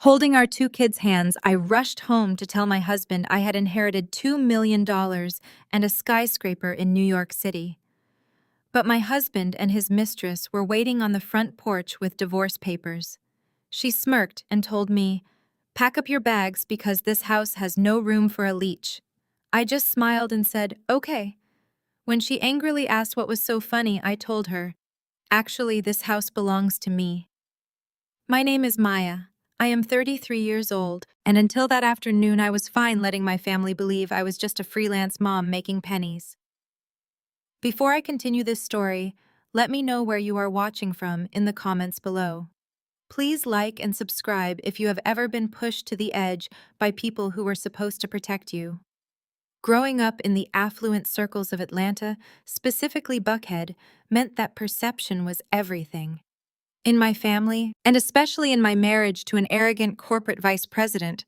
Holding our two kids' hands, I rushed home to tell my husband I had inherited $2 million and a skyscraper in New York City. But my husband and his mistress were waiting on the front porch with divorce papers. She smirked and told me, "Pack up your bags because this house has no room for a leech." I just smiled and said, "Okay." When she angrily asked what was so funny, I told her, "Actually, this house belongs to me." My name is Maya. I am 33 years old, and until that afternoon I was fine letting my family believe I was just a freelance mom making pennies. Before I continue this story, let me know where you are watching from in the comments below. Please like and subscribe if you have ever been pushed to the edge by people who were supposed to protect you. Growing up in the affluent circles of Atlanta, specifically Buckhead, meant that perception was everything. In my family, and especially in my marriage to an arrogant corporate vice president,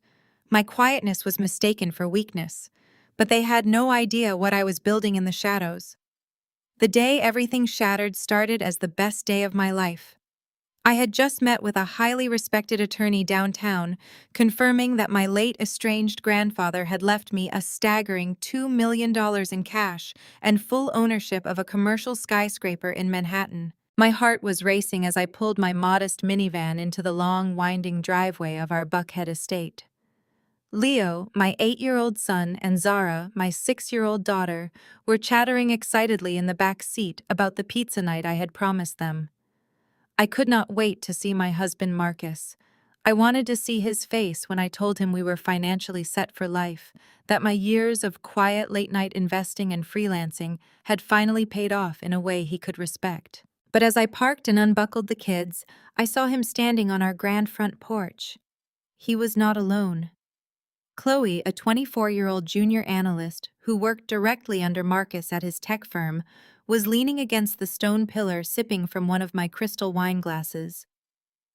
my quietness was mistaken for weakness, but they had no idea what I was building in the shadows. The day everything shattered started as the best day of my life. I had just met with a highly respected attorney downtown, confirming that my late estranged grandfather had left me a staggering $2 million in cash and full ownership of a commercial skyscraper in Manhattan. My heart was racing as I pulled my modest minivan into the long, winding driveway of our Buckhead estate. Leo, my 8-year-old son, and Zara, my 6-year-old daughter, were chattering excitedly in the back seat about the pizza night I had promised them. I could not wait to see my husband Marcus. I wanted to see his face when I told him we were financially set for life, that my years of quiet late-night investing and freelancing had finally paid off in a way he could respect. But as I parked and unbuckled the kids, I saw him standing on our grand front porch. He was not alone. Chloe, a 24-year-old junior analyst who worked directly under Marcus at his tech firm, was leaning against the stone pillar sipping from one of my crystal wine glasses.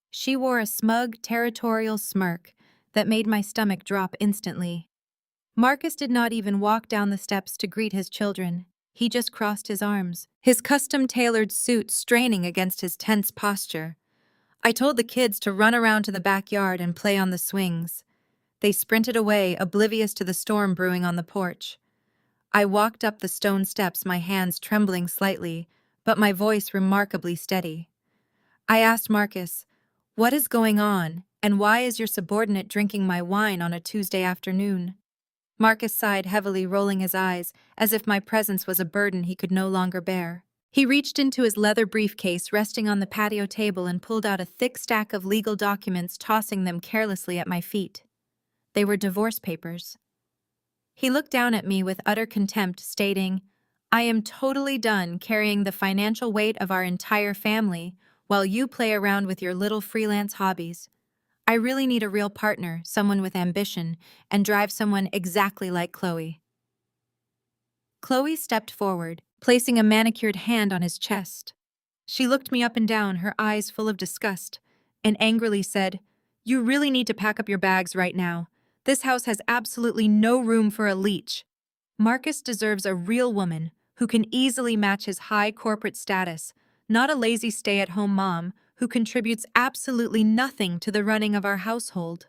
She wore a smug, territorial smirk that made my stomach drop instantly. Marcus did not even walk down the steps to greet his children. He just crossed his arms, his custom-tailored suit straining against his tense posture. I told the kids to run around to the backyard and play on the swings. They sprinted away, oblivious to the storm brewing on the porch. I walked up the stone steps, my hands trembling slightly, but my voice remarkably steady. I asked Marcus, "What is going on, and why is your subordinate drinking my wine on a Tuesday afternoon?" Marcus sighed heavily, rolling his eyes, as if my presence was a burden he could no longer bear. He reached into his leather briefcase resting on the patio table and pulled out a thick stack of legal documents, tossing them carelessly at my feet. They were divorce papers. He looked down at me with utter contempt, stating, "I am totally done carrying the financial weight of our entire family while you play around with your little freelance hobbies. I really need a real partner, someone with ambition, and drive someone exactly like Chloe." Chloe stepped forward, placing a manicured hand on his chest. She looked me up and down, her eyes full of disgust, and angrily said, "You really need to pack up your bags right now. This house has absolutely no room for a leech. Marcus deserves a real woman who can easily match his high corporate status, not a lazy stay-at-home mom who contributes absolutely nothing to the running of our household."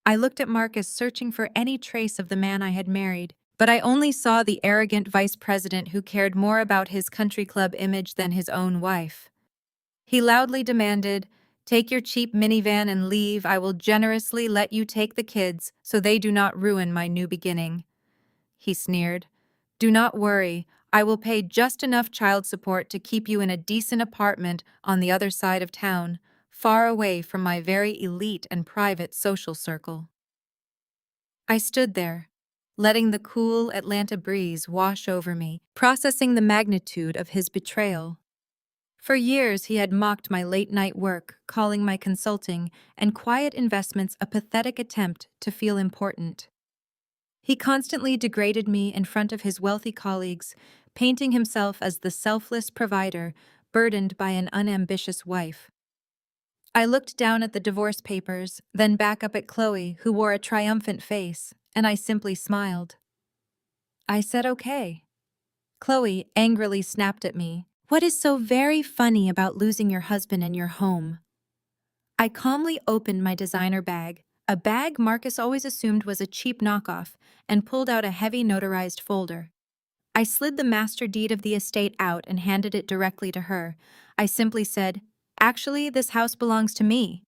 I looked at Marcus, searching for any trace of the man I had married, but I only saw the arrogant vice president who cared more about his country club image than his own wife. He loudly demanded, "Take your cheap minivan and leave. I will generously let you take the kids so they do not ruin my new beginning." He sneered, "Do not worry. I will pay just enough child support to keep you in a decent apartment on the other side of town, far away from my very elite and private social circle." I stood there, letting the cool Atlanta breeze wash over me, processing the magnitude of his betrayal. For years, he had mocked my late-night work, calling my consulting and quiet investments a pathetic attempt to feel important. He constantly degraded me in front of his wealthy colleagues, painting himself as the selfless provider burdened by an unambitious wife. I looked down at the divorce papers, then back up at Chloe, who wore a triumphant face, and I simply smiled. I said, "Okay." Chloe angrily snapped at me, "What is so very funny about losing your husband and your home?" I calmly opened my designer bag, a bag Marcus always assumed was a cheap knockoff, and pulled out a heavy notarized folder. I slid the master deed of the estate out and handed it directly to her. I simply said, "Actually, this house belongs to me."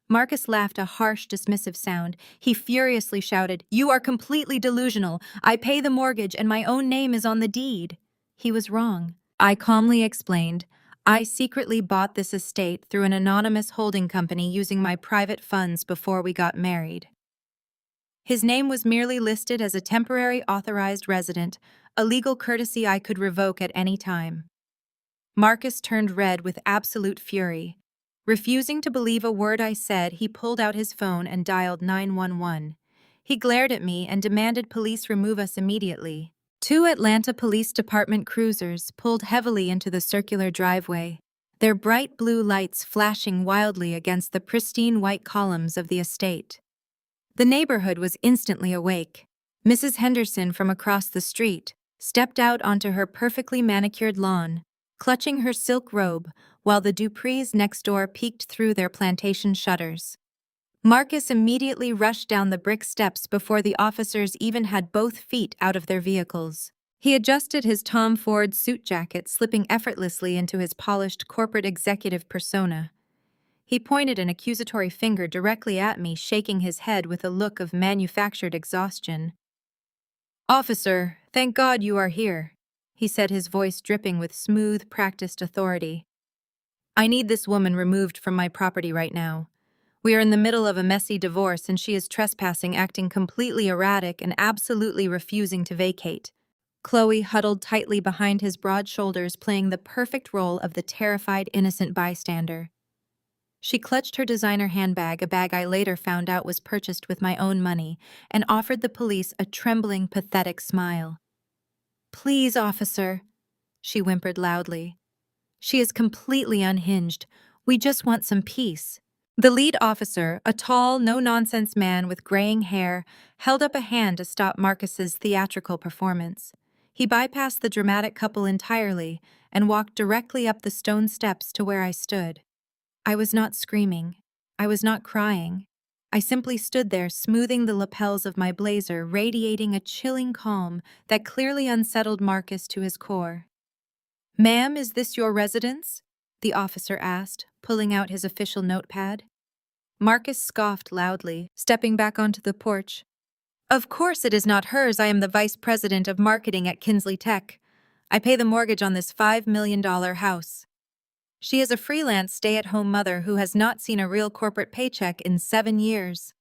Marcus laughed a harsh, dismissive sound. He furiously shouted, "You are completely delusional. I pay the mortgage and my own name is on the deed." He was wrong. I calmly explained, "I secretly bought this estate through an anonymous holding company using my private funds before we got married." His name was merely listed as a temporary authorized resident, a legal courtesy I could revoke at any time. Marcus turned red with absolute fury. Refusing to believe a word I said, he pulled out his phone and dialed 911. He glared at me and demanded police remove us immediately. Two Atlanta Police Department cruisers pulled heavily into the circular driveway, their bright blue lights flashing wildly against the pristine white columns of the estate. The neighborhood was instantly awake. Mrs. Henderson from across the street stepped out onto her perfectly manicured lawn, clutching her silk robe, while the Duprees next door peeked through their plantation shutters. Marcus immediately rushed down the brick steps before the officers even had both feet out of their vehicles. He adjusted his Tom Ford suit jacket, slipping effortlessly into his polished corporate executive persona. He pointed an accusatory finger directly at me, shaking his head with a look of manufactured exhaustion. "Officer, thank God you are here," he said, his voice dripping with smooth, practiced authority. "I need this woman removed from my property right now. We are in the middle of a messy divorce and she is trespassing, acting completely erratic and absolutely refusing to vacate." Chloe huddled tightly behind his broad shoulders, playing the perfect role of the terrified, innocent bystander. She clutched her designer handbag, a bag I later found out was purchased with my own money, and offered the police a trembling, pathetic smile. "Please, officer," she whimpered loudly. "She is completely unhinged. We just want some peace." The lead officer, a tall, no-nonsense man with graying hair, held up a hand to stop Marcus's theatrical performance. He bypassed the dramatic couple entirely and walked directly up the stone steps to where I stood. I was not screaming. I was not crying. I simply stood there, smoothing the lapels of my blazer, radiating a chilling calm that clearly unsettled Marcus to his core. "Ma'am, is this your residence?" the officer asked, pulling out his official notepad. Marcus scoffed loudly, stepping back onto the porch. "Of course it is not hers. I am the vice president of marketing at Kinsley Tech. I pay the mortgage on this $5 million house. She is a freelance stay-at-home mother who has not seen a real corporate paycheck in 7 years."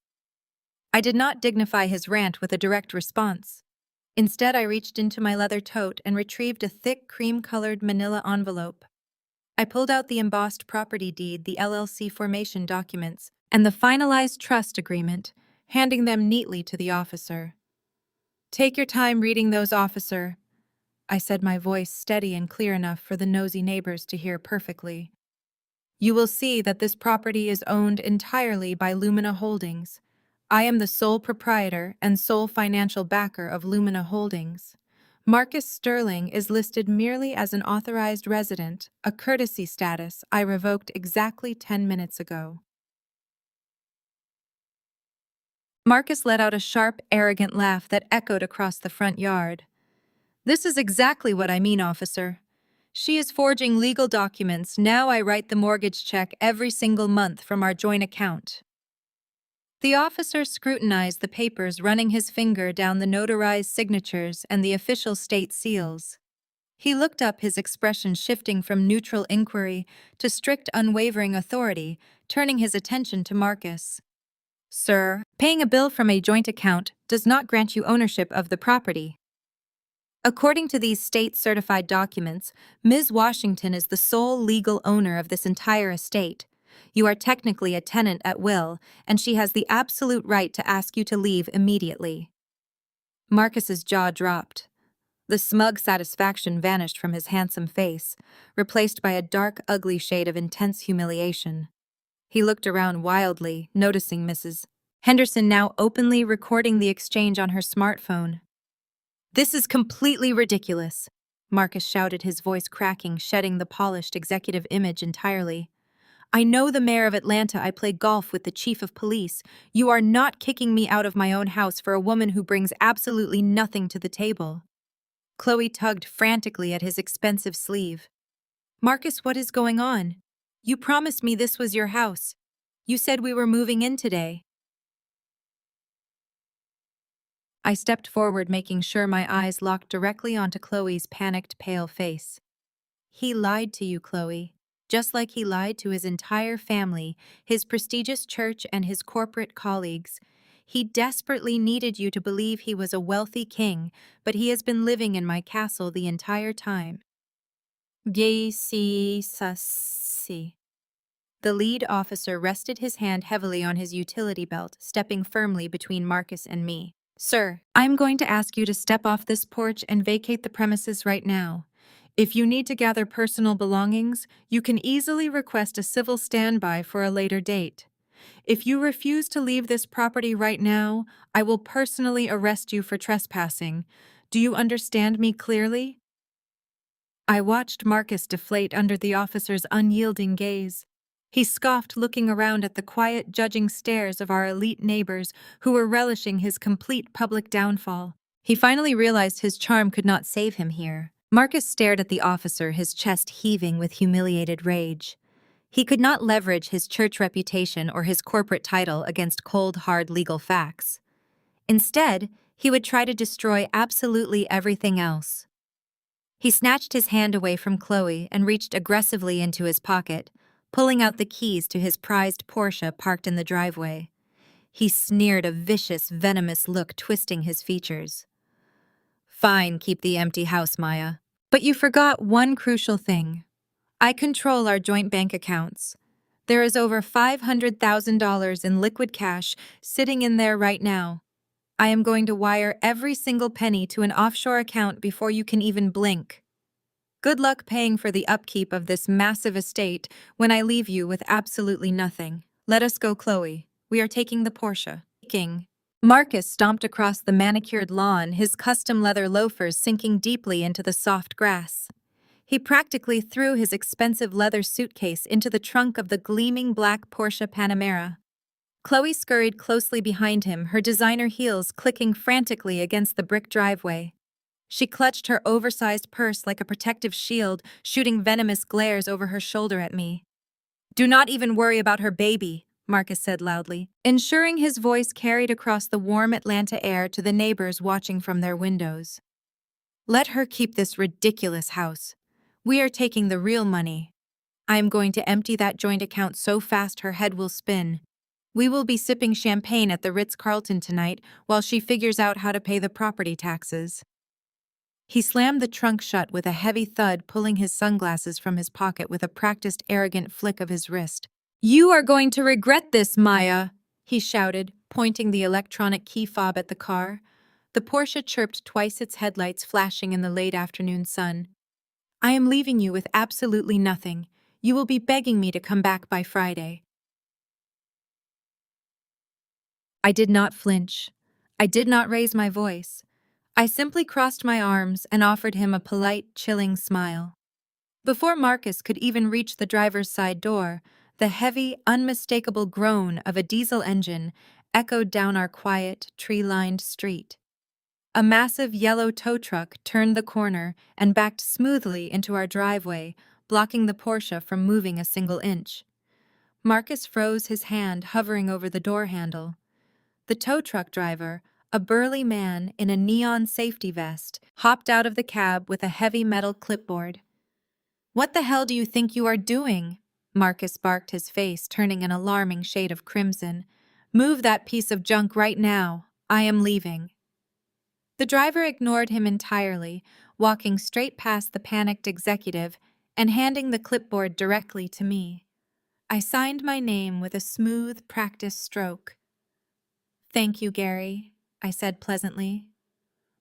I did not dignify his rant with a direct response. Instead, I reached into my leather tote and retrieved a thick, cream-colored manila envelope. I pulled out the embossed property deed, the LLC formation documents, and the finalized trust agreement, handing them neatly to the officer. "Take your time reading those, officer," I said, my voice steady and clear enough for the nosy neighbors to hear perfectly. "You will see that this property is owned entirely by Lumina Holdings. I am the sole proprietor and sole financial backer of Lumina Holdings. Marcus Sterling is listed merely as an authorized resident, a courtesy status I revoked exactly 10 minutes ago." Marcus let out a sharp, arrogant laugh that echoed across the front yard. "This is exactly what I mean, officer. She is forging legal documents. Now I write the mortgage check every single month from our joint account." The officer scrutinized the papers, running his finger down the notarized signatures and the official state seals. He looked up, his expression shifting from neutral inquiry to strict, unwavering authority, turning his attention to Marcus. "Sir, paying a bill from a joint account does not grant you ownership of the property. According to these state-certified documents, Ms. Washington is the sole legal owner of this entire estate. You are technically a tenant at will, and she has the absolute right to ask you to leave immediately." Marcus's jaw dropped. The smug satisfaction vanished from his handsome face, replaced by a dark, ugly shade of intense humiliation. He looked around wildly, noticing Mrs. Henderson now openly recording the exchange on her smartphone. "This is completely ridiculous," Marcus shouted, his voice cracking, shedding the polished executive image entirely. I know the mayor of Atlanta. I play golf with the chief of police. You are not kicking me out of my own house for a woman who brings absolutely nothing to the table. Chloe tugged frantically at his expensive sleeve. Marcus, what is going on? You promised me this was your house. You said we were moving in today. I stepped forward, making sure my eyes locked directly onto Chloe's panicked, pale face. He lied to you, Chloe, just like he lied to his entire family, his prestigious church, and his corporate colleagues. He desperately needed you to believe he was a wealthy king, but he has been living in my castle the entire time. Sassi. The lead officer rested his hand heavily on his utility belt, stepping firmly between Marcus and me. Sir, I'm going to ask you to step off this porch and vacate the premises right now. If you need to gather personal belongings, you can easily request a civil standby for a later date. If you refuse to leave this property right now, I will personally arrest you for trespassing. Do you understand me clearly? I watched Marcus deflate under the officer's unyielding gaze. He scoffed, looking around at the quiet, judging stares of our elite neighbors who were relishing his complete public downfall. He finally realized his charm could not save him here. Marcus stared at the officer, his chest heaving with humiliated rage. He could not leverage his church reputation or his corporate title against cold, hard legal facts. Instead, he would try to destroy absolutely everything else. He snatched his hand away from Chloe and reached aggressively into his pocket, pulling out the keys to his prized Porsche parked in the driveway. He sneered, a vicious, venomous look twisting his features. Fine, keep the empty house, Maya. But you forgot one crucial thing. I control our joint bank accounts. There is over $500,000 in liquid cash sitting in there right now. I am going to wire every single penny to an offshore account before you can even blink. Good luck paying for the upkeep of this massive estate when I leave you with absolutely nothing. Let us go, Chloe. We are taking the Porsche. King. Marcus stomped across the manicured lawn, his custom leather loafers sinking deeply into the soft grass. He practically threw his expensive leather suitcase into the trunk of the gleaming black Porsche Panamera. Chloe scurried closely behind him, her designer heels clicking frantically against the brick driveway. She clutched her oversized purse like a protective shield, shooting venomous glares over her shoulder at me. Do not even worry about her, baby, Marcus said loudly, ensuring his voice carried across the warm Atlanta air to the neighbors watching from their windows. Let her keep this ridiculous house. We are taking the real money. I am going to empty that joint account so fast her head will spin. We will be sipping champagne at the Ritz-Carlton tonight while she figures out how to pay the property taxes. He slammed the trunk shut with a heavy thud, pulling his sunglasses from his pocket with a practiced, arrogant flick of his wrist. You are going to regret this, Maya, he shouted, pointing the electronic key fob at the car. The Porsche chirped twice, its headlights flashing in the late afternoon sun. I am leaving you with absolutely nothing. You will be begging me to come back by Friday. I did not flinch. I did not raise my voice. I simply crossed my arms and offered him a polite, chilling smile. Before Marcus could even reach the driver's side door, the heavy, unmistakable groan of a diesel engine echoed down our quiet, tree-lined street. A massive yellow tow truck turned the corner and backed smoothly into our driveway, blocking the Porsche from moving a single inch. Marcus froze, his hand hovering over the door handle. The tow truck driver, a burly man in a neon safety vest, hopped out of the cab with a heavy metal clipboard. What the hell do you think you are doing? Marcus barked, his face turning an alarming shade of crimson. Move that piece of junk right now. I am leaving. The driver ignored him entirely, walking straight past the panicked executive and handing the clipboard directly to me. I signed my name with a smooth, practiced stroke. Thank you, Gary, I said pleasantly.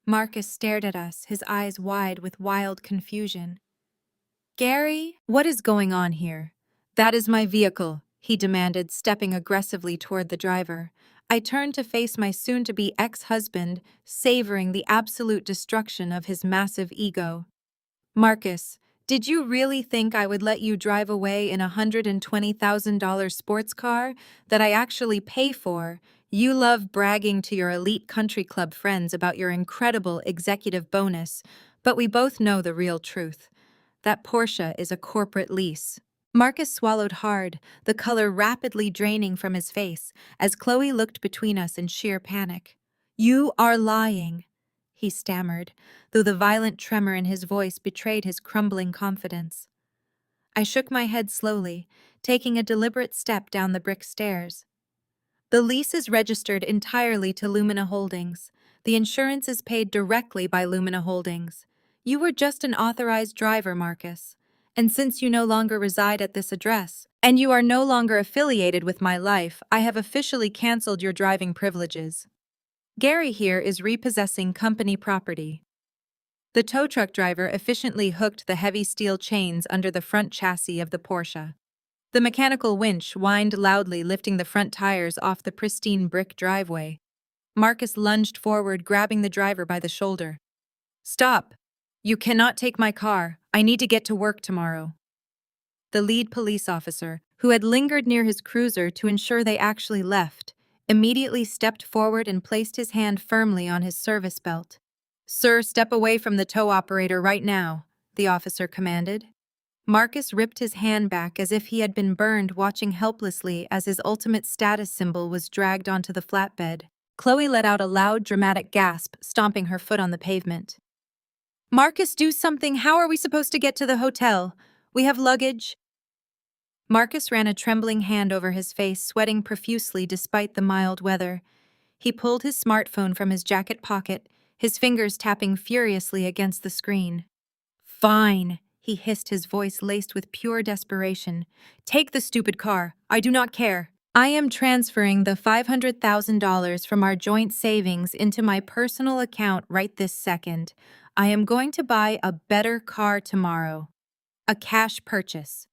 Marcus stared at us, his eyes wide with wild confusion. Gary, what is going on here? That is my vehicle, he demanded, stepping aggressively toward the driver. I turned to face my soon-to-be ex-husband, savoring the absolute destruction of his massive ego. Marcus, Did you really think I would let you drive away in a $120,000 sports car that I actually pay for? You love bragging to your elite country club friends about your incredible executive bonus, but we both know the real truth. That Porsche is a corporate lease. Marcus swallowed hard, the color rapidly draining from his face, as Chloe looked between us in sheer panic. You are lying, he stammered, though the violent tremor in his voice betrayed his crumbling confidence. I shook my head slowly, taking a deliberate step down the brick stairs. The lease is registered entirely to Lumina Holdings. The insurance is paid directly by Lumina Holdings. You were just an authorized driver, Marcus. And since you no longer reside at this address, and you are no longer affiliated with my life, I have officially canceled your driving privileges. Gary here is repossessing company property. The tow truck driver efficiently hooked the heavy steel chains under the front chassis of the Porsche. The mechanical winch whined loudly, lifting the front tires off the pristine brick driveway. Marcus lunged forward, grabbing the driver by the shoulder. Stop! You cannot take my car. I need to get to work tomorrow. The lead police officer, who had lingered near his cruiser to ensure they actually left, immediately stepped forward and placed his hand firmly on his service belt. Sir, step away from the tow operator right now, the officer commanded. Marcus ripped his hand back as if he had been burned, watching helplessly as his ultimate status symbol was dragged onto the flatbed. Chloe let out a loud, dramatic gasp, stomping her foot on the pavement. Marcus, do something! How are we supposed to get to the hotel? We have luggage. Marcus ran a trembling hand over his face, sweating profusely despite the mild weather. He pulled his smartphone from his jacket pocket, his fingers tapping furiously against the screen. Fine, he hissed, his voice laced with pure desperation. Take the stupid car. I do not care. I am transferring the $500,000 from our joint savings into my personal account right this second. I am going to buy a better car tomorrow. A cash purchase.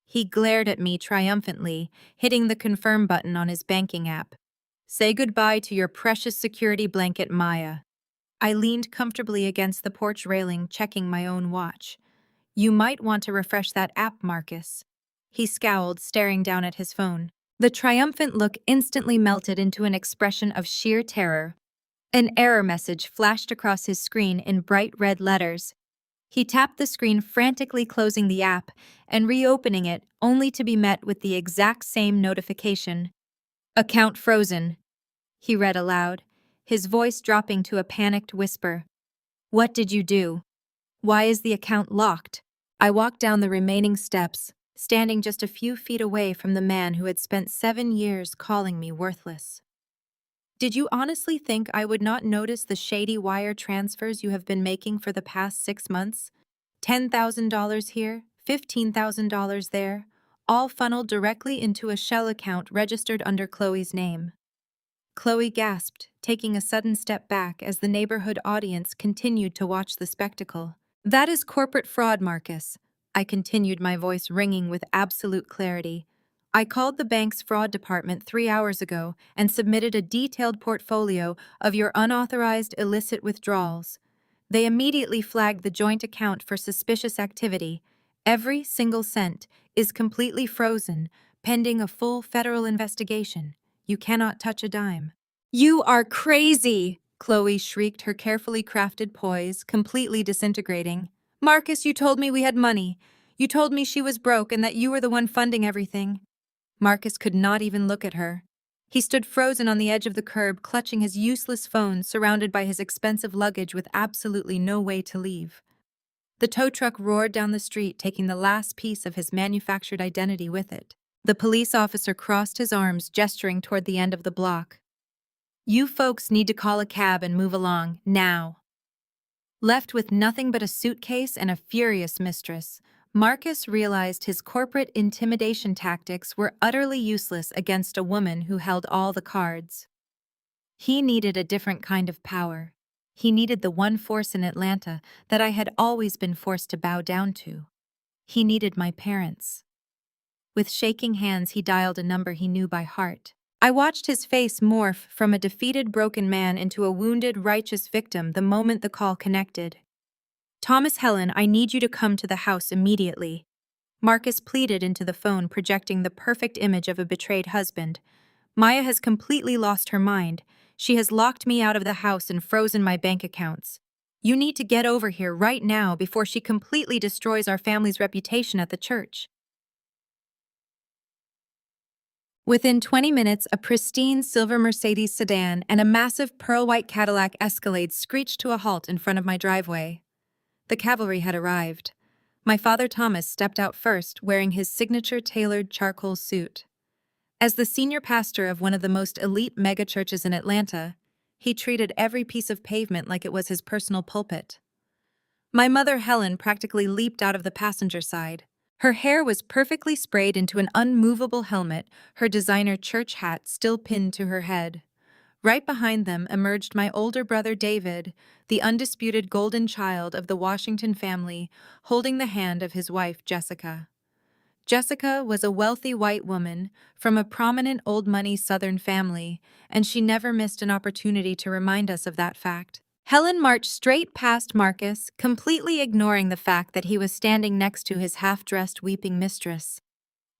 He glared at me triumphantly, hitting the confirm button on his banking app. Say goodbye to your precious security blanket, Maya. I leaned comfortably against the porch railing, checking my own watch. You might want to refresh that app, Marcus. He scowled, staring down at his phone. The triumphant look instantly melted into an expression of sheer terror. An error message flashed across his screen in bright red letters. He tapped the screen, frantically closing the app and reopening it, only to be met with the exact same notification. Account frozen, he read aloud, his voice dropping to a panicked whisper. What did you do? Why is the account locked? I walked down the remaining steps, standing just a few feet away from the man who had spent 7 years calling me worthless. Did you honestly think I would not notice the shady wire transfers you have been making for the past 6 months? $10,000 here, $15,000 there, all funneled directly into a shell account registered under Chloe's name. Chloe gasped, taking a sudden step back as the neighborhood audience continued to watch the spectacle. That is corporate fraud, Marcus. I continued, my voice ringing with absolute clarity. I called the bank's fraud department 3 hours ago and submitted a detailed portfolio of your unauthorized illicit withdrawals. They immediately flagged the joint account for suspicious activity. Every single cent is completely frozen, pending a full federal investigation. You cannot touch a dime. You are crazy! Chloe shrieked, her carefully crafted poise completely disintegrating. Marcus, you told me we had money. You told me she was broke and that you were the one funding everything. Marcus could not even look at her. He stood frozen on the edge of the curb, clutching his useless phone, surrounded by his expensive luggage with absolutely no way to leave. The tow truck roared down the street, taking the last piece of his manufactured identity with it. The police officer crossed his arms, gesturing toward the end of the block. You folks need to call a cab and move along, now. Left with nothing but a suitcase and a furious mistress, Marcus realized his corporate intimidation tactics were utterly useless against a woman who held all the cards. He needed a different kind of power. He needed the one force in Atlanta that I had always been forced to bow down to. He needed my parents. With shaking hands, he dialed a number he knew by heart. I watched his face morph from a defeated, broken man into a wounded, righteous victim the moment the call connected. Thomas Helen, I need you to come to the house immediately. Marcus pleaded into the phone, projecting the perfect image of a betrayed husband. Maya has completely lost her mind. She has locked me out of the house and frozen my bank accounts. You need to get over here right now before she completely destroys our family's reputation at the church. Within 20 minutes, a pristine silver Mercedes sedan and a massive pearl-white Cadillac Escalade screeched to a halt in front of my driveway. The cavalry had arrived. My father Thomas stepped out first, wearing his signature tailored charcoal suit. As the senior pastor of one of the most elite megachurches in Atlanta, he treated every piece of pavement like it was his personal pulpit. My mother Helen practically leaped out of the passenger side. Her hair was perfectly sprayed into an unmovable helmet, her designer church hat still pinned to her head. Right behind them emerged my older brother David, the undisputed golden child of the Washington family, holding the hand of his wife Jessica. Jessica was a wealthy white woman from a prominent old-money Southern family, and she never missed an opportunity to remind us of that fact. Helen marched straight past Marcus, completely ignoring the fact that he was standing next to his half-dressed weeping mistress.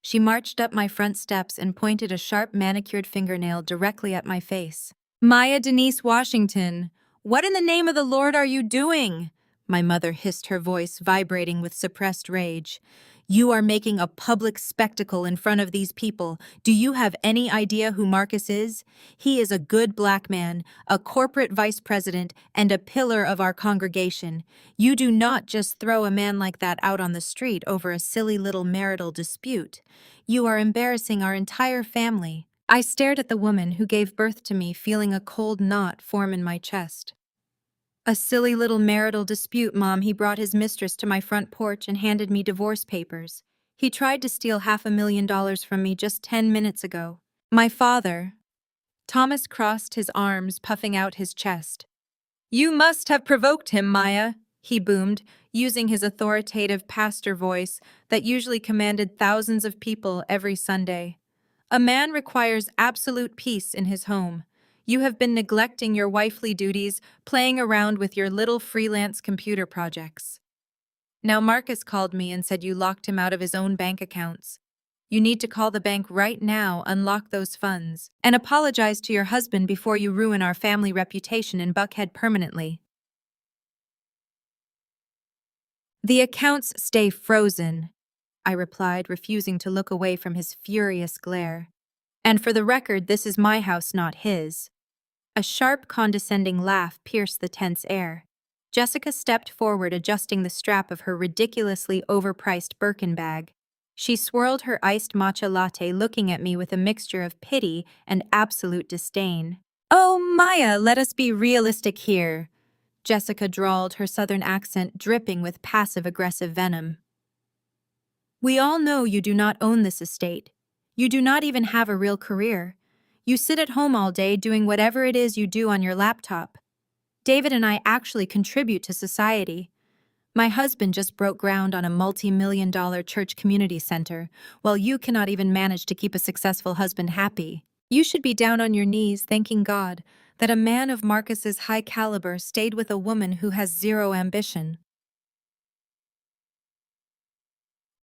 She marched up my front steps and pointed a sharp manicured fingernail directly at my face. "Maya Denise Washington, what in the name of the Lord are you doing?" My mother hissed, her voice vibrating with suppressed rage. "You are making a public spectacle in front of these people. Do you have any idea who Marcus is? He is a good black man, a corporate vice president, and a pillar of our congregation. You do not just throw a man like that out on the street over a silly little marital dispute. You are embarrassing our entire family." I stared at the woman who gave birth to me, feeling a cold knot form in my chest. "A silly little marital dispute, Mom." He brought his mistress to my front porch and handed me divorce papers. He tried to steal $500,000 from me just 10 minutes ago. My father. Thomas crossed his arms, puffing out his chest. "You must have provoked him, Maya," he boomed, using his authoritative pastor voice that usually commanded thousands of people every Sunday. "A man requires absolute peace in his home. You have been neglecting your wifely duties, playing around with your little freelance computer projects. Now Marcus called me and said you locked him out of his own bank accounts. You need to call the bank right now, unlock those funds, and apologize to your husband before you ruin our family reputation in Buckhead permanently." "The accounts stay frozen," I replied, refusing to look away from his furious glare. "And for the record, this is my house, not his." A sharp, condescending laugh pierced the tense air. Jessica stepped forward, adjusting the strap of her ridiculously overpriced Birkin bag. She swirled her iced matcha latte, looking at me with a mixture of pity and absolute disdain. "Oh, Maya, let us be realistic here," Jessica drawled, her southern accent dripping with passive-aggressive venom. "We all know you do not own this estate. You do not even have a real career. You sit at home all day doing whatever it is you do on your laptop. David and I actually contribute to society. My husband just broke ground on a multi-million-dollar church community center, while you cannot even manage to keep a successful husband happy. You should be down on your knees thanking God that a man of Marcus's high caliber stayed with a woman who has zero ambition."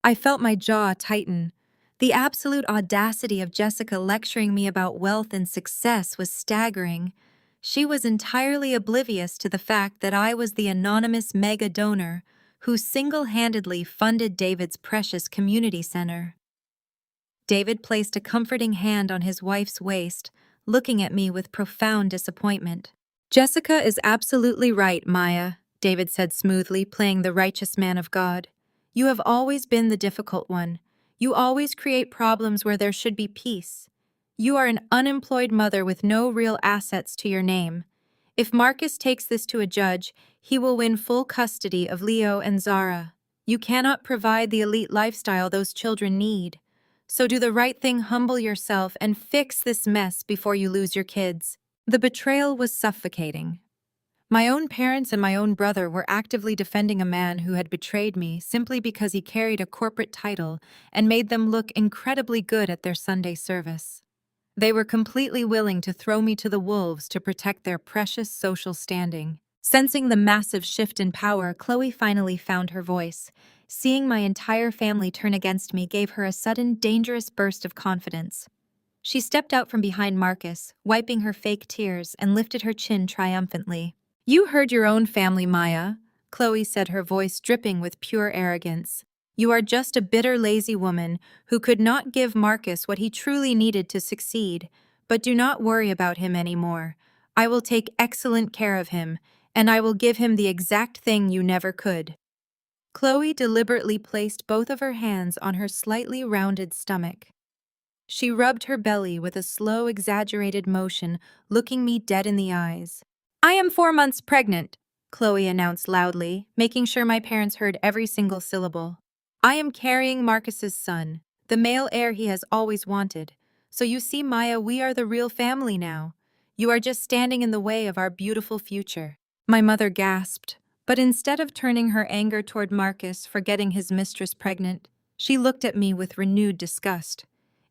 I felt my jaw tighten. The absolute audacity of Jessica lecturing me about wealth and success was staggering. She was entirely oblivious to the fact that I was the anonymous mega donor who single-handedly funded David's precious community center. David placed a comforting hand on his wife's waist, looking at me with profound disappointment. "Jessica is absolutely right, Maya," David said smoothly, playing the righteous man of God. "You have always been the difficult one. You always create problems where there should be peace. You are an unemployed mother with no real assets to your name. If Marcus takes this to a judge, he will win full custody of Leo and Zara. You cannot provide the elite lifestyle those children need. So do the right thing, humble yourself, and fix this mess before you lose your kids." The betrayal was suffocating. My own parents and my own brother were actively defending a man who had betrayed me simply because he carried a corporate title and made them look incredibly good at their Sunday service. They were completely willing to throw me to the wolves to protect their precious social standing. Sensing the massive shift in power, Chloe finally found her voice. Seeing my entire family turn against me gave her a sudden, dangerous burst of confidence. She stepped out from behind Marcus, wiping her fake tears, and lifted her chin triumphantly. "You heard your own family, Maya," Chloe said, her voice dripping with pure arrogance. "You are just a bitter, lazy woman who could not give Marcus what he truly needed to succeed. But do not worry about him anymore. I will take excellent care of him, and I will give him the exact thing you never could." Chloe deliberately placed both of her hands on her slightly rounded stomach. She rubbed her belly with a slow, exaggerated motion, looking me dead in the eyes. "I am 4 months pregnant," Chloe announced loudly, making sure my parents heard every single syllable. "I am carrying Marcus's son, the male heir he has always wanted. So you see, Maya, we are the real family now. You are just standing in the way of our beautiful future." My mother gasped, but instead of turning her anger toward Marcus for getting his mistress pregnant, she looked at me with renewed disgust.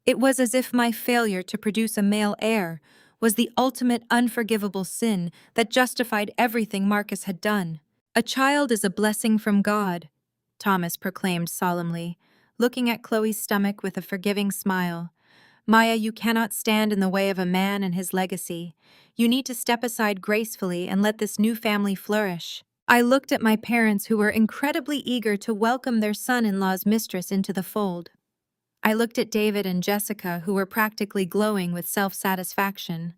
It was as if my failure to produce a male heir was the ultimate unforgivable sin that justified everything Marcus had done. "A child is a blessing from God," Thomas proclaimed solemnly, looking at Chloe's stomach with a forgiving smile. "Maya, you cannot stand in the way of a man and his legacy. You need to step aside gracefully and let this new family flourish." I looked at my parents, who were incredibly eager to welcome their son-in-law's mistress into the fold. I looked at David and Jessica, who were practically glowing with self-satisfaction.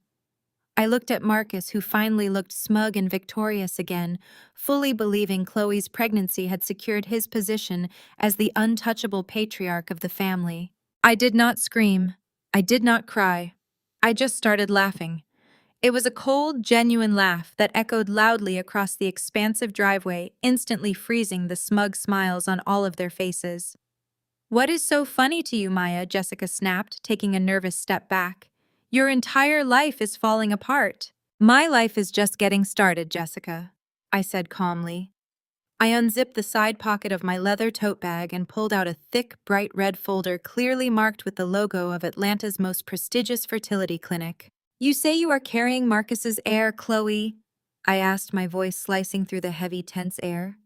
I looked at Marcus, who finally looked smug and victorious again, fully believing Chloe's pregnancy had secured his position as the untouchable patriarch of the family. I did not scream. I did not cry. I just started laughing. It was a cold, genuine laugh that echoed loudly across the expansive driveway, instantly freezing the smug smiles on all of their faces. "What is so funny to you, Maya?" Jessica snapped, taking a nervous step back. "Your entire life is falling apart." "My life is just getting started, Jessica," I said calmly. I unzipped the side pocket of my leather tote bag and pulled out a thick, bright red folder clearly marked with the logo of Atlanta's most prestigious fertility clinic. "You say you are carrying Marcus's heir, Chloe?" I asked, my voice slicing through the heavy, tense air.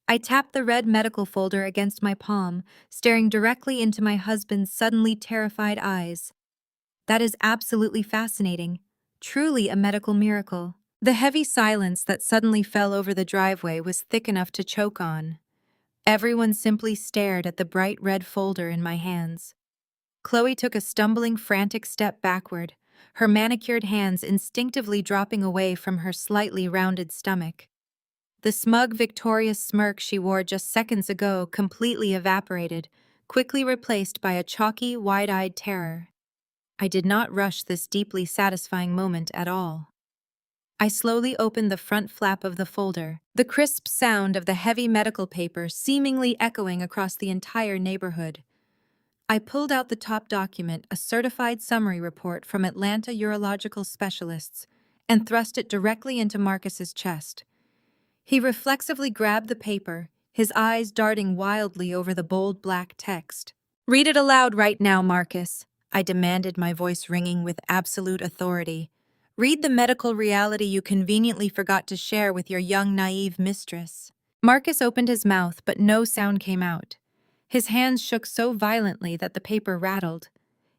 I tapped the red medical folder against my palm, staring directly into my husband's suddenly terrified eyes. "That is absolutely fascinating. Truly a medical miracle." The heavy silence that suddenly fell over the driveway was thick enough to choke on. Everyone simply stared at the bright red folder in my hands. Chloe took a stumbling, frantic step backward, her manicured hands instinctively dropping away from her slightly rounded stomach. The smug, victorious smirk she wore just seconds ago completely evaporated, quickly replaced by a chalky, wide-eyed terror. I did not rush this deeply satisfying moment at all. I slowly opened the front flap of the folder, the crisp sound of the heavy medical paper seemingly echoing across the entire neighborhood. I pulled out the top document, a certified summary report from Atlanta urological specialists, and thrust it directly into Marcus's chest. He reflexively grabbed the paper, his eyes darting wildly over the bold black text. "Read it aloud right now, Marcus," I demanded, my voice ringing with absolute authority. "Read the medical reality you conveniently forgot to share with your young, naive mistress." Marcus opened his mouth, but no sound came out. His hands shook so violently that the paper rattled.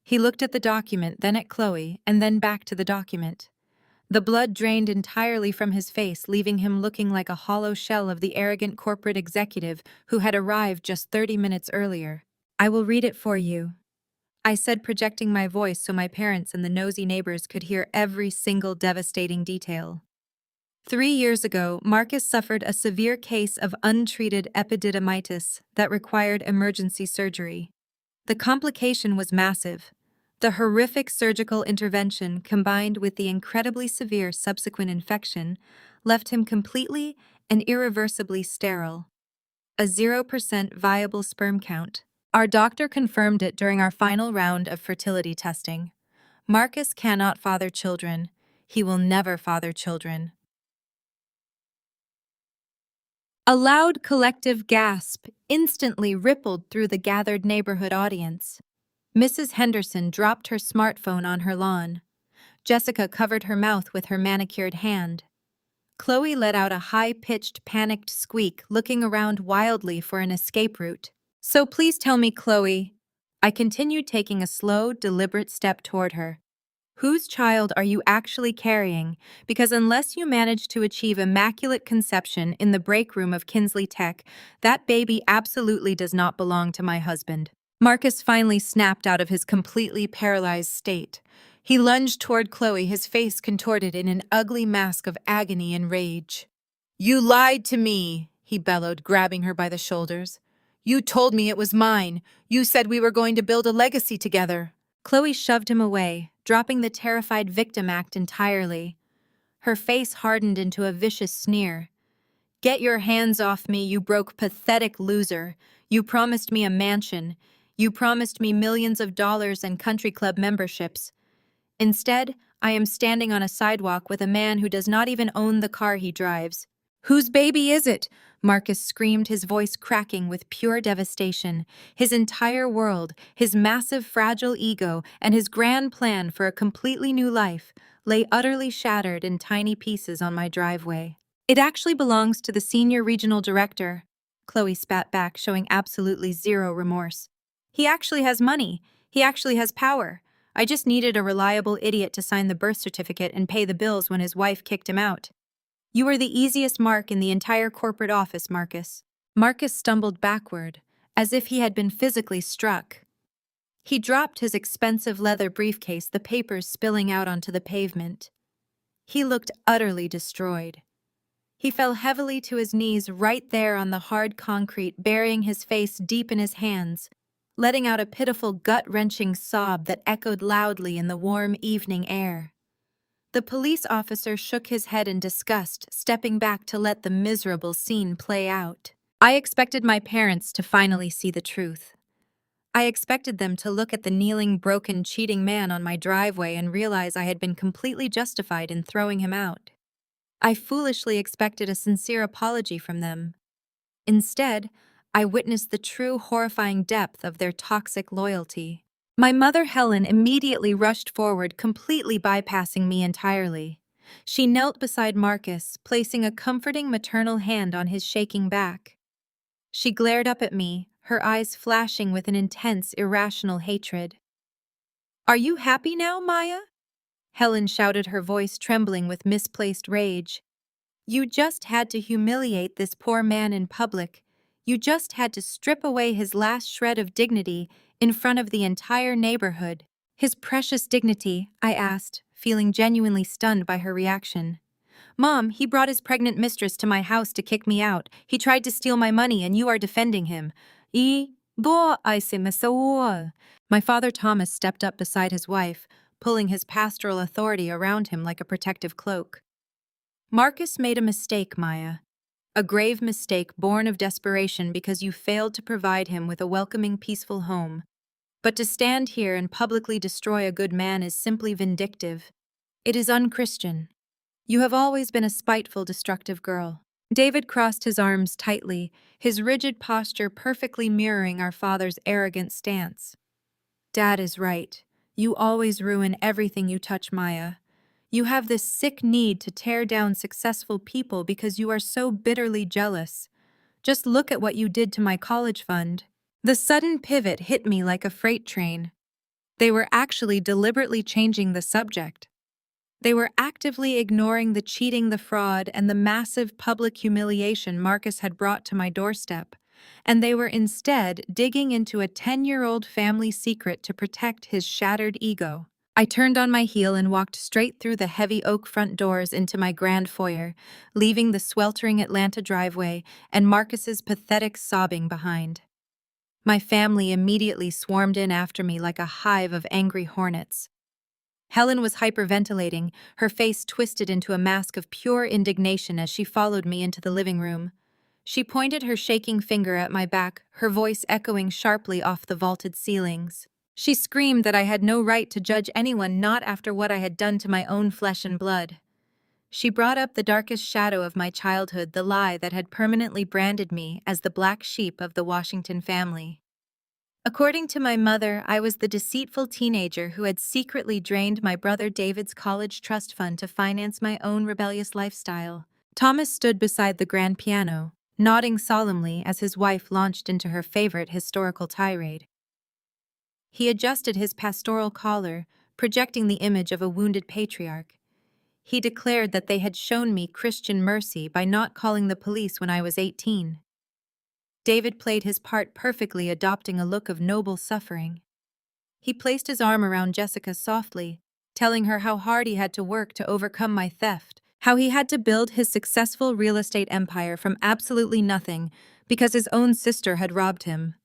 He looked at the document, then at Chloe, and then back to the document. The blood drained entirely from his face, leaving him looking like a hollow shell of the arrogant corporate executive who had arrived just 30 minutes earlier. "I will read it for you," I said, projecting my voice so my parents and the nosy neighbors could hear every single devastating detail. 3 years ago, Marcus suffered a severe case of untreated epididymitis that required emergency surgery. The complication was massive. The horrific surgical intervention, combined with the incredibly severe subsequent infection, left him completely and irreversibly sterile. A 0% viable sperm count. Our doctor confirmed it during our final round of fertility testing. Marcus cannot father children. He will never father children. A loud collective gasp instantly rippled through the gathered neighborhood audience. Mrs. Henderson dropped her smartphone on her lawn. Jessica covered her mouth with her manicured hand. Chloe let out a high-pitched, panicked squeak, looking around wildly for an escape route. So please tell me, Chloe. I continued taking a slow, deliberate step toward her. Whose child are you actually carrying? Because unless you manage to achieve immaculate conception in the break room of Kinsley Tech, that baby absolutely does not belong to my husband. Marcus finally snapped out of his completely paralyzed state. He lunged toward Chloe, his face contorted in an ugly mask of agony and rage. You lied to me, he bellowed, grabbing her by the shoulders. You told me it was mine. You said we were going to build a legacy together. Chloe shoved him away, dropping the terrified victim act entirely. Her face hardened into a vicious sneer. Get your hands off me, you broke, pathetic loser. You promised me a mansion. You promised me millions of dollars and country club memberships. Instead, I am standing on a sidewalk with a man who does not even own the car he drives. Whose baby is it? Marcus screamed, his voice cracking with pure devastation. His entire world, his massive, fragile ego, and his grand plan for a completely new life lay utterly shattered in tiny pieces on my driveway. It actually belongs to the senior regional director, Chloe spat back, showing absolutely zero remorse. He actually has money. He actually has power. I just needed a reliable idiot to sign the birth certificate and pay the bills when his wife kicked him out. You are the easiest mark in the entire corporate office, Marcus. Marcus stumbled backward, as if he had been physically struck. He dropped his expensive leather briefcase, the papers spilling out onto the pavement. He looked utterly destroyed. He fell heavily to his knees right there on the hard concrete, burying his face deep in his hands, letting out a pitiful, gut-wrenching sob that echoed loudly in the warm evening air. The police officer shook his head in disgust, stepping back to let the miserable scene play out. I expected my parents to finally see the truth. I expected them to look at the kneeling, broken, cheating man on my driveway and realize I had been completely justified in throwing him out. I foolishly expected a sincere apology from them. Instead, I witnessed the true horrifying depth of their toxic loyalty. My mother, Helen, immediately rushed forward, completely bypassing me entirely. She knelt beside Marcus, placing a comforting maternal hand on his shaking back. She glared up at me, her eyes flashing with an intense, irrational hatred. Are you happy now, Maya? Helen shouted, her voice trembling with misplaced rage. You just had to humiliate this poor man in public. You just had to strip away his last shred of dignity in front of the entire neighborhood. His precious dignity, I asked, feeling genuinely stunned by her reaction. Mom, he brought his pregnant mistress to my house to kick me out. He tried to steal my money and you are defending him. My father Thomas stepped up beside his wife, pulling his pastoral authority around him like a protective cloak. Marcus made a mistake, Maya. A grave mistake born of desperation because you failed to provide him with a welcoming, peaceful home. But to stand here and publicly destroy a good man is simply vindictive. It is unchristian. You have always been a spiteful, destructive girl. David crossed his arms tightly, his rigid posture perfectly mirroring our father's arrogant stance. Dad is right. You always ruin everything you touch, Maya. You have this sick need to tear down successful people because you are so bitterly jealous. Just look at what you did to my college fund. The sudden pivot hit me like a freight train. They were actually deliberately changing the subject. They were actively ignoring the cheating, the fraud, and the massive public humiliation Marcus had brought to my doorstep. And they were instead digging into a 10-year-old family secret to protect his shattered ego. I turned on my heel and walked straight through the heavy oak front doors into my grand foyer, leaving the sweltering Atlanta driveway and Marcus's pathetic sobbing behind. My family immediately swarmed in after me like a hive of angry hornets. Helen was hyperventilating, her face twisted into a mask of pure indignation as she followed me into the living room. She pointed her shaking finger at my back, her voice echoing sharply off the vaulted ceilings. She screamed that I had no right to judge anyone not after what I had done to my own flesh and blood. She brought up the darkest shadow of my childhood, the lie that had permanently branded me as the black sheep of the Washington family. According to my mother, I was the deceitful teenager who had secretly drained my brother David's college trust fund to finance my own rebellious lifestyle. Thomas stood beside the grand piano, nodding solemnly as his wife launched into her favorite historical tirade. He adjusted his pastoral collar, projecting the image of a wounded patriarch. He declared that they had shown me Christian mercy by not calling the police when I was 18. David played his part perfectly, adopting a look of noble suffering. He placed his arm around Jessica softly, telling her how hard he had to work to overcome my theft, how he had to build his successful real estate empire from absolutely nothing because his own sister had robbed him.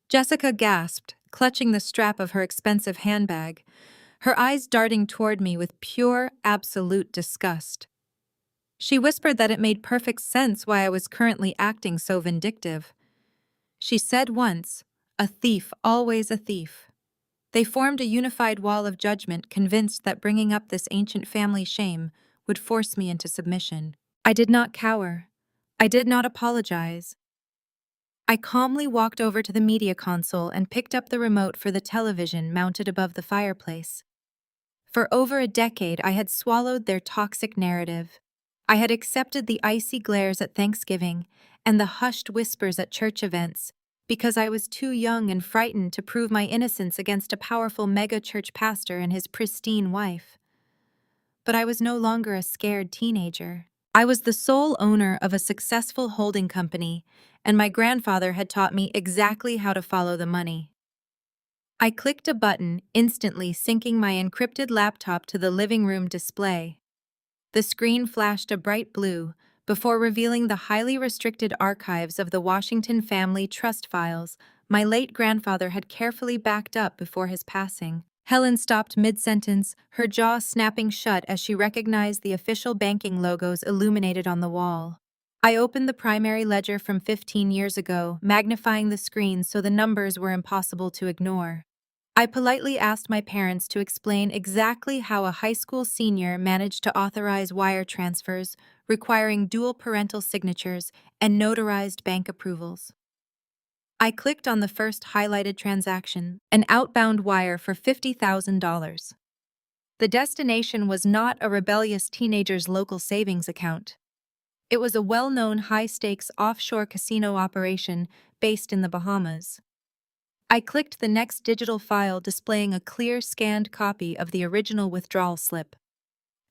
Jessica gasped, clutching the strap of her expensive handbag, her eyes darting toward me with pure, absolute disgust. She whispered that it made perfect sense why I was currently acting so vindictive. She said once, "A thief, always a thief." They formed a unified wall of judgment, convinced that bringing up this ancient family shame would force me into submission. I did not cower. I did not apologize. I calmly walked over to the media console and picked up the remote for the television mounted above the fireplace. For over a decade, I had swallowed their toxic narrative. I had accepted the icy glares at Thanksgiving and the hushed whispers at church events because I was too young and frightened to prove my innocence against a powerful mega-church pastor and his pristine wife. But I was no longer a scared teenager. I was the sole owner of a successful holding company, and my grandfather had taught me exactly how to follow the money. I clicked a button, instantly syncing my encrypted laptop to the living room display. The screen flashed a bright blue before revealing the highly restricted archives of the Washington family trust files my late grandfather had carefully backed up before his passing. Helen stopped mid-sentence, her jaw snapping shut as she recognized the official banking logos illuminated on the wall. I opened the primary ledger from 15 years ago, magnifying the screen so the numbers were impossible to ignore. I politely asked my parents to explain exactly how a high school senior managed to authorize wire transfers requiring dual parental signatures and notarized bank approvals. I clicked on the first highlighted transaction, an outbound wire for $50,000. The destination was not a rebellious teenager's local savings account. It was a well-known high-stakes offshore casino operation based in the Bahamas. I clicked the next digital file, displaying a clear scanned copy of the original withdrawal slip.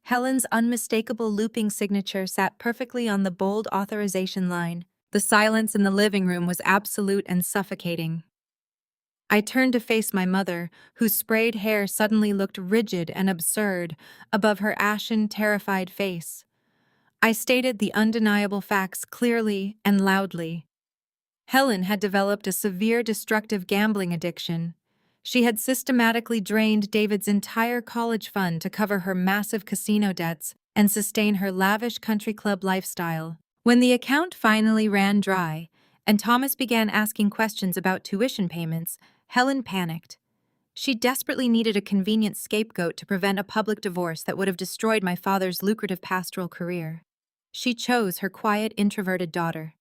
Helen's unmistakable looping signature sat perfectly on the bold authorization line. The silence in the living room was absolute and suffocating. I turned to face my mother, whose sprayed hair suddenly looked rigid and absurd above her ashen, terrified face. I stated the undeniable facts clearly and loudly. Helen had developed a severe destructive gambling addiction. She had systematically drained David's entire college fund to cover her massive casino debts and sustain her lavish country club lifestyle. When the account finally ran dry, and Thomas began asking questions about tuition payments, Helen panicked. She desperately needed a convenient scapegoat to prevent a public divorce that would have destroyed my father's lucrative pastoral career. She chose her quiet, introverted daughter.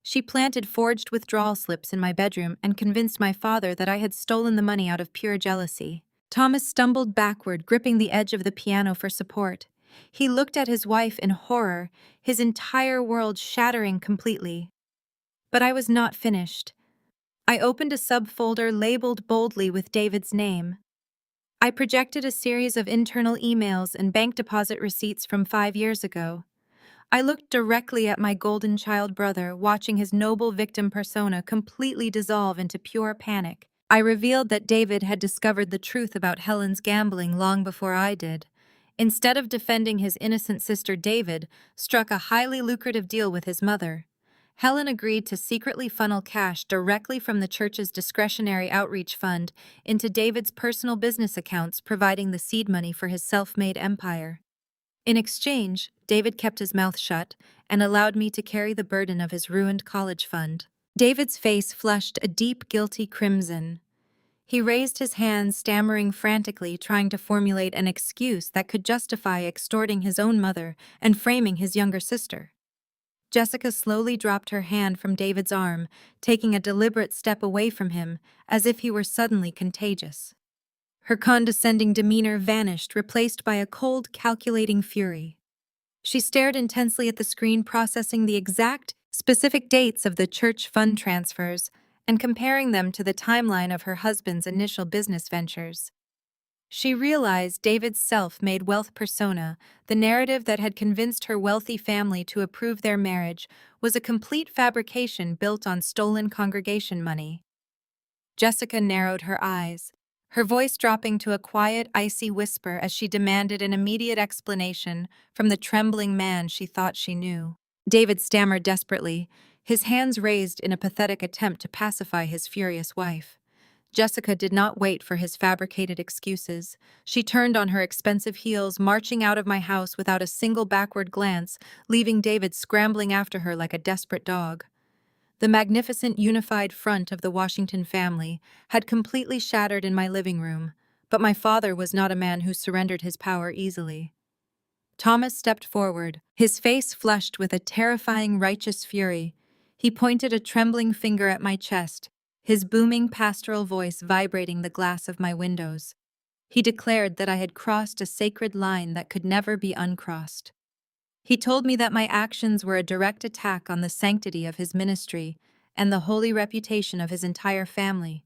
She planted forged withdrawal slips in my bedroom and convinced my father that I had stolen the money out of pure jealousy. Thomas stumbled backward, gripping the edge of the piano for support. He looked at his wife in horror, his entire world shattering completely. But I was not finished. I opened a subfolder labeled boldly with David's name. I projected a series of internal emails and bank deposit receipts from 5 years ago. I looked directly at my golden child brother, watching his noble victim persona completely dissolve into pure panic. I revealed that David had discovered the truth about Helen's gambling long before I did. Instead of defending his innocent sister, David struck a highly lucrative deal with his mother. Helen agreed to secretly funnel cash directly from the church's discretionary outreach fund into David's personal business accounts, providing the seed money for his self-made empire. In exchange, David kept his mouth shut and allowed me to carry the burden of his ruined college fund. David's face flushed a deep, guilty crimson. He raised his hands, stammering frantically, trying to formulate an excuse that could justify extorting his own mother and framing his younger sister. Jessica slowly dropped her hand from David's arm, taking a deliberate step away from him, as if he were suddenly contagious. Her condescending demeanor vanished, replaced by a cold, calculating fury. She stared intensely at the screen, processing the exact, specific dates of the church fund transfers and comparing them to the timeline of her husband's initial business ventures. She realized David's self-made wealth persona, the narrative that had convinced her wealthy family to approve their marriage, was a complete fabrication built on stolen congregation money. Jessica narrowed her eyes, her voice dropping to a quiet, icy whisper as she demanded an immediate explanation from the trembling man she thought she knew. David stammered desperately, his hands raised in a pathetic attempt to pacify his furious wife. Jessica did not wait for his fabricated excuses. She turned on her expensive heels, marching out of my house without a single backward glance, leaving David scrambling after her like a desperate dog. The magnificent unified front of the Washington family had completely shattered in my living room, but my father was not a man who surrendered his power easily. Thomas stepped forward, his face flushed with a terrifying righteous fury. He pointed a trembling finger at my chest, his booming pastoral voice vibrating the glass of my windows. He declared that I had crossed a sacred line that could never be uncrossed. He told me that my actions were a direct attack on the sanctity of his ministry and the holy reputation of his entire family.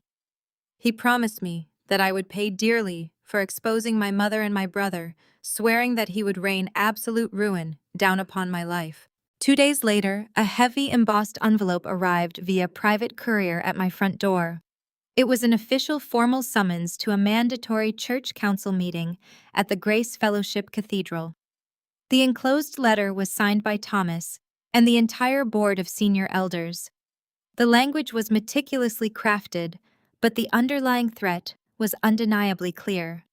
He promised me that I would pay dearly for exposing my mother and my brother, swearing that he would rain absolute ruin down upon my life. 2 days later, a heavy embossed envelope arrived via private courier at my front door. It was an official formal summons to a mandatory church council meeting at the Grace Fellowship Cathedral. The enclosed letter was signed by Thomas and the entire board of senior elders. The language was meticulously crafted, but the underlying threat was undeniably clear.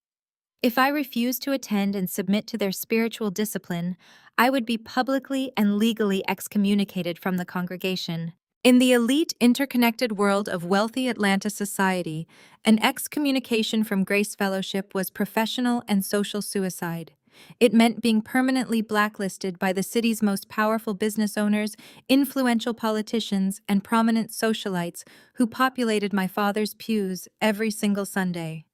If I refused to attend and submit to their spiritual discipline, I would be publicly and legally excommunicated from the congregation. In the elite, interconnected world of wealthy Atlanta society, an excommunication from Grace Fellowship was professional and social suicide. It meant being permanently blacklisted by the city's most powerful business owners, influential politicians, and prominent socialites who populated my father's pews every single Sunday.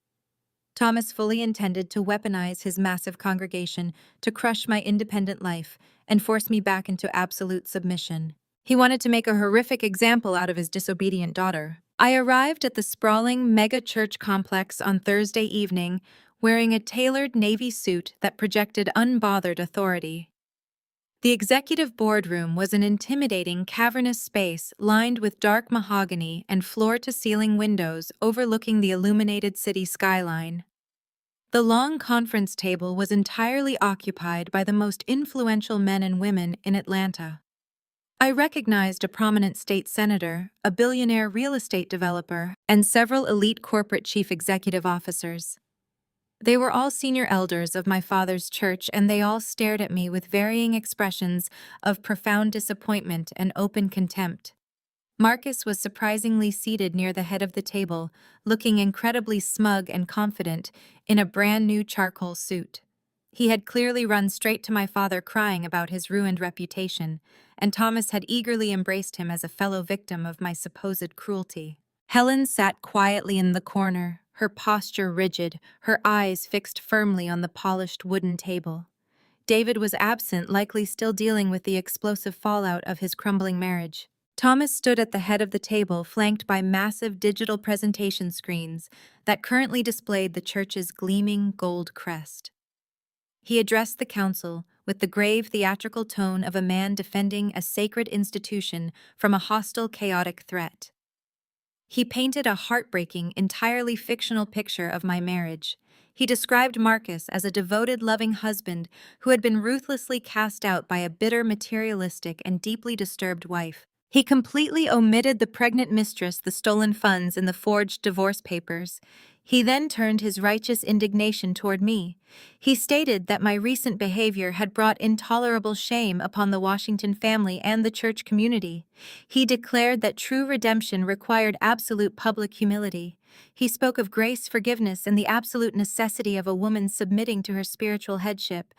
Thomas fully intended to weaponize his massive congregation to crush my independent life and force me back into absolute submission. He wanted to make a horrific example out of his disobedient daughter. I arrived at the sprawling mega-church complex on Thursday evening, wearing a tailored navy suit that projected unbothered authority. The executive boardroom was an intimidating, cavernous space lined with dark mahogany and floor-to-ceiling windows overlooking the illuminated city skyline. The long conference table was entirely occupied by the most influential men and women in Atlanta. I recognized a prominent state senator, a billionaire real estate developer, and several elite corporate chief executive officers. They were all senior elders of my father's church, and they all stared at me with varying expressions of profound disappointment and open contempt. Marcus was surprisingly seated near the head of the table, looking incredibly smug and confident in a brand-new charcoal suit. He had clearly run straight to my father crying about his ruined reputation, and Thomas had eagerly embraced him as a fellow victim of my supposed cruelty. Helen sat quietly in the corner, her posture rigid, her eyes fixed firmly on the polished wooden table. David was absent, likely still dealing with the explosive fallout of his crumbling marriage. Thomas stood at the head of the table, flanked by massive digital presentation screens that currently displayed the church's gleaming gold crest. He addressed the council with the grave theatrical tone of a man defending a sacred institution from a hostile, chaotic threat. He painted a heartbreaking, entirely fictional picture of my marriage. He described Marcus as a devoted, loving husband who had been ruthlessly cast out by a bitter, materialistic, and deeply disturbed wife. He completely omitted the pregnant mistress, the stolen funds, and the forged divorce papers. He then turned his righteous indignation toward me. He stated that my recent behavior had brought intolerable shame upon the Washington family and the church community. He declared that true redemption required absolute public humility. He spoke of grace, forgiveness, and the absolute necessity of a woman submitting to her spiritual headship.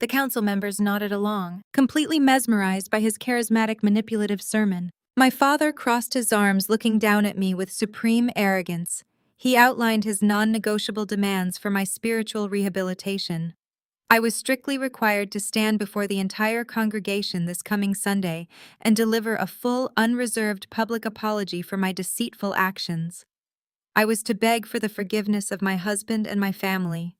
The council members nodded along, completely mesmerized by his charismatic, manipulative sermon. My father crossed his arms, looking down at me with supreme arrogance. He outlined his non-negotiable demands for my spiritual rehabilitation. I was strictly required to stand before the entire congregation this coming Sunday and deliver a full, unreserved public apology for my deceitful actions. I was to beg for the forgiveness of my husband and my family.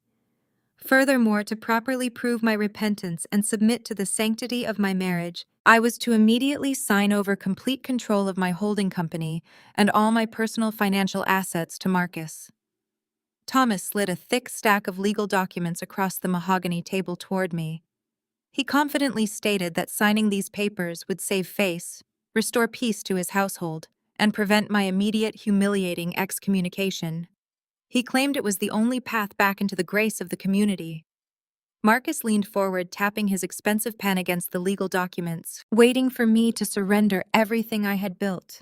Furthermore, to properly prove my repentance and submit to the sanctity of my marriage, I was to immediately sign over complete control of my holding company and all my personal financial assets to Marcus. Thomas slid a thick stack of legal documents across the mahogany table toward me. He confidently stated that signing these papers would save face, restore peace to his household, and prevent my immediate humiliating excommunication. He claimed it was the only path back into the grace of the community. Marcus leaned forward, tapping his expensive pen against the legal documents, waiting for me to surrender everything I had built.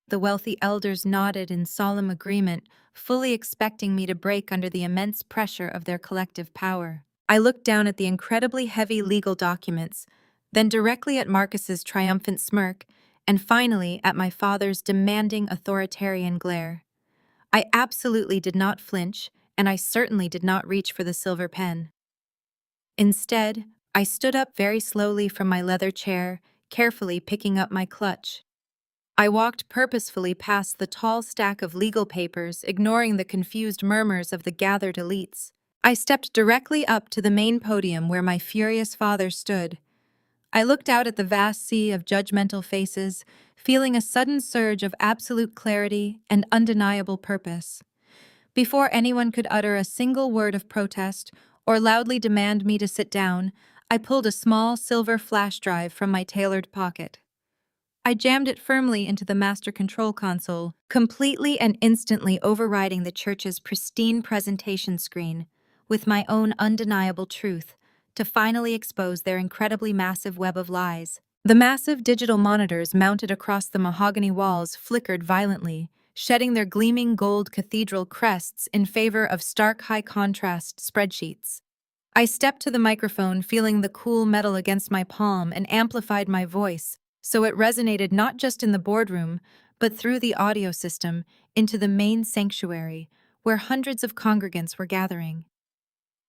The wealthy elders nodded in solemn agreement, fully expecting me to break under the immense pressure of their collective power. I looked down at the incredibly heavy legal documents, then directly at Marcus's triumphant smirk, and finally at my father's demanding authoritarian glare. I absolutely did not flinch, and I certainly did not reach for the silver pen. Instead, I stood up very slowly from my leather chair, carefully picking up my clutch. I walked purposefully past the tall stack of legal papers, ignoring the confused murmurs of the gathered elites. I stepped directly up to the main podium where my furious father stood. I looked out at the vast sea of judgmental faces, feeling a sudden surge of absolute clarity and undeniable purpose. Before anyone could utter a single word of protest or loudly demand me to sit down, I pulled a small silver flash drive from my tailored pocket. I jammed it firmly into the master control console, completely and instantly overriding the church's pristine presentation screen with my own undeniable truth to finally expose their incredibly massive web of lies. The massive digital monitors mounted across the mahogany walls flickered violently, shedding their gleaming gold cathedral crests in favor of stark high-contrast spreadsheets. I stepped to the microphone, feeling the cool metal against my palm, and amplified my voice, so it resonated not just in the boardroom, but through the audio system into the main sanctuary, where hundreds of congregants were gathering.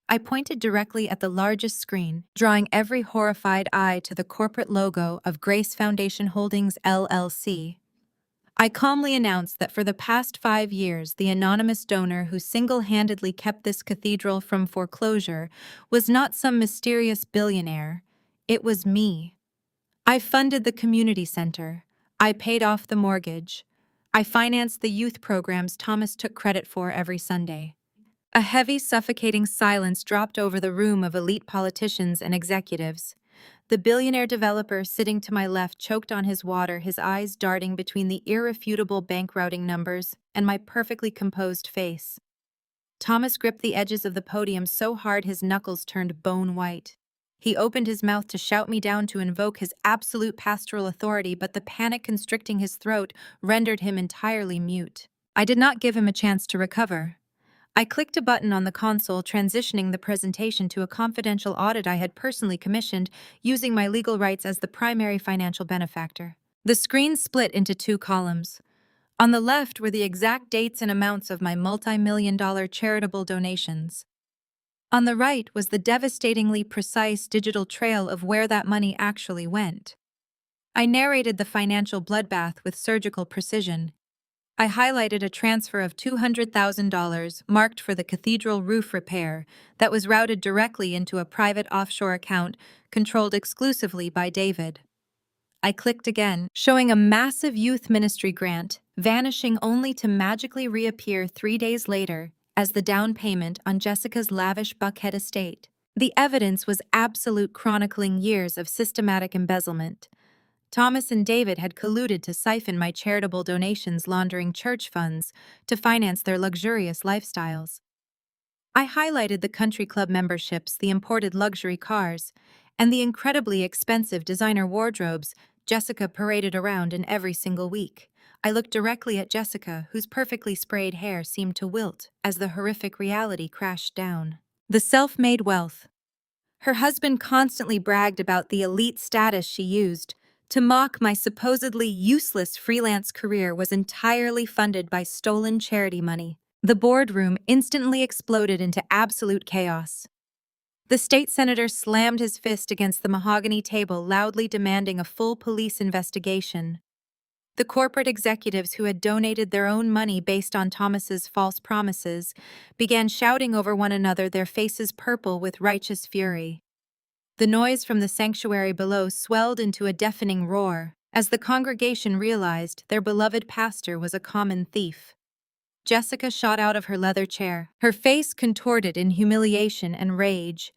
I pointed directly at the largest screen, drawing every horrified eye to the corporate logo of Grace Foundation Holdings, LLC. I calmly announced that for the past 5 years, the anonymous donor who single-handedly kept this cathedral from foreclosure was not some mysterious billionaire. It was me. I funded the community center. I paid off the mortgage. I financed the youth programs Thomas took credit for every Sunday. A heavy, suffocating silence dropped over the room of elite politicians and executives. The billionaire developer sitting to my left choked on his water, his eyes darting between the irrefutable bank routing numbers and my perfectly composed face. Thomas gripped the edges of the podium so hard his knuckles turned bone white. He opened his mouth to shout me down to invoke his absolute pastoral authority, but the panic constricting his throat rendered him entirely mute. I did not give him a chance to recover. I clicked a button on the console, transitioning the presentation to a confidential audit I had personally commissioned, using my legal rights as the primary financial benefactor. The screen split into 2 columns. On the left were the exact dates and amounts of my multi-million-dollar charitable donations. On the right was the devastatingly precise digital trail of where that money actually went. I narrated the financial bloodbath with surgical precision. I highlighted a transfer of $200,000 marked for the cathedral roof repair that was routed directly into a private offshore account controlled exclusively by David. I clicked again, showing a massive youth ministry grant, vanishing only to magically reappear 3 days later as the down payment on Jessica's lavish Buckhead estate. The evidence was absolute, chronicling years of systematic embezzlement. Thomas and David had colluded to siphon my charitable donations, laundering church funds to finance their luxurious lifestyles. I highlighted the country club memberships, the imported luxury cars, and the incredibly expensive designer wardrobes Jessica paraded around in every single week. I looked directly at Jessica, whose perfectly sprayed hair seemed to wilt as the horrific reality crashed down. The self-made wealth. Her husband constantly bragged about the elite status she used. To mock my supposedly useless freelance career was entirely funded by stolen charity money. The boardroom instantly exploded into absolute chaos. The state senator slammed his fist against the mahogany table, loudly demanding a full police investigation. The corporate executives who had donated their own money based on Thomas's false promises began shouting over one another, their faces purple with righteous fury. The noise from the sanctuary below swelled into a deafening roar, as the congregation realized their beloved pastor was a common thief. Jessica shot out of her leather chair, her face contorted in humiliation and rage.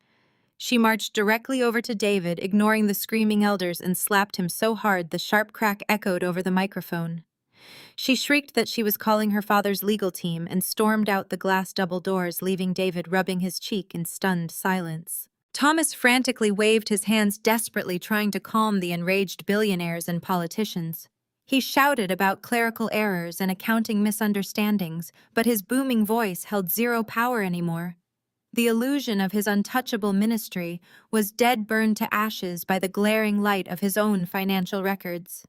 She marched directly over to David, ignoring the screaming elders, and slapped him so hard the sharp crack echoed over the microphone. She shrieked that she was calling her father's legal team and stormed out the glass double doors, leaving David rubbing his cheek in stunned silence. Thomas frantically waved his hands, desperately trying to calm the enraged billionaires and politicians. He shouted about clerical errors and accounting misunderstandings, but his booming voice held zero power anymore. The illusion of his untouchable ministry was dead, burned to ashes by the glaring light of his own financial records.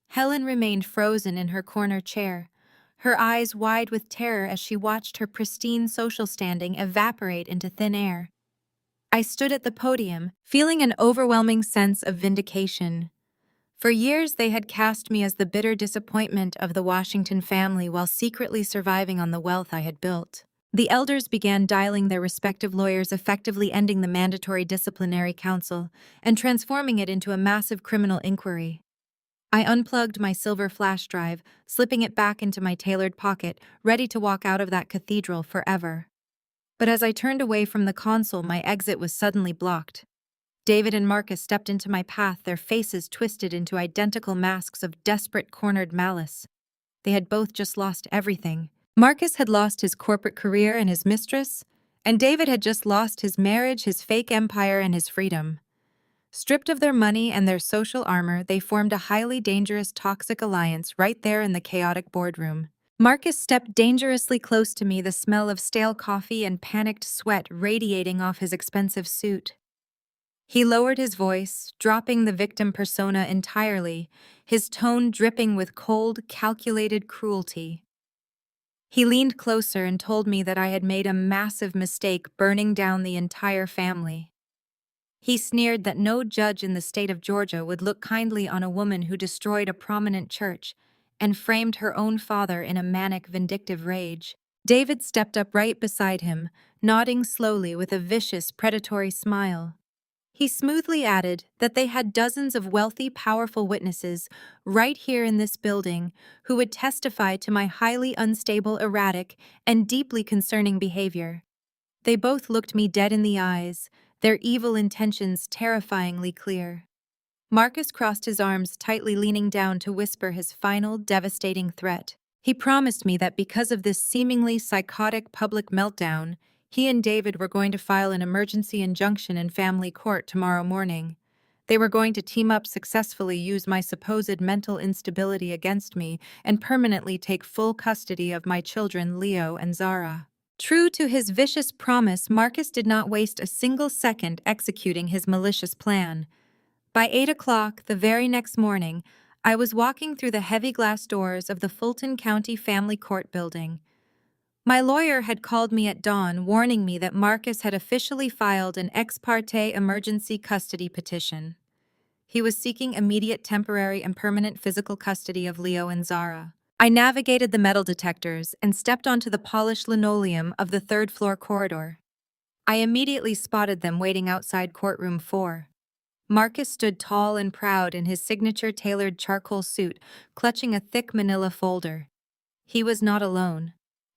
Helen remained frozen in her corner chair, her eyes wide with terror as she watched her pristine social standing evaporate into thin air. I stood at the podium, feeling an overwhelming sense of vindication. For years they had cast me as the bitter disappointment of the Washington family while secretly surviving on the wealth I had built. The elders began dialing their respective lawyers, effectively ending the mandatory disciplinary council and transforming it into a massive criminal inquiry. I unplugged my silver flash drive, slipping it back into my tailored pocket, ready to walk out of that cathedral forever. But as I turned away from the console, my exit was suddenly blocked. David and Marcus stepped into my path, their faces twisted into identical masks of desperate, cornered malice. They had both just lost everything. Marcus had lost his corporate career and his mistress, and David had just lost his marriage, his fake empire, and his freedom. Stripped of their money and their social armor, they formed a highly dangerous, toxic alliance right there in the chaotic boardroom. Marcus stepped dangerously close to me, the smell of stale coffee and panicked sweat radiating off his expensive suit. He lowered his voice, dropping the victim persona entirely, his tone dripping with cold, calculated cruelty. He leaned closer and told me that I had made a massive mistake, burning down the entire family. He sneered that no judge in the state of Georgia would look kindly on a woman who destroyed a prominent church and framed her own father in a manic, vindictive rage. David stepped up right beside him, nodding slowly with a vicious, predatory smile. He smoothly added that they had dozens of wealthy, powerful witnesses right here in this building who would testify to my highly unstable, erratic, and deeply concerning behavior. They both looked me dead in the eyes, their evil intentions terrifyingly clear. Marcus crossed his arms tightly, leaning down to whisper his final, devastating threat. He promised me that because of this seemingly psychotic public meltdown, he and David were going to file an emergency injunction in family court tomorrow morning. They were going to team up, successfully use my supposed mental instability against me, and permanently take full custody of my children, Leo and Zara. True to his vicious promise, Marcus did not waste a single second executing his malicious plan. By 8 o'clock the very next morning, I was walking through the heavy glass doors of the Fulton County Family Court building. My lawyer had called me at dawn, warning me that Marcus had officially filed an ex parte emergency custody petition. He was seeking immediate, temporary, and permanent physical custody of Leo and Zara. I navigated the metal detectors and stepped onto the polished linoleum of the third-floor corridor. I immediately spotted them waiting outside courtroom 4. Marcus stood tall and proud in his signature tailored charcoal suit, clutching a thick manila folder. He was not alone.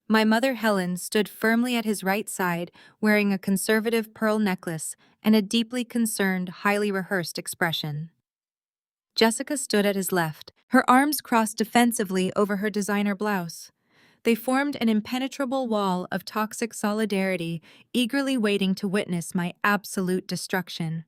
My mother Helen stood firmly at his right side, wearing a conservative pearl necklace and a deeply concerned, highly rehearsed expression. Jessica stood at his left, her arms crossed defensively over her designer blouse. They formed an impenetrable wall of toxic solidarity, eagerly waiting to witness my absolute destruction.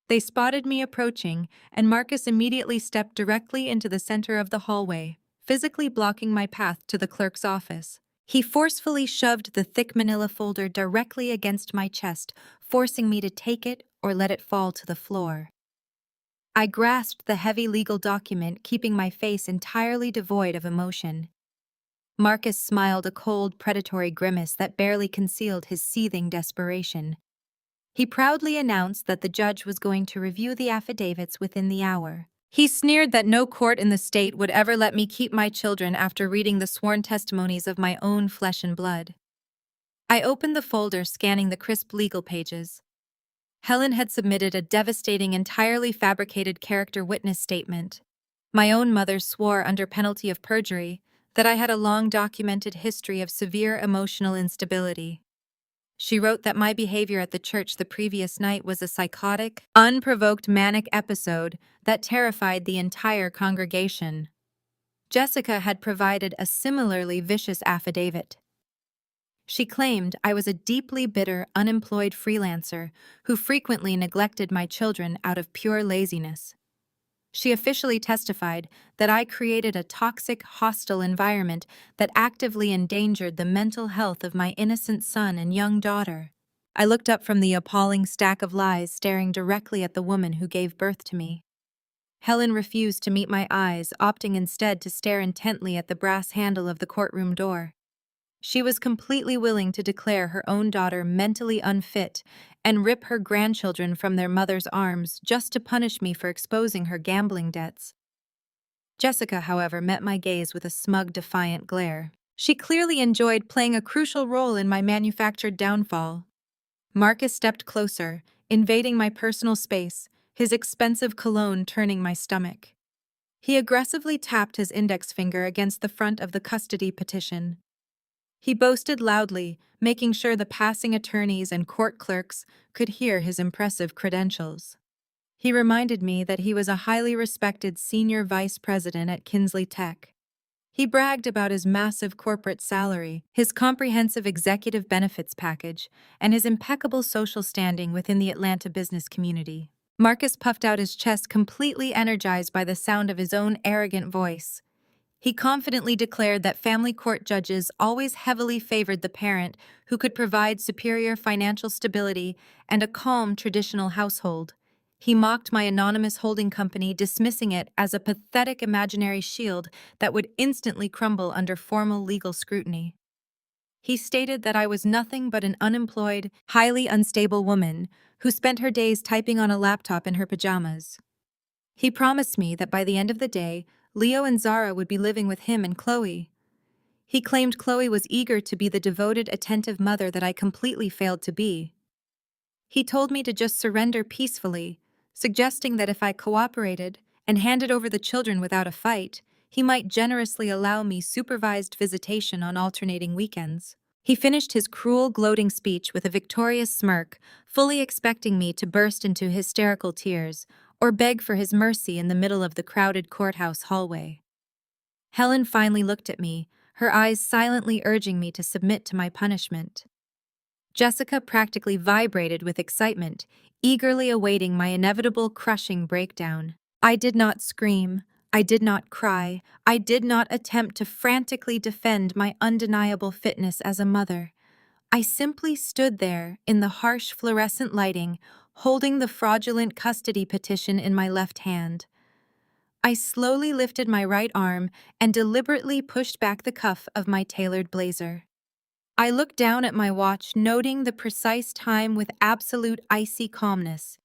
They spotted me approaching, and Marcus immediately stepped directly into the center of the hallway, physically blocking my path to the clerk's office. He forcefully shoved the thick manila folder directly against my chest, forcing me to take it or let it fall to the floor. I grasped the heavy legal document, keeping my face entirely devoid of emotion. Marcus smiled, a cold, predatory grimace that barely concealed his seething desperation. He proudly announced that the judge was going to review the affidavits within the hour. He sneered that no court in the state would ever let me keep my children after reading the sworn testimonies of my own flesh and blood. I opened the folder, scanning the crisp legal pages. Helen had submitted a devastating, entirely fabricated character witness statement. My own mother swore under penalty of perjury that I had a long documented history of severe emotional instability. She wrote that my behavior at the church the previous night was a psychotic, unprovoked manic episode that terrified the entire congregation. Jessica had provided a similarly vicious affidavit. She claimed I was a deeply bitter, unemployed freelancer who frequently neglected my children out of pure laziness. She officially testified that I created a toxic, hostile environment that actively endangered the mental health of my innocent son and young daughter. I looked up from the appalling stack of lies, staring directly at the woman who gave birth to me. Helen refused to meet my eyes, opting instead to stare intently at the brass handle of the courtroom door. She was completely willing to declare her own daughter mentally unfit and rip her grandchildren from their mother's arms just to punish me for exposing her gambling debts. Jessica, however, met my gaze with a smug, defiant glare. She clearly enjoyed playing a crucial role in my manufactured downfall. Marcus stepped closer, invading my personal space, his expensive cologne turning my stomach. He aggressively tapped his index finger against the front of the custody petition. He boasted loudly, making sure the passing attorneys and court clerks could hear his impressive credentials. He reminded me that he was a highly respected senior vice president at Kinsley Tech. He bragged about his massive corporate salary, his comprehensive executive benefits package, and his impeccable social standing within the Atlanta business community. Marcus puffed out his chest, completely energized by the sound of his own arrogant voice. He confidently declared that family court judges always heavily favored the parent who could provide superior financial stability and a calm traditional household. He mocked my anonymous holding company, dismissing it as a pathetic imaginary shield that would instantly crumble under formal legal scrutiny. He stated that I was nothing but an unemployed, highly unstable woman who spent her days typing on a laptop in her pajamas. He promised me that by the end of the day, Leo and Zara would be living with him and Chloe. He claimed Chloe was eager to be the devoted, attentive mother that I completely failed to be. He told me to just surrender peacefully, suggesting that if I cooperated and handed over the children without a fight, he might generously allow me supervised visitation on alternating weekends. He finished his cruel, gloating speech with a victorious smirk, fully expecting me to burst into hysterical tears or beg for his mercy in the middle of the crowded courthouse hallway. Helen finally looked at me, her eyes silently urging me to submit to my punishment. Jessica practically vibrated with excitement, eagerly awaiting my inevitable crushing breakdown. I did not scream, I did not cry, I did not attempt to frantically defend my undeniable fitness as a mother. I simply stood there in the harsh fluorescent lighting, holding the fraudulent custody petition in my left hand. I slowly lifted my right arm and deliberately pushed back the cuff of my tailored blazer. I looked down at my watch, noting the precise time with absolute icy calmness.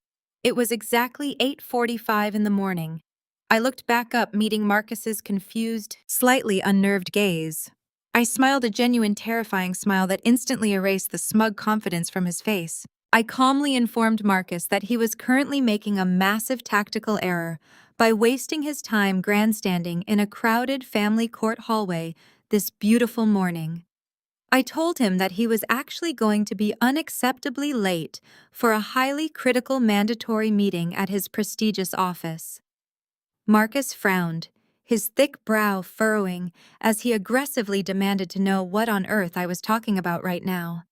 It was exactly 8:45 in the morning. I looked back up, meeting Marcus's confused, slightly unnerved gaze. I smiled, a genuine, terrifying smile that instantly erased the smug confidence from his face. I calmly informed Marcus that he was currently making a massive tactical error by wasting his time grandstanding in a crowded family court hallway this beautiful morning. I told him that he was actually going to be unacceptably late for a highly critical mandatory meeting at his prestigious office. Marcus frowned, his thick brow furrowing as he aggressively demanded to know what on earth I was talking about right now.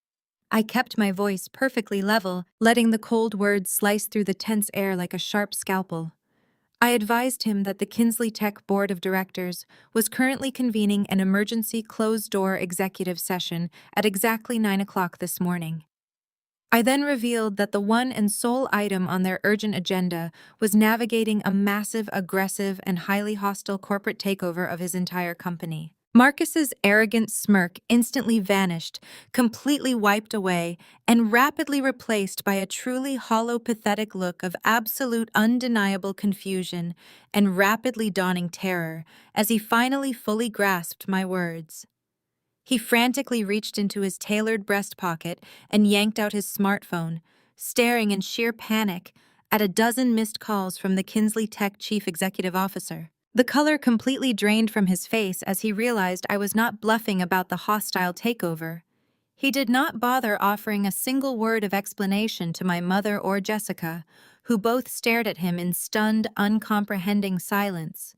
I kept my voice perfectly level, letting the cold words slice through the tense air like a sharp scalpel. I advised him that the Kinsley Tech Board of Directors was currently convening an emergency closed-door executive session at exactly 9 o'clock this morning. I then revealed that the one and sole item on their urgent agenda was navigating a massive, aggressive, and highly hostile corporate takeover of his entire company. Marcus's arrogant smirk instantly vanished, completely wiped away, and rapidly replaced by a truly hollow, pathetic look of absolute, undeniable confusion and rapidly dawning terror as he finally fully grasped my words. He frantically reached into his tailored breast pocket and yanked out his smartphone, staring in sheer panic at a dozen missed calls from the Kinsley Tech chief executive officer. The color completely drained from his face as he realized I was not bluffing about the hostile takeover. He did not bother offering a single word of explanation to my mother or Jessica, who both stared at him in stunned, uncomprehending silence.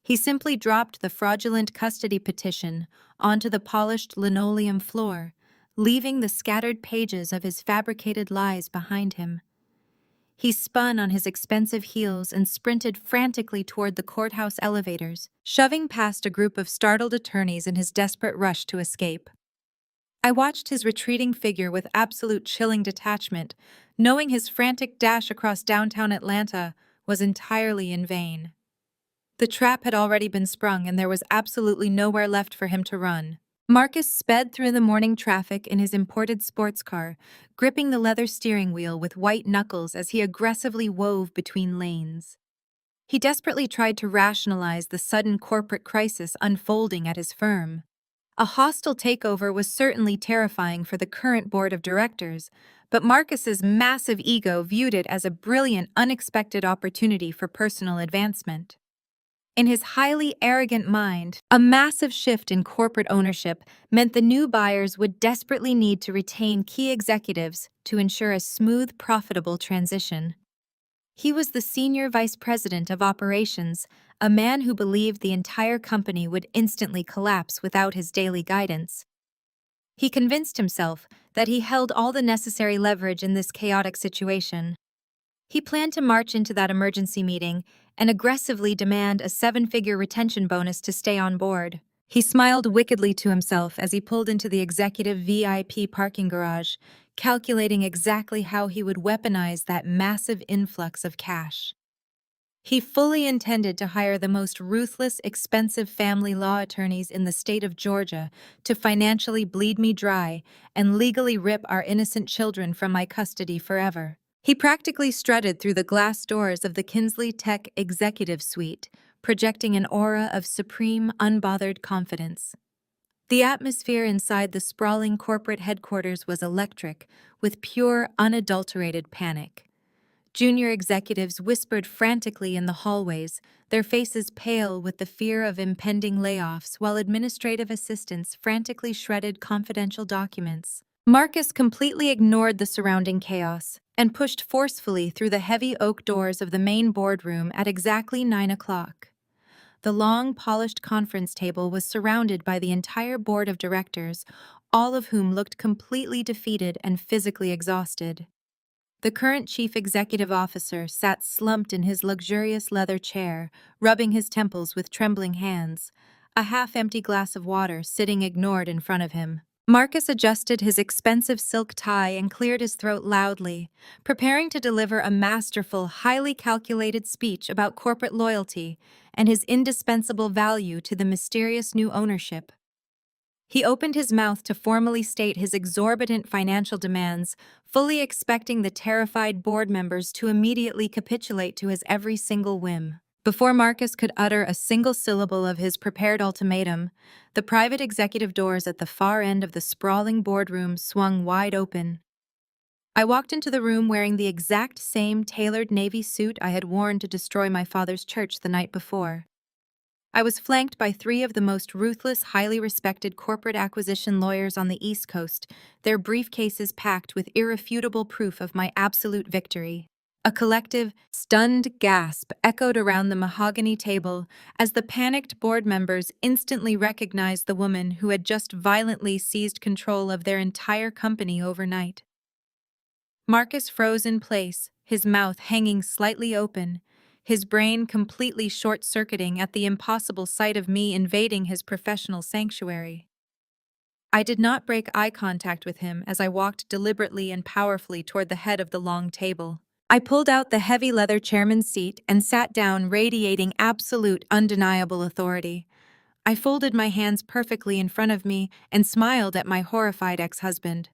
He simply dropped the fraudulent custody petition onto the polished linoleum floor, leaving the scattered pages of his fabricated lies behind him. He spun on his expensive heels and sprinted frantically toward the courthouse elevators, shoving past a group of startled attorneys in his desperate rush to escape. I watched his retreating figure with absolute chilling detachment, knowing his frantic dash across downtown Atlanta was entirely in vain. The trap had already been sprung, and there was absolutely nowhere left for him to run. Marcus sped through the morning traffic in his imported sports car, gripping the leather steering wheel with white knuckles as he aggressively wove between lanes. He desperately tried to rationalize the sudden corporate crisis unfolding at his firm. A hostile takeover was certainly terrifying for the current board of directors, but Marcus's massive ego viewed it as a brilliant, unexpected opportunity for personal advancement. In his highly arrogant mind, a massive shift in corporate ownership meant the new buyers would desperately need to retain key executives to ensure a smooth, profitable transition. He was the senior vice president of operations, a man who believed the entire company would instantly collapse without his daily guidance. He convinced himself that he held all the necessary leverage in this chaotic situation. He planned to march into that emergency meeting and aggressively demand a seven-figure retention bonus to stay on board. He smiled wickedly to himself as he pulled into the executive VIP parking garage, calculating exactly how he would weaponize that massive influx of cash. He fully intended to hire the most ruthless, expensive family law attorneys in the state of Georgia to financially bleed me dry and legally rip our innocent children from my custody forever. He practically strutted through the glass doors of the Kinsley Tech executive suite, projecting an aura of supreme, unbothered confidence. The atmosphere inside the sprawling corporate headquarters was electric, with pure, unadulterated panic. Junior executives whispered frantically in the hallways, their faces pale with the fear of impending layoffs, while administrative assistants frantically shredded confidential documents. Marcus completely ignored the surrounding chaos and pushed forcefully through the heavy oak doors of the main boardroom at exactly 9 o'clock. The long, polished conference table was surrounded by the entire board of directors, all of whom looked completely defeated and physically exhausted. The current chief executive officer sat slumped in his luxurious leather chair, rubbing his temples with trembling hands, a half-empty glass of water sitting ignored in front of him. Marcus adjusted his expensive silk tie and cleared his throat loudly, preparing to deliver a masterful, highly calculated speech about corporate loyalty and his indispensable value to the mysterious new ownership. He opened his mouth to formally state his exorbitant financial demands, fully expecting the terrified board members to immediately capitulate to his every single whim. Before Marcus could utter a single syllable of his prepared ultimatum, the private executive doors at the far end of the sprawling boardroom swung wide open. I walked into the room wearing the exact same tailored navy suit I had worn to destroy my father's church the night before. I was flanked by three of the most ruthless, highly respected corporate acquisition lawyers on the East Coast, their briefcases packed with irrefutable proof of my absolute victory. A collective, stunned gasp echoed around the mahogany table as the panicked board members instantly recognized the woman who had just violently seized control of their entire company overnight. Marcus froze in place, his mouth hanging slightly open, his brain completely short-circuiting at the impossible sight of me invading his professional sanctuary. I did not break eye contact with him as I walked deliberately and powerfully toward the head of the long table. I pulled out the heavy leather chairman's seat and sat down, radiating absolute, undeniable authority. I folded my hands perfectly in front of me and smiled at my horrified ex-husband.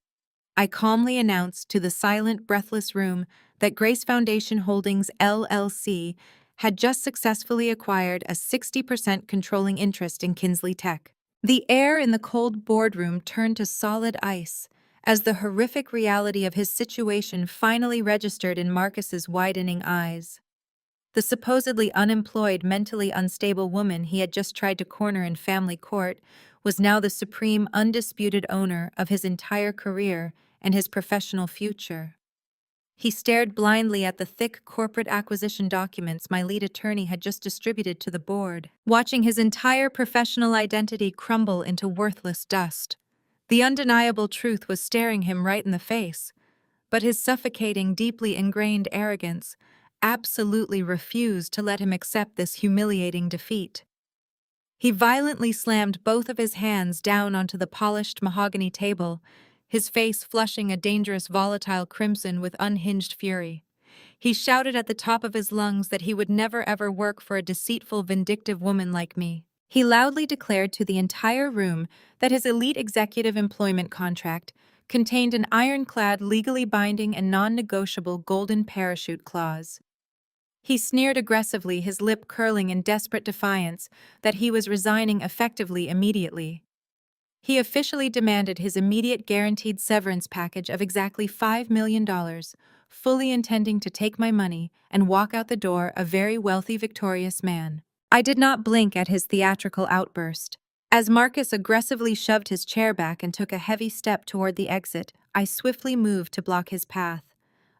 I calmly announced to the silent, breathless room that Grace Foundation Holdings LLC had just successfully acquired a 60% controlling interest in Kinsley Tech. The air in the cold boardroom turned to solid ice as the horrific reality of his situation finally registered in Marcus's widening eyes. The supposedly unemployed, mentally unstable woman he had just tried to corner in family court was now the supreme, undisputed owner of his entire career and his professional future. He stared blindly at the thick corporate acquisition documents my lead attorney had just distributed to the board, watching his entire professional identity crumble into worthless dust. The undeniable truth was staring him right in the face, but his suffocating, deeply ingrained arrogance absolutely refused to let him accept this humiliating defeat. He violently slammed both of his hands down onto the polished mahogany table, his face flushing a dangerous volatile crimson with unhinged fury. He shouted at the top of his lungs that he would never ever work for a deceitful, vindictive woman like me. He loudly declared to the entire room that his elite executive employment contract contained an ironclad, legally binding and non-negotiable golden parachute clause. He sneered aggressively, his lip curling in desperate defiance that he was resigning effectively immediately. He officially demanded his immediate guaranteed severance package of exactly $5 million, fully intending to take my money and walk out the door a very wealthy, victorious man. I did not blink at his theatrical outburst. As Marcus aggressively shoved his chair back and took a heavy step toward the exit, I swiftly moved to block his path.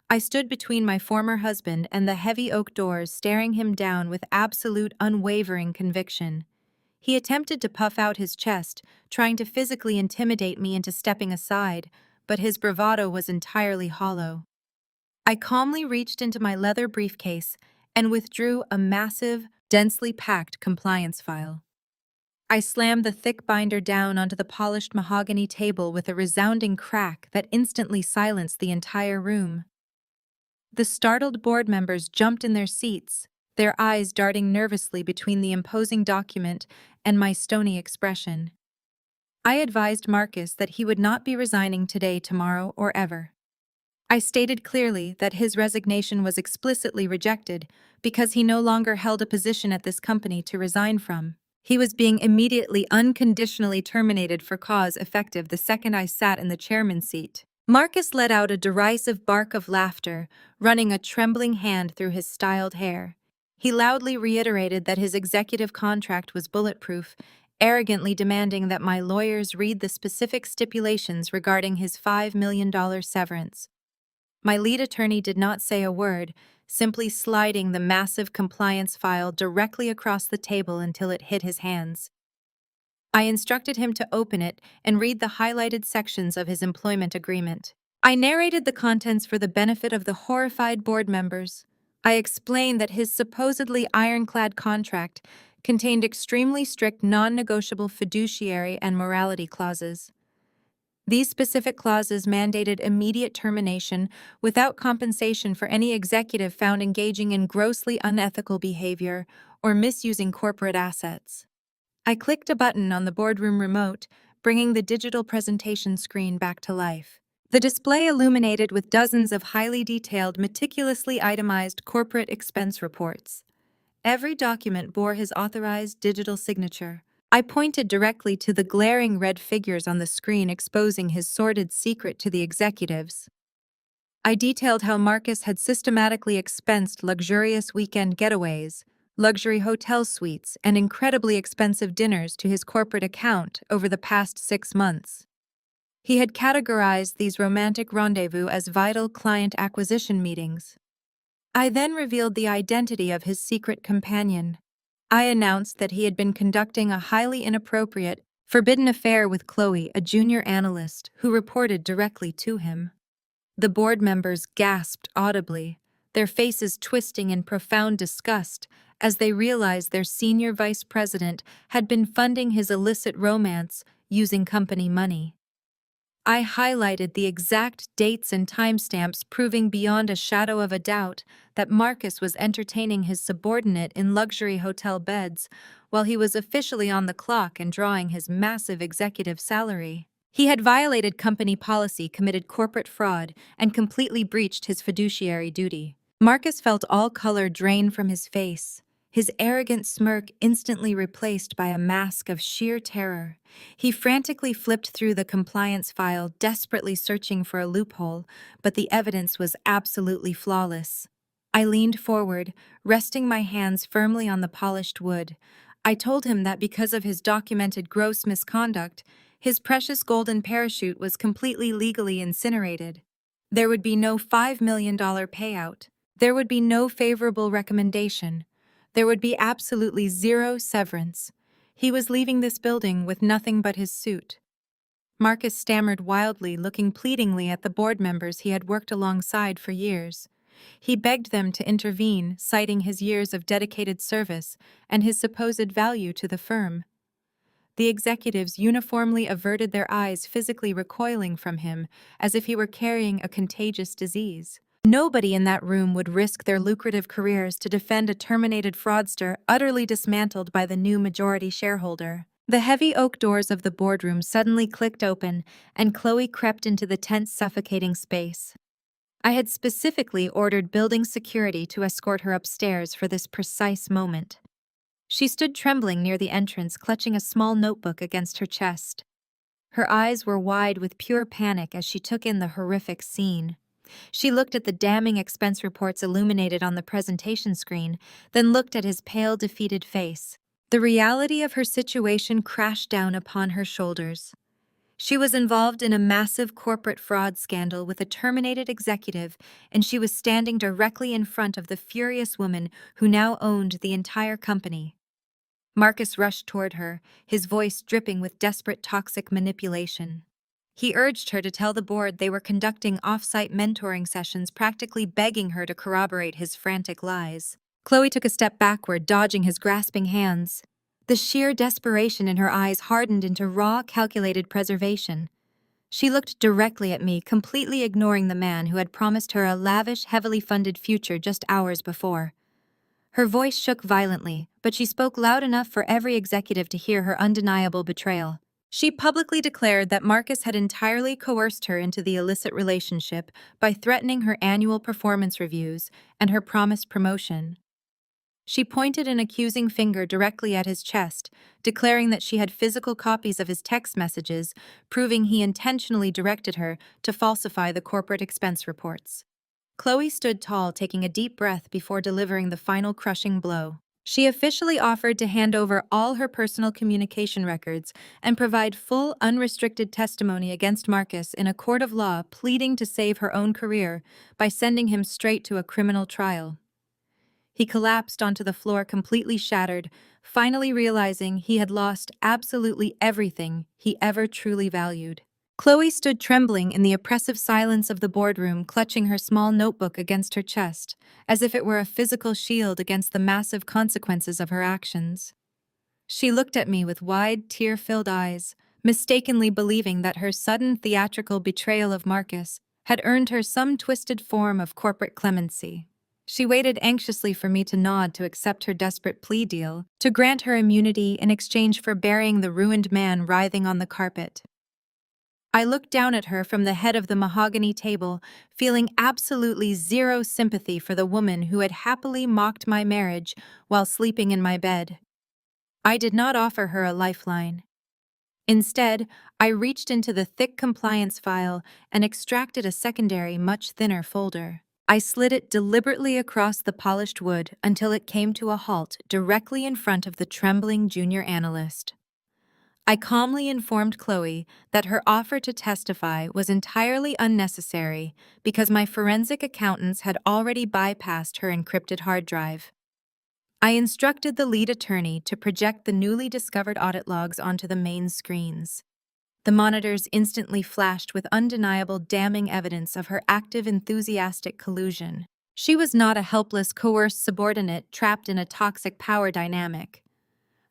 I stood between my former husband and the heavy oak doors, staring him down with absolute, unwavering conviction. He attempted to puff out his chest, trying to physically intimidate me into stepping aside, but his bravado was entirely hollow. I calmly reached into my leather briefcase and withdrew a massive, densely packed compliance file. I slammed the thick binder down onto the polished mahogany table with a resounding crack that instantly silenced the entire room. The startled board members jumped in their seats, their eyes darting nervously between the imposing document and my stony expression. I advised Marcus that he would not be resigning today, tomorrow, or ever. I stated clearly that his resignation was explicitly rejected because he no longer held a position at this company to resign from. He was being immediately, unconditionally terminated for cause effective the second I sat in the chairman's seat. Marcus let out a derisive bark of laughter, running a trembling hand through his styled hair. He loudly reiterated that his executive contract was bulletproof, arrogantly demanding that my lawyers read the specific stipulations regarding his $5 million severance. My lead attorney did not say a word, simply sliding the massive compliance file directly across the table until it hit his hands. I instructed him to open it and read the highlighted sections of his employment agreement. I narrated the contents for the benefit of the horrified board members. I explained that his supposedly ironclad contract contained extremely strict non-negotiable fiduciary and morality clauses. These specific clauses mandated immediate termination without compensation for any executive found engaging in grossly unethical behavior or misusing corporate assets. I clicked a button on the boardroom remote, bringing the digital presentation screen back to life. The display illuminated with dozens of highly detailed, meticulously itemized corporate expense reports. Every document bore his authorized digital signature. I pointed directly to the glaring red figures on the screen, exposing his sordid secret to the executives. I detailed how Marcus had systematically expensed luxurious weekend getaways, luxury hotel suites, and incredibly expensive dinners to his corporate account over the past 6 months. He had categorized these romantic rendezvous as vital client acquisition meetings. I then revealed the identity of his secret companion. I announced that he had been conducting a highly inappropriate, forbidden affair with Chloe, a junior analyst who reported directly to him. The board members gasped audibly, their faces twisting in profound disgust as they realized their senior vice president had been funding his illicit romance using company money. I highlighted the exact dates and timestamps, proving beyond a shadow of a doubt that Marcus was entertaining his subordinate in luxury hotel beds while he was officially on the clock and drawing his massive executive salary. He had violated company policy, committed corporate fraud, and completely breached his fiduciary duty. Marcus felt all color drain from his face, his arrogant smirk instantly replaced by a mask of sheer terror. He frantically flipped through the compliance file, desperately searching for a loophole, but the evidence was absolutely flawless. I leaned forward, resting my hands firmly on the polished wood. I told him that because of his documented gross misconduct, his precious golden parachute was completely legally incinerated. There would be no $5 million payout. There would be no favorable recommendation. There would be absolutely zero severance. He was leaving this building with nothing but his suit. Marcus stammered wildly, looking pleadingly at the board members he had worked alongside for years. He begged them to intervene, citing his years of dedicated service and his supposed value to the firm. The executives uniformly averted their eyes, physically recoiling from him, as if he were carrying a contagious disease. Nobody in that room would risk their lucrative careers to defend a terminated fraudster utterly dismantled by the new majority shareholder. The heavy oak doors of the boardroom suddenly clicked open, and Chloe crept into the tense, suffocating space. I had specifically ordered building security to escort her upstairs for this precise moment. She stood trembling near the entrance, clutching a small notebook against her chest. Her eyes were wide with pure panic as she took in the horrific scene. She looked at the damning expense reports illuminated on the presentation screen, then looked at his pale, defeated face. The reality of her situation crashed down upon her shoulders. She was involved in a massive corporate fraud scandal with a terminated executive, and she was standing directly in front of the furious woman who now owned the entire company. Marcus rushed toward her, his voice dripping with desperate toxic manipulation. He urged her to tell the board they were conducting off-site mentoring sessions, practically begging her to corroborate his frantic lies. Chloe took a step backward, dodging his grasping hands. The sheer desperation in her eyes hardened into raw, calculated preservation. She looked directly at me, completely ignoring the man who had promised her a lavish, heavily funded future just hours before. Her voice shook violently, but she spoke loud enough for every executive to hear her undeniable betrayal. She publicly declared that Marcus had entirely coerced her into the illicit relationship by threatening her annual performance reviews and her promised promotion. She pointed an accusing finger directly at his chest, declaring that she had physical copies of his text messages, proving he intentionally directed her to falsify the corporate expense reports. Chloe stood tall, taking a deep breath before delivering the final crushing blow. She officially offered to hand over all her personal communication records and provide full, unrestricted testimony against Marcus in a court of law, pleading to save her own career by sending him straight to a criminal trial. He collapsed onto the floor, completely shattered, finally realizing he had lost absolutely everything he ever truly valued. Chloe stood trembling in the oppressive silence of the boardroom, clutching her small notebook against her chest, as if it were a physical shield against the massive consequences of her actions. She looked at me with wide, tear-filled eyes, mistakenly believing that her sudden theatrical betrayal of Marcus had earned her some twisted form of corporate clemency. She waited anxiously for me to nod to accept her desperate plea deal, to grant her immunity in exchange for burying the ruined man writhing on the carpet. I looked down at her from the head of the mahogany table, feeling absolutely zero sympathy for the woman who had happily mocked my marriage while sleeping in my bed. I did not offer her a lifeline. Instead, I reached into the thick compliance file and extracted a secondary, much thinner folder. I slid it deliberately across the polished wood until it came to a halt directly in front of the trembling junior analyst. I calmly informed Chloe that her offer to testify was entirely unnecessary because my forensic accountants had already bypassed her encrypted hard drive. I instructed the lead attorney to project the newly discovered audit logs onto the main screens. The monitors instantly flashed with undeniable, damning evidence of her active, enthusiastic collusion. She was not a helpless, coerced subordinate trapped in a toxic power dynamic.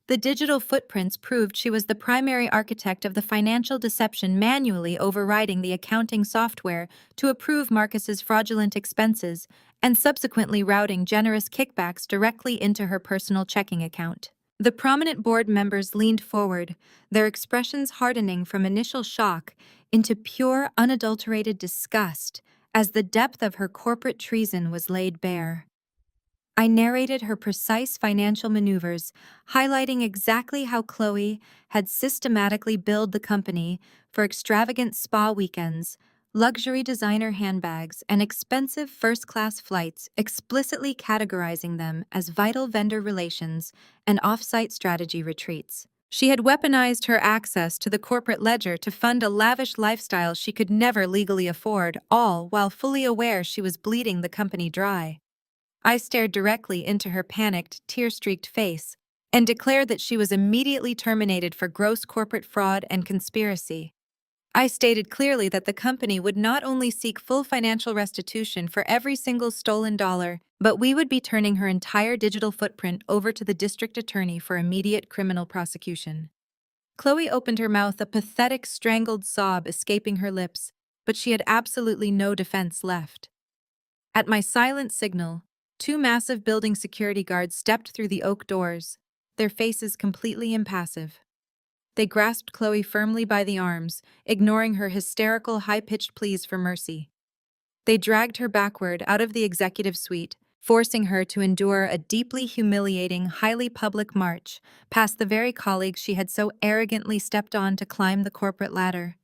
The digital footprints proved she was the primary architect of the financial deception, manually overriding the accounting software to approve Marcus's fraudulent expenses and subsequently routing generous kickbacks directly into her personal checking account. The prominent board members leaned forward, their expressions hardening from initial shock into pure, unadulterated disgust as the depth of her corporate treason was laid bare. I narrated her precise financial maneuvers, highlighting exactly how Chloe had systematically billed the company for extravagant spa weekends, luxury designer handbags, and expensive first-class flights, explicitly categorizing them as vital vendor relations and off-site strategy retreats. She had weaponized her access to the corporate ledger to fund a lavish lifestyle she could never legally afford, all while fully aware she was bleeding the company dry. I stared directly into her panicked, tear-streaked face and declared that she was immediately terminated for gross corporate fraud and conspiracy. I stated clearly that the company would not only seek full financial restitution for every single stolen dollar, but we would be turning her entire digital footprint over to the district attorney for immediate criminal prosecution. Chloe opened her mouth, a pathetic, strangled sob escaping her lips, but she had absolutely no defense left. At my silent signal, two massive building security guards stepped through the oak doors, their faces completely impassive. They grasped Chloe firmly by the arms, ignoring her hysterical, high-pitched pleas for mercy. They dragged her backward out of the executive suite, forcing her to endure a deeply humiliating, highly public march past the very colleagues she had so arrogantly stepped on to climb the corporate ladder.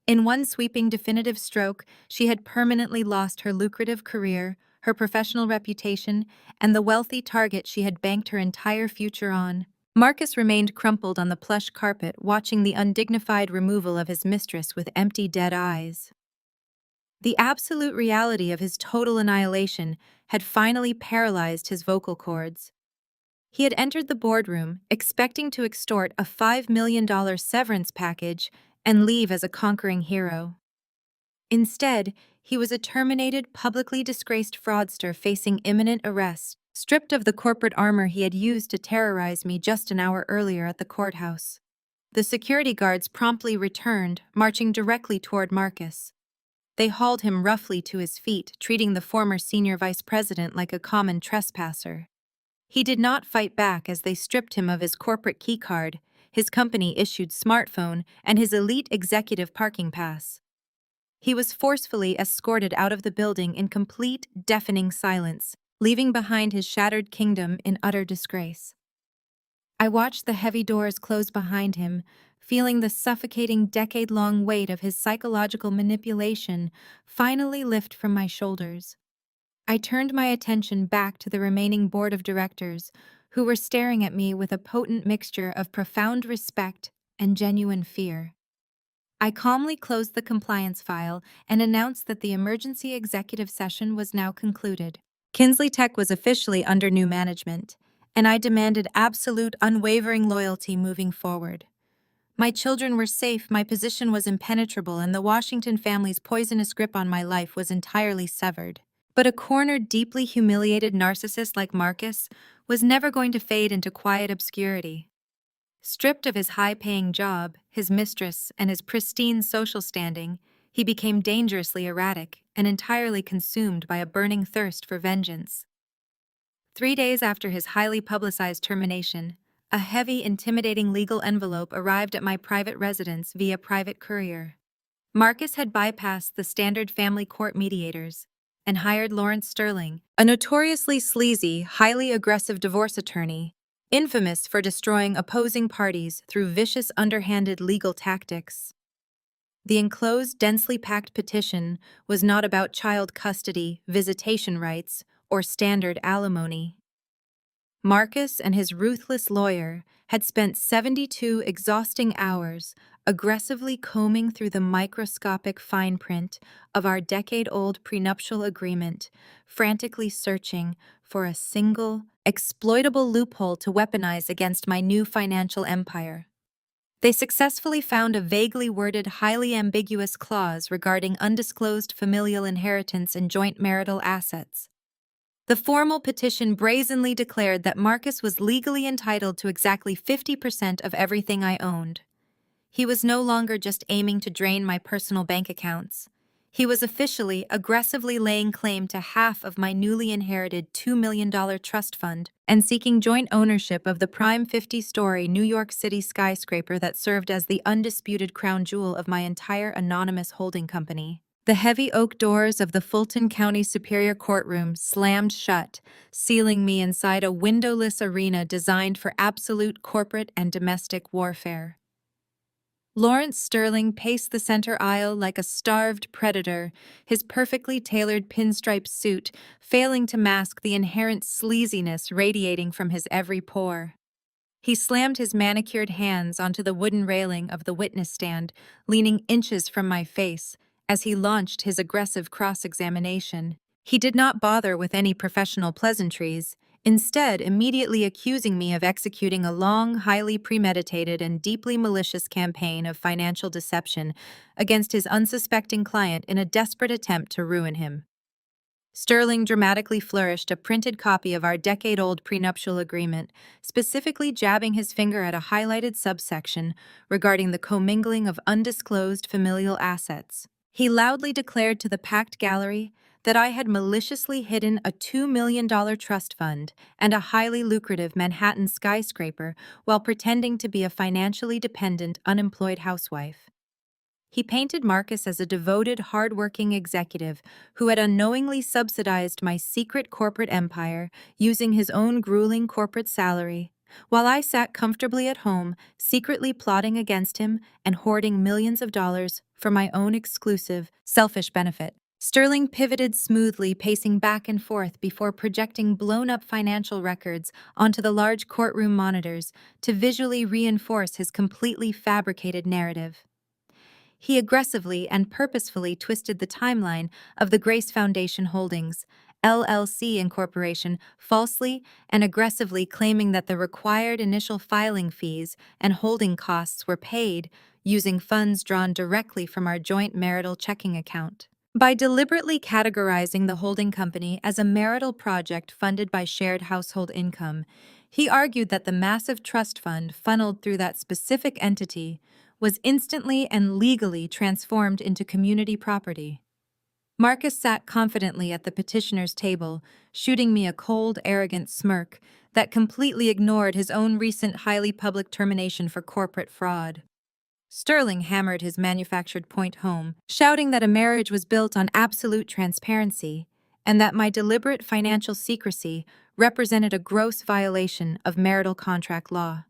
In one sweeping, definitive stroke, she had permanently lost her lucrative career, her professional reputation, and the wealthy target she had banked her entire future on. Marcus remained crumpled on the plush carpet, watching the undignified removal of his mistress with empty, dead eyes. The absolute reality of his total annihilation had finally paralyzed his vocal cords. He had entered the boardroom, expecting to extort a $5 million severance package and leave as a conquering hero. Instead, he was a terminated, publicly disgraced fraudster facing imminent arrest, stripped of the corporate armor he had used to terrorize me just an hour earlier at the courthouse. The security guards promptly returned, marching directly toward Marcus. They hauled him roughly to his feet, treating the former senior vice president like a common trespasser. He did not fight back as they stripped him of his corporate keycard, his company-issued smartphone, and his elite executive parking pass. He was forcefully escorted out of the building in complete, deafening silence, leaving behind his shattered kingdom in utter disgrace. I watched the heavy doors close behind him, feeling the suffocating decade-long weight of his psychological manipulation finally lift from my shoulders. I turned my attention back to the remaining board of directors, who were staring at me with a potent mixture of profound respect and genuine fear. I calmly closed the compliance file and announced that the emergency executive session was now concluded. Kinsley Tech was officially under new management, and I demanded absolute, unwavering loyalty moving forward. My children were safe, my position was impenetrable, and the Washington family's poisonous grip on my life was entirely severed. But a cornered, deeply humiliated narcissist like Marcus was never going to fade into quiet obscurity. Stripped of his high-paying job, his mistress, and his pristine social standing, he became dangerously erratic and entirely consumed by a burning thirst for vengeance. 3 days after his highly publicized termination, a heavy, intimidating legal envelope arrived at my private residence via private courier. Marcus had bypassed the standard family court mediators and hired Lawrence Sterling, a notoriously sleazy, highly aggressive divorce attorney, infamous for destroying opposing parties through vicious, underhanded legal tactics. The enclosed, densely packed petition was not about child custody, visitation rights, or standard alimony. Marcus and his ruthless lawyer had spent 72 exhausting hours aggressively combing through the microscopic fine print of our decade-old prenuptial agreement, frantically searching for a single, exploitable loophole to weaponize against my new financial empire. They successfully found a vaguely worded, highly ambiguous clause regarding undisclosed familial inheritance and joint marital assets. The formal petition brazenly declared that Marcus was legally entitled to exactly 50% of everything I owned. He was no longer just aiming to drain my personal bank accounts. He was officially, aggressively laying claim to half of my newly inherited $2 million trust fund and seeking joint ownership of the prime 50-story New York City skyscraper that served as the undisputed crown jewel of my entire anonymous holding company. The heavy oak doors of the Fulton County Superior Courtroom slammed shut, sealing me inside a windowless arena designed for absolute corporate and domestic warfare. Lawrence Sterling paced the center aisle like a starved predator, his perfectly tailored pinstripe suit failing to mask the inherent sleaziness radiating from his every pore. He slammed his manicured hands onto the wooden railing of the witness stand, leaning inches from my face, as he launched his aggressive cross-examination. He did not bother with any professional pleasantries, instead immediately accusing me of executing a long, highly premeditated, and deeply malicious campaign of financial deception against his unsuspecting client in a desperate attempt to ruin him. Sterling dramatically flourished a printed copy of our decade-old prenuptial agreement, specifically jabbing his finger at a highlighted subsection regarding the commingling of undisclosed familial assets. He loudly declared to the packed gallery that I had maliciously hidden a $2 million trust fund and a highly lucrative Manhattan skyscraper while pretending to be a financially dependent, unemployed housewife. He painted Marcus as a devoted, hard-working executive who had unknowingly subsidized my secret corporate empire using his own grueling corporate salary, while I sat comfortably at home, secretly plotting against him and hoarding millions of dollars for my own exclusive, selfish benefit. Sterling pivoted smoothly, pacing back and forth before projecting blown-up financial records onto the large courtroom monitors to visually reinforce his completely fabricated narrative. He aggressively and purposefully twisted the timeline of the Grace Foundation Holdings, LLC Incorporation, falsely and aggressively claiming that the required initial filing fees and holding costs were paid using funds drawn directly from our joint marital checking account. By deliberately categorizing the holding company as a marital project funded by shared household income, he argued that the massive trust fund funneled through that specific entity was instantly and legally transformed into community property. Marcus sat confidently at the petitioner's table, shooting me a cold, arrogant smirk that completely ignored his own recent highly public termination for corporate fraud. Sterling hammered his manufactured point home, shouting that a marriage was built on absolute transparency and that my deliberate financial secrecy represented a gross violation of marital contract law.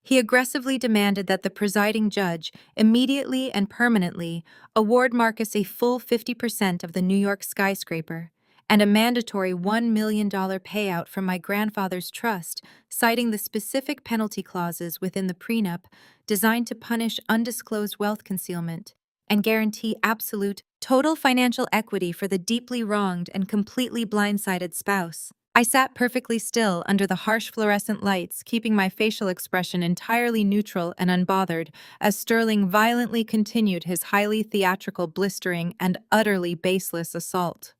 He aggressively demanded that the presiding judge immediately and permanently award Marcus a full 50% of the New York skyscraper and a mandatory $1 million payout from my grandfather's trust, citing the specific penalty clauses within the prenup designed to punish undisclosed wealth concealment and guarantee absolute, total financial equity for the deeply wronged and completely blindsided spouse. I sat perfectly still under the harsh fluorescent lights, keeping my facial expression entirely neutral and unbothered, as Sterling violently continued his highly theatrical, blistering, and utterly baseless assault.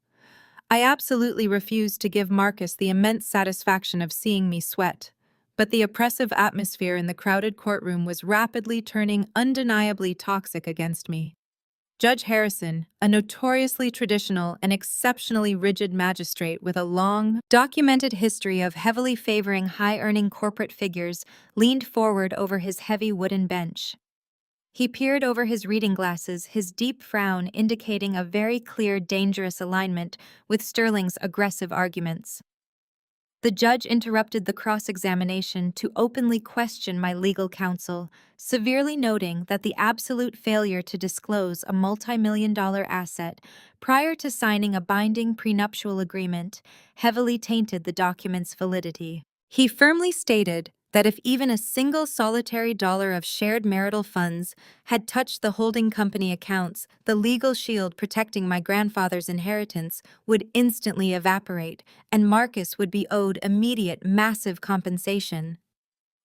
I absolutely refused to give Marcus the immense satisfaction of seeing me sweat, but the oppressive atmosphere in the crowded courtroom was rapidly turning undeniably toxic against me. Judge Harrison, a notoriously traditional and exceptionally rigid magistrate with a long, documented history of heavily favoring high-earning corporate figures, leaned forward over his heavy wooden bench. He peered over his reading glasses, his deep frown indicating a very clear, dangerous alignment with Sterling's aggressive arguments. The judge interrupted the cross-examination to openly question my legal counsel, severely noting that the absolute failure to disclose a multi-million-dollar asset prior to signing a binding prenuptial agreement heavily tainted the document's validity. He firmly stated that if even a single solitary dollar of shared marital funds had touched the holding company accounts, the legal shield protecting my grandfather's inheritance would instantly evaporate, and Marcus would be owed immediate, massive compensation.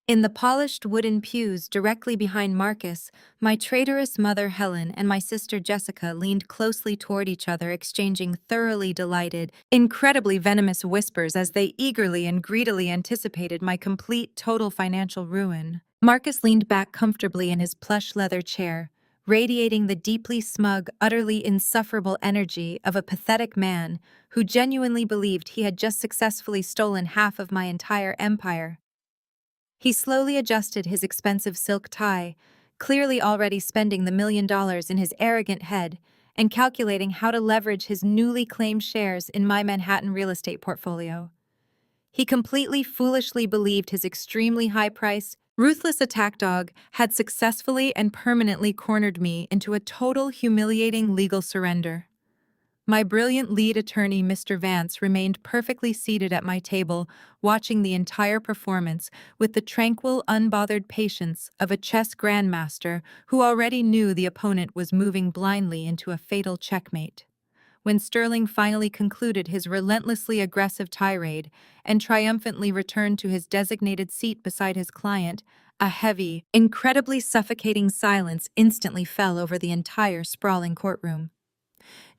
In the polished wooden pews directly behind Marcus, my traitorous mother Helen and my sister Jessica leaned closely toward each other, exchanging thoroughly delighted, incredibly venomous whispers as they eagerly and greedily anticipated my complete, total financial ruin. Marcus leaned back comfortably in his plush leather chair, radiating the deeply smug, utterly insufferable energy of a pathetic man who genuinely believed he had just successfully stolen half of my entire empire. He slowly adjusted his expensive silk tie, clearly already spending the $1 million in his arrogant head and calculating how to leverage his newly claimed shares in my Manhattan real estate portfolio. He completely foolishly believed his extremely high-priced, ruthless attack dog had successfully and permanently cornered me into a total humiliating legal surrender. My brilliant lead attorney, Mr. Vance, remained perfectly seated at my table, watching the entire performance with the tranquil, unbothered patience of a chess grandmaster who already knew the opponent was moving blindly into a fatal checkmate. When Sterling finally concluded his relentlessly aggressive tirade and triumphantly returned to his designated seat beside his client, a heavy, incredibly suffocating silence instantly fell over the entire sprawling courtroom.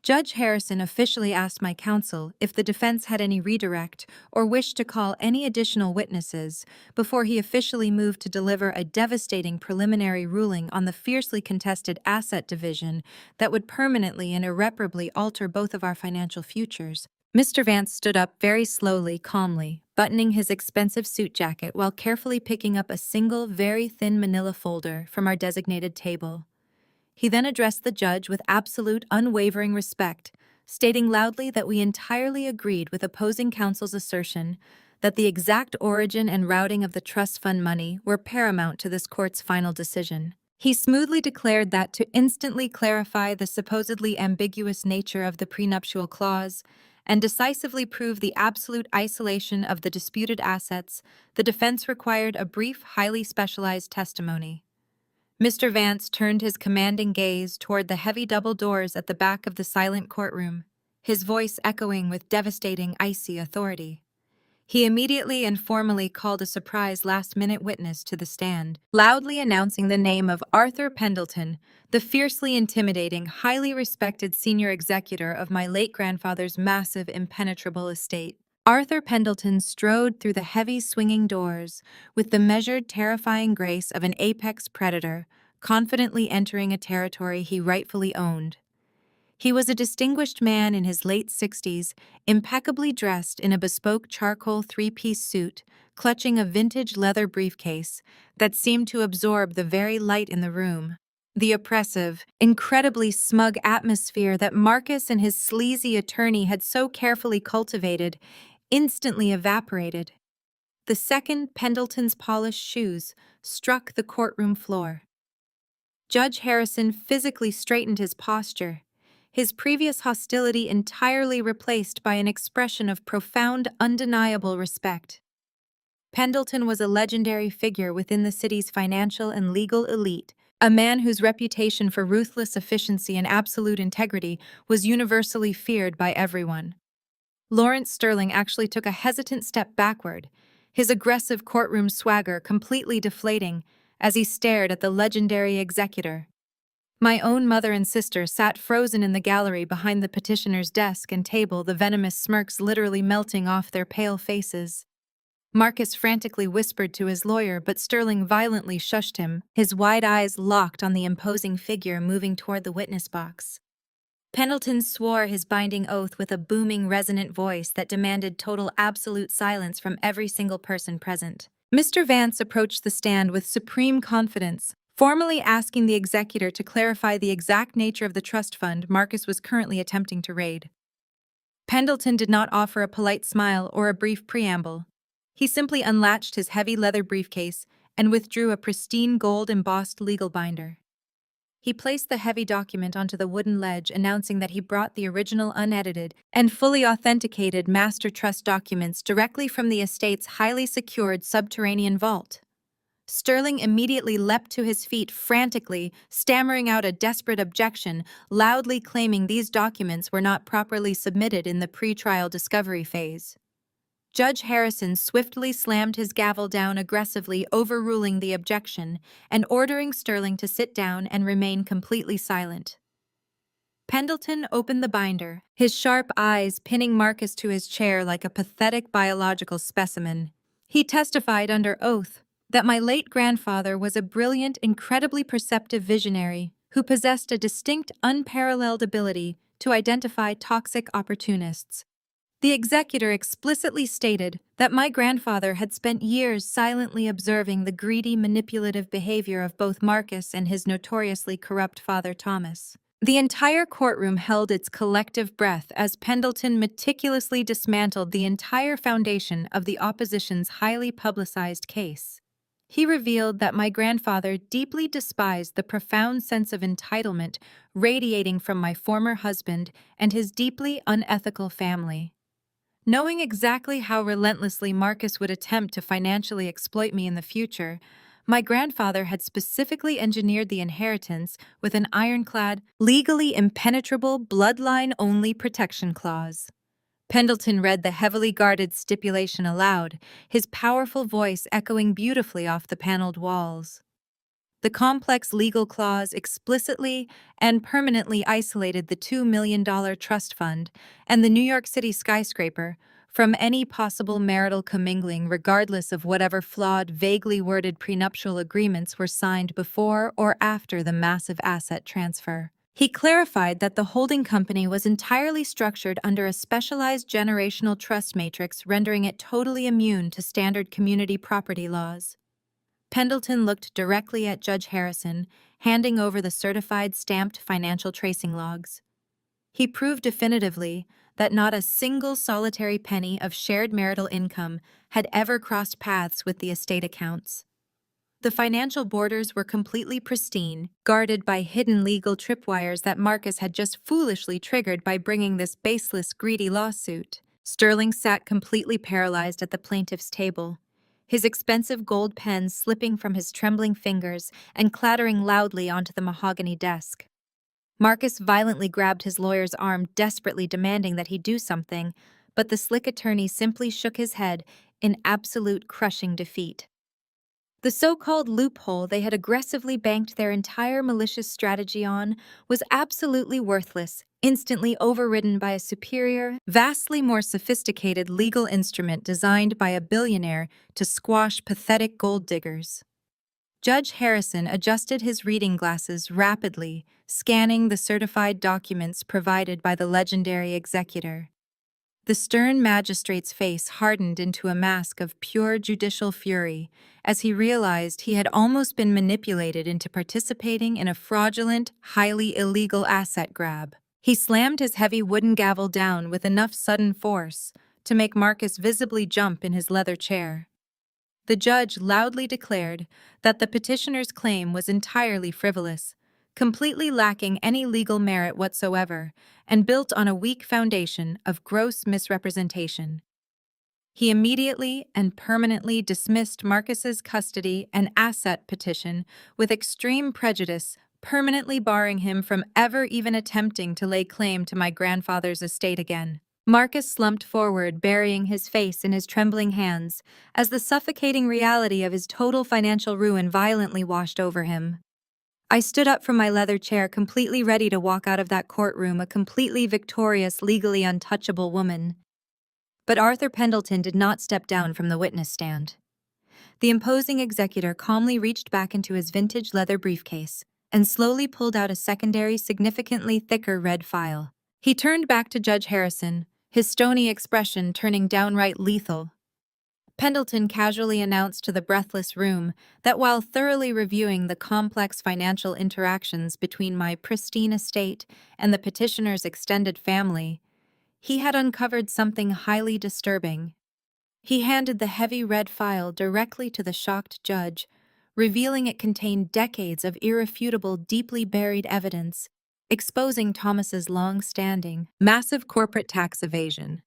Judge Harrison officially asked my counsel if the defense had any redirect or wished to call any additional witnesses before he officially moved to deliver a devastating preliminary ruling on the fiercely contested asset division that would permanently and irreparably alter both of our financial futures. Mr. Vance stood up very slowly, calmly, buttoning his expensive suit jacket while carefully picking up a single, very thin manila folder from our designated table. He then addressed the judge with absolute, unwavering respect, stating loudly that we entirely agreed with opposing counsel's assertion that the exact origin and routing of the trust fund money were paramount to this court's final decision. He smoothly declared that to instantly clarify the supposedly ambiguous nature of the prenuptial clause and decisively prove the absolute isolation of the disputed assets, the defense required a brief, highly specialized testimony. Mr. Vance turned his commanding gaze toward the heavy double doors at the back of the silent courtroom, his voice echoing with devastating, icy authority. He immediately and formally called a surprise last-minute witness to the stand, loudly announcing the name of Arthur Pendleton, the fiercely intimidating, highly respected senior executor of my late grandfather's massive, impenetrable estate. Arthur Pendleton strode through the heavy swinging doors with the measured, terrifying grace of an apex predator, confidently entering a territory he rightfully owned. He was a distinguished man in his late 60s, impeccably dressed in a bespoke charcoal three-piece suit, clutching a vintage leather briefcase that seemed to absorb the very light in the room. The oppressive, incredibly smug atmosphere that Marcus and his sleazy attorney had so carefully cultivated instantly evaporated. The second Pendleton's polished shoes struck the courtroom floor. Judge Harrison physically straightened his posture, his previous hostility entirely replaced by an expression of profound, undeniable respect. Pendleton was a legendary figure within the city's financial and legal elite, a man whose reputation for ruthless efficiency and absolute integrity was universally feared by everyone. Lawrence Sterling actually took a hesitant step backward, his aggressive courtroom swagger completely deflating as he stared at the legendary executor. My own mother and sister sat frozen in the gallery behind the petitioner's desk and table, the venomous smirks literally melting off their pale faces. Marcus frantically whispered to his lawyer, but Sterling violently shushed him, his wide eyes locked on the imposing figure moving toward the witness box. Pendleton swore his binding oath with a booming, resonant voice that demanded total absolute silence from every single person present. Mr. Vance approached the stand with supreme confidence, formally asking the executor to clarify the exact nature of the trust fund Marcus was currently attempting to raid. Pendleton did not offer a polite smile or a brief preamble. He simply unlatched his heavy leather briefcase and withdrew a pristine gold-embossed legal binder. He placed the heavy document onto the wooden ledge, announcing that he brought the original unedited and fully authenticated master trust documents directly from the estate's highly secured subterranean vault. Sterling immediately leapt to his feet frantically, stammering out a desperate objection, loudly claiming these documents were not properly submitted in the pre-trial discovery phase. Judge Harrison swiftly slammed his gavel down aggressively, overruling the objection and ordering Sterling to sit down and remain completely silent. Pendleton opened the binder, his sharp eyes pinning Marcus to his chair like a pathetic biological specimen. He testified under oath that my late grandfather was a brilliant, incredibly perceptive visionary who possessed a distinct, unparalleled ability to identify toxic opportunists. The executor explicitly stated that my grandfather had spent years silently observing the greedy, manipulative behavior of both Marcus and his notoriously corrupt father Thomas. The entire courtroom held its collective breath as Pendleton meticulously dismantled the entire foundation of the opposition's highly publicized case. He revealed that my grandfather deeply despised the profound sense of entitlement radiating from my former husband and his deeply unethical family. Knowing exactly how relentlessly Marcus would attempt to financially exploit me in the future, my grandfather had specifically engineered the inheritance with an ironclad, legally impenetrable, bloodline-only protection clause. Pendleton read the heavily guarded stipulation aloud, his powerful voice echoing beautifully off the paneled walls. The complex legal clause explicitly and permanently isolated the $2 million trust fund and the New York City skyscraper from any possible marital commingling, regardless of whatever flawed, vaguely worded prenuptial agreements were signed before or after the massive asset transfer. He clarified that the holding company was entirely structured under a specialized generational trust matrix, rendering it totally immune to standard community property laws. Pendleton looked directly at Judge Harrison, handing over the certified stamped financial tracing logs. He proved definitively that not a single solitary penny of shared marital income had ever crossed paths with the estate accounts. The financial borders were completely pristine, guarded by hidden legal tripwires that Marcus had just foolishly triggered by bringing this baseless, greedy lawsuit. Sterling sat completely paralyzed at the plaintiff's table, his expensive gold pen slipping from his trembling fingers and clattering loudly onto the mahogany desk. Marcus violently grabbed his lawyer's arm, desperately demanding that he do something, but the slick attorney simply shook his head in absolute crushing defeat. The so-called loophole they had aggressively banked their entire malicious strategy on was absolutely worthless, instantly overridden by a superior, vastly more sophisticated legal instrument designed by a billionaire to squash pathetic gold diggers. Judge Harrison adjusted his reading glasses rapidly, scanning the certified documents provided by the legendary executor. The stern magistrate's face hardened into a mask of pure judicial fury as he realized he had almost been manipulated into participating in a fraudulent, highly illegal asset grab. He slammed his heavy wooden gavel down with enough sudden force to make Marcus visibly jump in his leather chair. The judge loudly declared that the petitioner's claim was entirely frivolous, completely lacking any legal merit whatsoever, and built on a weak foundation of gross misrepresentation. He immediately and permanently dismissed Marcus's custody and asset petition with extreme prejudice, permanently barring him from ever even attempting to lay claim to my grandfather's estate again. Marcus slumped forward, burying his face in his trembling hands, as the suffocating reality of his total financial ruin violently washed over him. I stood up from my leather chair, completely ready to walk out of that courtroom a completely victorious, legally untouchable woman. But Arthur Pendleton did not step down from the witness stand. The imposing executor calmly reached back into his vintage leather briefcase and slowly pulled out a secondary, significantly thicker red file. He turned back to Judge Harrison, his stony expression turning downright lethal. Pendleton casually announced to the breathless room that while thoroughly reviewing the complex financial interactions between my pristine estate and the petitioner's extended family, he had uncovered something highly disturbing. He handed the heavy red file directly to the shocked judge, revealing it contained decades of irrefutable, deeply buried evidence, exposing Thomas's long-standing, massive corporate tax evasion.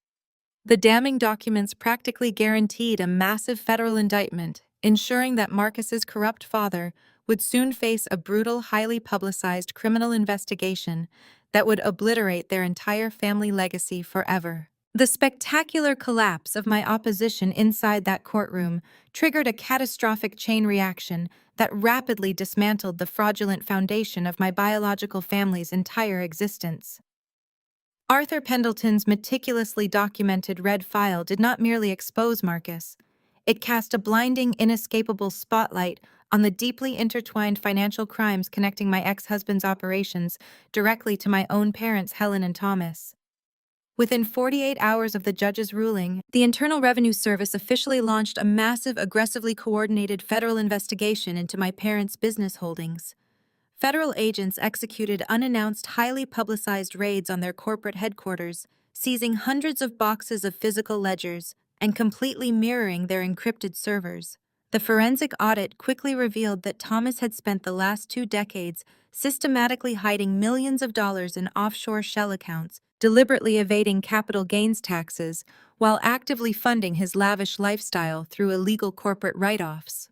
The damning documents practically guaranteed a massive federal indictment, ensuring that Marcus's corrupt father would soon face a brutal, highly publicized criminal investigation that would obliterate their entire family legacy forever. The spectacular collapse of my opposition inside that courtroom triggered a catastrophic chain reaction that rapidly dismantled the fraudulent foundation of my biological family's entire existence. Arthur Pendleton's meticulously documented red file did not merely expose Marcus. It cast a blinding, inescapable spotlight on the deeply intertwined financial crimes connecting my ex-husband's operations directly to my own parents, Helen and Thomas. Within 48 hours of the judge's ruling, the Internal Revenue Service officially launched a massive, aggressively coordinated federal investigation into my parents' business holdings. Federal agents executed unannounced, highly publicized raids on their corporate headquarters, seizing hundreds of boxes of physical ledgers and completely mirroring their encrypted servers. The forensic audit quickly revealed that Thomas had spent the last 2 decades systematically hiding millions of dollars in offshore shell accounts, deliberately evading capital gains taxes, while actively funding his lavish lifestyle through illegal corporate write-offs.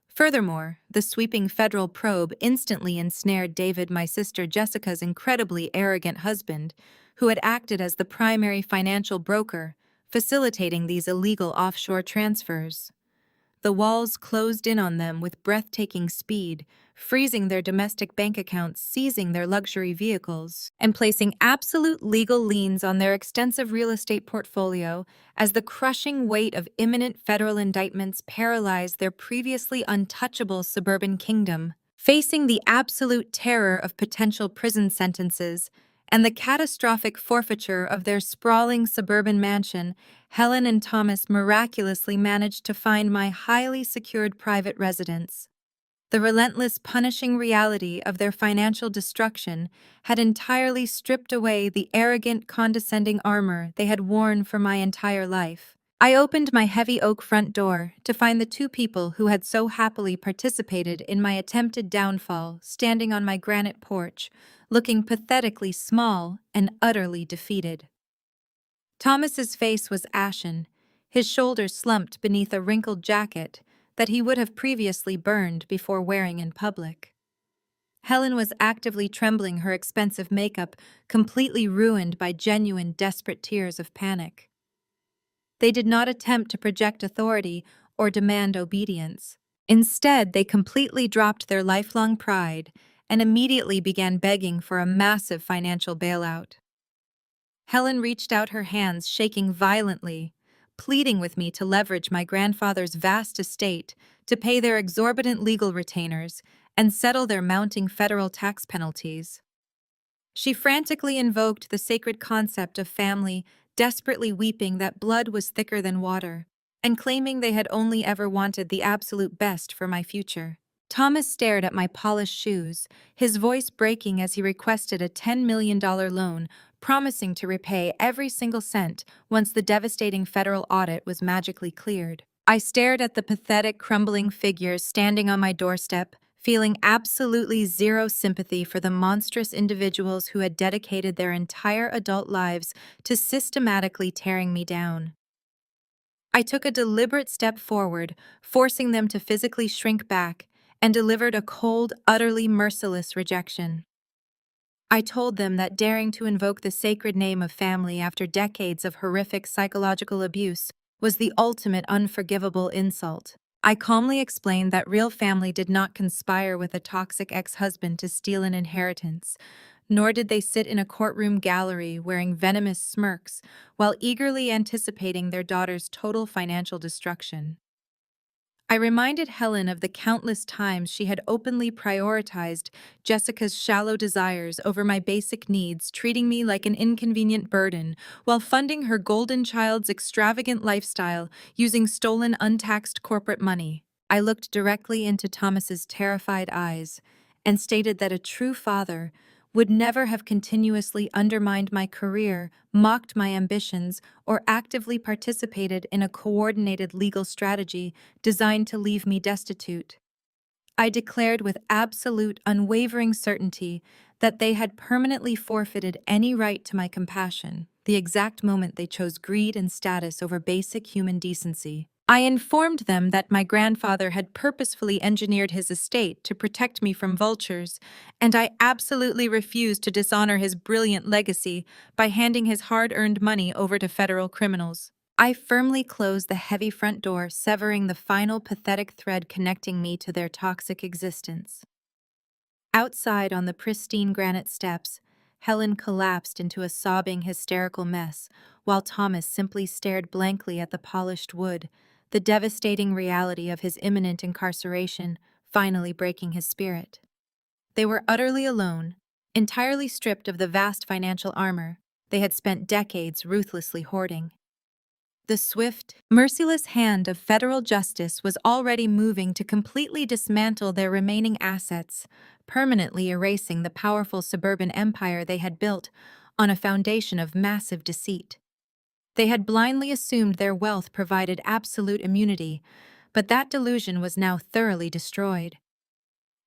Furthermore, the sweeping federal probe instantly ensnared David, my sister Jessica's incredibly arrogant husband, who had acted as the primary financial broker, facilitating these illegal offshore transfers. The walls closed in on them with breathtaking speed, freezing their domestic bank accounts, seizing their luxury vehicles, and placing absolute legal liens on their extensive real estate portfolio as the crushing weight of imminent federal indictments paralyzed their previously untouchable suburban kingdom. Facing the absolute terror of potential prison sentences and the catastrophic forfeiture of their sprawling suburban mansion, Helen and Thomas miraculously managed to find my highly secured private residence. The relentless, punishing reality of their financial destruction had entirely stripped away the arrogant, condescending armor they had worn for my entire life. I opened my heavy oak front door to find the 2 people who had so happily participated in my attempted downfall standing on my granite porch, looking pathetically small and utterly defeated. Thomas's face was ashen, his shoulders slumped beneath a wrinkled jacket that he would have previously burned before wearing in public. Helen was actively trembling, her expensive makeup completely ruined by genuine, desperate tears of panic. They did not attempt to project authority or demand obedience. Instead, they completely dropped their lifelong pride and immediately began begging for a massive financial bailout. Helen reached out her hands, shaking violently, pleading with me to leverage my grandfather's vast estate to pay their exorbitant legal retainers and settle their mounting federal tax penalties. She frantically invoked the sacred concept of family, desperately weeping that blood was thicker than water, and claiming they had only ever wanted the absolute best for my future. Thomas stared at my polished shoes, his voice breaking as he requested a $10 million loan, promising to repay every single cent once the devastating federal audit was magically cleared. I stared at the pathetic, crumbling figures standing on my doorstep, feeling absolutely zero sympathy for the monstrous individuals who had dedicated their entire adult lives to systematically tearing me down. I took a deliberate step forward, forcing them to physically shrink back, and delivered a cold, utterly merciless rejection. I told them that daring to invoke the sacred name of family after decades of horrific psychological abuse was the ultimate unforgivable insult. I calmly explained that real family did not conspire with a toxic ex-husband to steal an inheritance, nor did they sit in a courtroom gallery wearing venomous smirks while eagerly anticipating their daughter's total financial destruction. I reminded Helen of the countless times she had openly prioritized Jessica's shallow desires over my basic needs, treating me like an inconvenient burden, while funding her golden child's extravagant lifestyle using stolen, untaxed corporate money. I looked directly into Thomas's terrified eyes and stated that a true father would never have continuously undermined my career, mocked my ambitions, or actively participated in a coordinated legal strategy designed to leave me destitute. I declared with absolute, unwavering certainty that they had permanently forfeited any right to my compassion, the exact moment they chose greed and status over basic human decency. I informed them that my grandfather had purposefully engineered his estate to protect me from vultures, and I absolutely refused to dishonor his brilliant legacy by handing his hard-earned money over to federal criminals. I firmly closed the heavy front door, severing the final pathetic thread connecting me to their toxic existence. Outside on the pristine granite steps, Helen collapsed into a sobbing, hysterical mess, while Thomas simply stared blankly at the polished wood, the devastating reality of his imminent incarceration finally breaking his spirit. They were utterly alone, entirely stripped of the vast financial armor they had spent decades ruthlessly hoarding. The swift, merciless hand of federal justice was already moving to completely dismantle their remaining assets, permanently erasing the powerful suburban empire they had built on a foundation of massive deceit. They had blindly assumed their wealth provided absolute immunity, but that delusion was now thoroughly destroyed.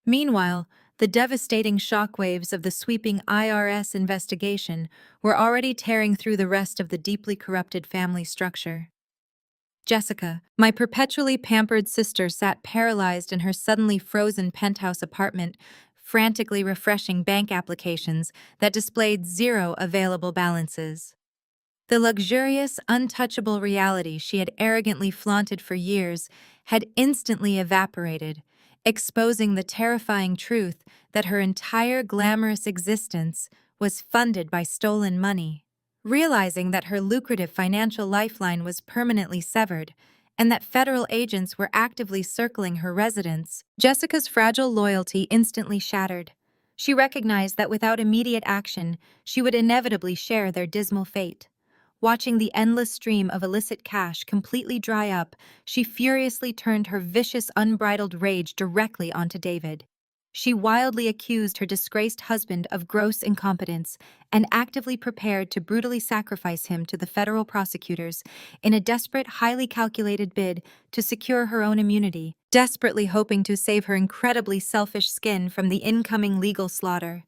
Meanwhile, the devastating shockwaves of the sweeping IRS investigation were already tearing through the rest of the deeply corrupted family structure. Jessica, my perpetually pampered sister, sat paralyzed in her suddenly frozen penthouse apartment, frantically refreshing bank applications that displayed zero available balances. The luxurious, untouchable reality she had arrogantly flaunted for years had instantly evaporated, exposing the terrifying truth that her entire glamorous existence was funded by stolen money. Realizing that her lucrative financial lifeline was permanently severed and that federal agents were actively circling her residence, Jessica's fragile loyalty instantly shattered. She recognized that without immediate action, she would inevitably share their dismal fate. Watching the endless stream of illicit cash completely dry up, she furiously turned her vicious, unbridled rage directly onto David. She wildly accused her disgraced husband of gross incompetence and actively prepared to brutally sacrifice him to the federal prosecutors in a desperate, highly calculated bid to secure her own immunity, desperately hoping to save her incredibly selfish skin from the incoming legal slaughter.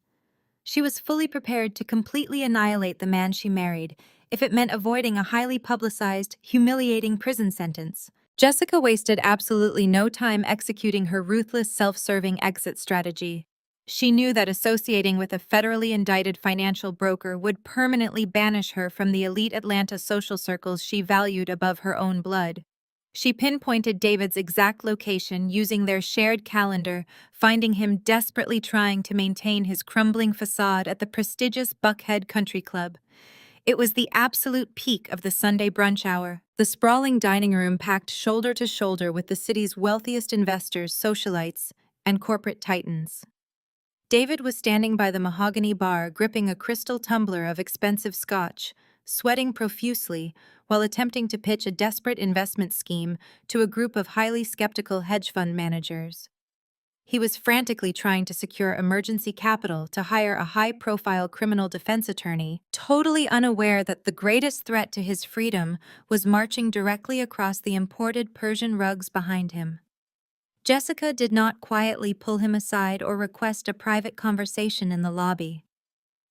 She was fully prepared to completely annihilate the man she married if it meant avoiding a highly publicized, humiliating prison sentence. Jessica wasted absolutely no time executing her ruthless, self-serving exit strategy. She knew that associating with a federally indicted financial broker would permanently banish her from the elite Atlanta social circles she valued above her own blood. She pinpointed David's exact location using their shared calendar, finding him desperately trying to maintain his crumbling facade at the prestigious Buckhead Country Club. It was the absolute peak of the Sunday brunch hour, the sprawling dining room packed shoulder to shoulder with the city's wealthiest investors, socialites, and corporate titans. David was standing by the mahogany bar, gripping a crystal tumbler of expensive scotch, sweating profusely while attempting to pitch a desperate investment scheme to a group of highly skeptical hedge fund managers. He was frantically trying to secure emergency capital to hire a high-profile criminal defense attorney, totally unaware that the greatest threat to his freedom was marching directly across the imported Persian rugs behind him. Jessica did not quietly pull him aside or request a private conversation in the lobby.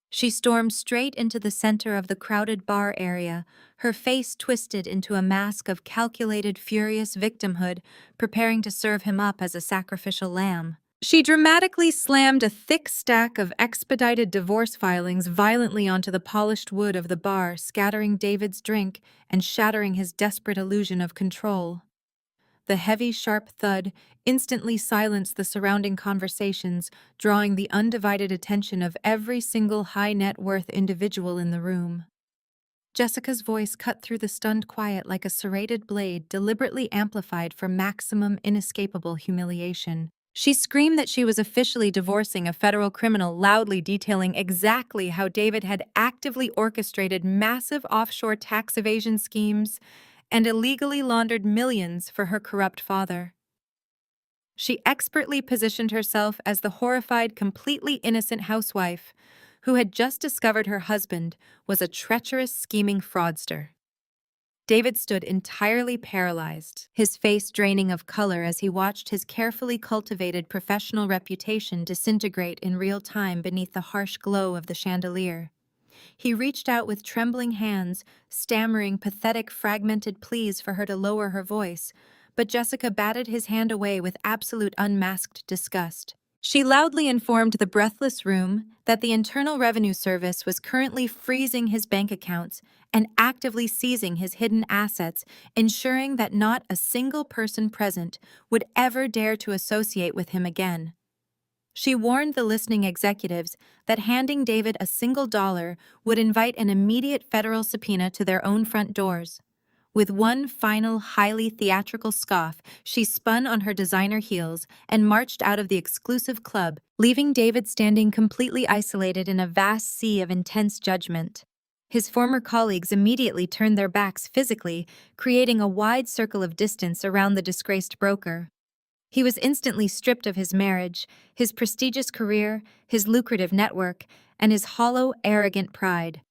She stormed straight into the center of the crowded bar area, her face twisted into a mask of calculated, furious victimhood, preparing to serve him up as a sacrificial lamb. She dramatically slammed a thick stack of expedited divorce filings violently onto the polished wood of the bar, scattering David's drink and shattering his desperate illusion of control. The heavy, sharp thud instantly silenced the surrounding conversations, drawing the undivided attention of every single high-net-worth individual in the room. Jessica's voice cut through the stunned quiet like a serrated blade deliberately amplified for maximum, inescapable humiliation. She screamed that she was officially divorcing a federal criminal, loudly detailing exactly how David had actively orchestrated massive offshore tax evasion schemes and illegally laundered millions for her corrupt father. She expertly positioned herself as the horrified, completely innocent housewife who had just discovered her husband was a treacherous, scheming fraudster. David stood entirely paralyzed, his face draining of color as he watched his carefully cultivated professional reputation disintegrate in real time beneath the harsh glow of the chandelier. He reached out with trembling hands, stammering pathetic, fragmented pleas for her to lower her voice, but Jessica batted his hand away with absolute unmasked disgust. She loudly informed the breathless room that the Internal Revenue Service was currently freezing his bank accounts and actively seizing his hidden assets, ensuring that not a single person present would ever dare to associate with him again. She warned the listening executives that handing David a single dollar would invite an immediate federal subpoena to their own front doors. With one final, highly theatrical scoff, she spun on her designer heels and marched out of the exclusive club, leaving David standing completely isolated in a vast sea of intense judgment. His former colleagues immediately turned their backs physically, creating a wide circle of distance around the disgraced broker. He was instantly stripped of his marriage, his prestigious career, his lucrative network, and his hollow, arrogant pride.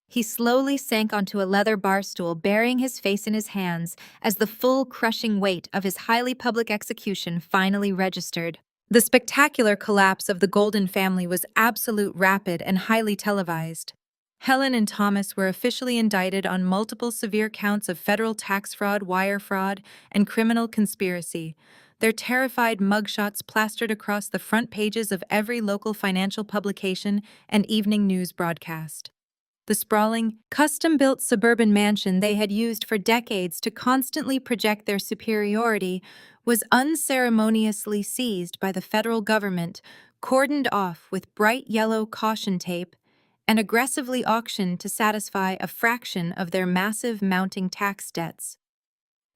He slowly sank onto a leather bar stool, burying his face in his hands as the full, crushing weight of his highly public execution finally registered. The spectacular collapse of the Golden family was absolute, rapid, and highly televised. Helen and Thomas were officially indicted on multiple severe counts of federal tax fraud, wire fraud, and criminal conspiracy, their terrified mugshots plastered across the front pages of every local financial publication and evening news broadcast. The sprawling, custom-built suburban mansion they had used for decades to constantly project their superiority was unceremoniously seized by the federal government, cordoned off with bright yellow caution tape, and aggressively auctioned to satisfy a fraction of their massive mounting tax debts.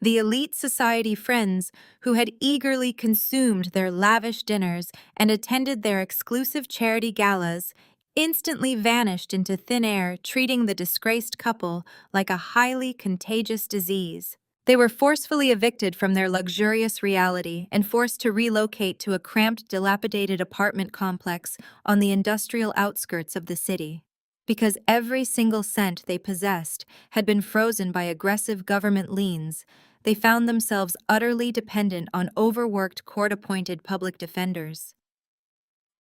The elite society friends who had eagerly consumed their lavish dinners and attended their exclusive charity galas instantly vanished into thin air, treating the disgraced couple like a highly contagious disease. They were forcefully evicted from their luxurious reality and forced to relocate to a cramped, dilapidated apartment complex on the industrial outskirts of the city. Because every single cent they possessed had been frozen by aggressive government liens, they found themselves utterly dependent on overworked court-appointed public defenders.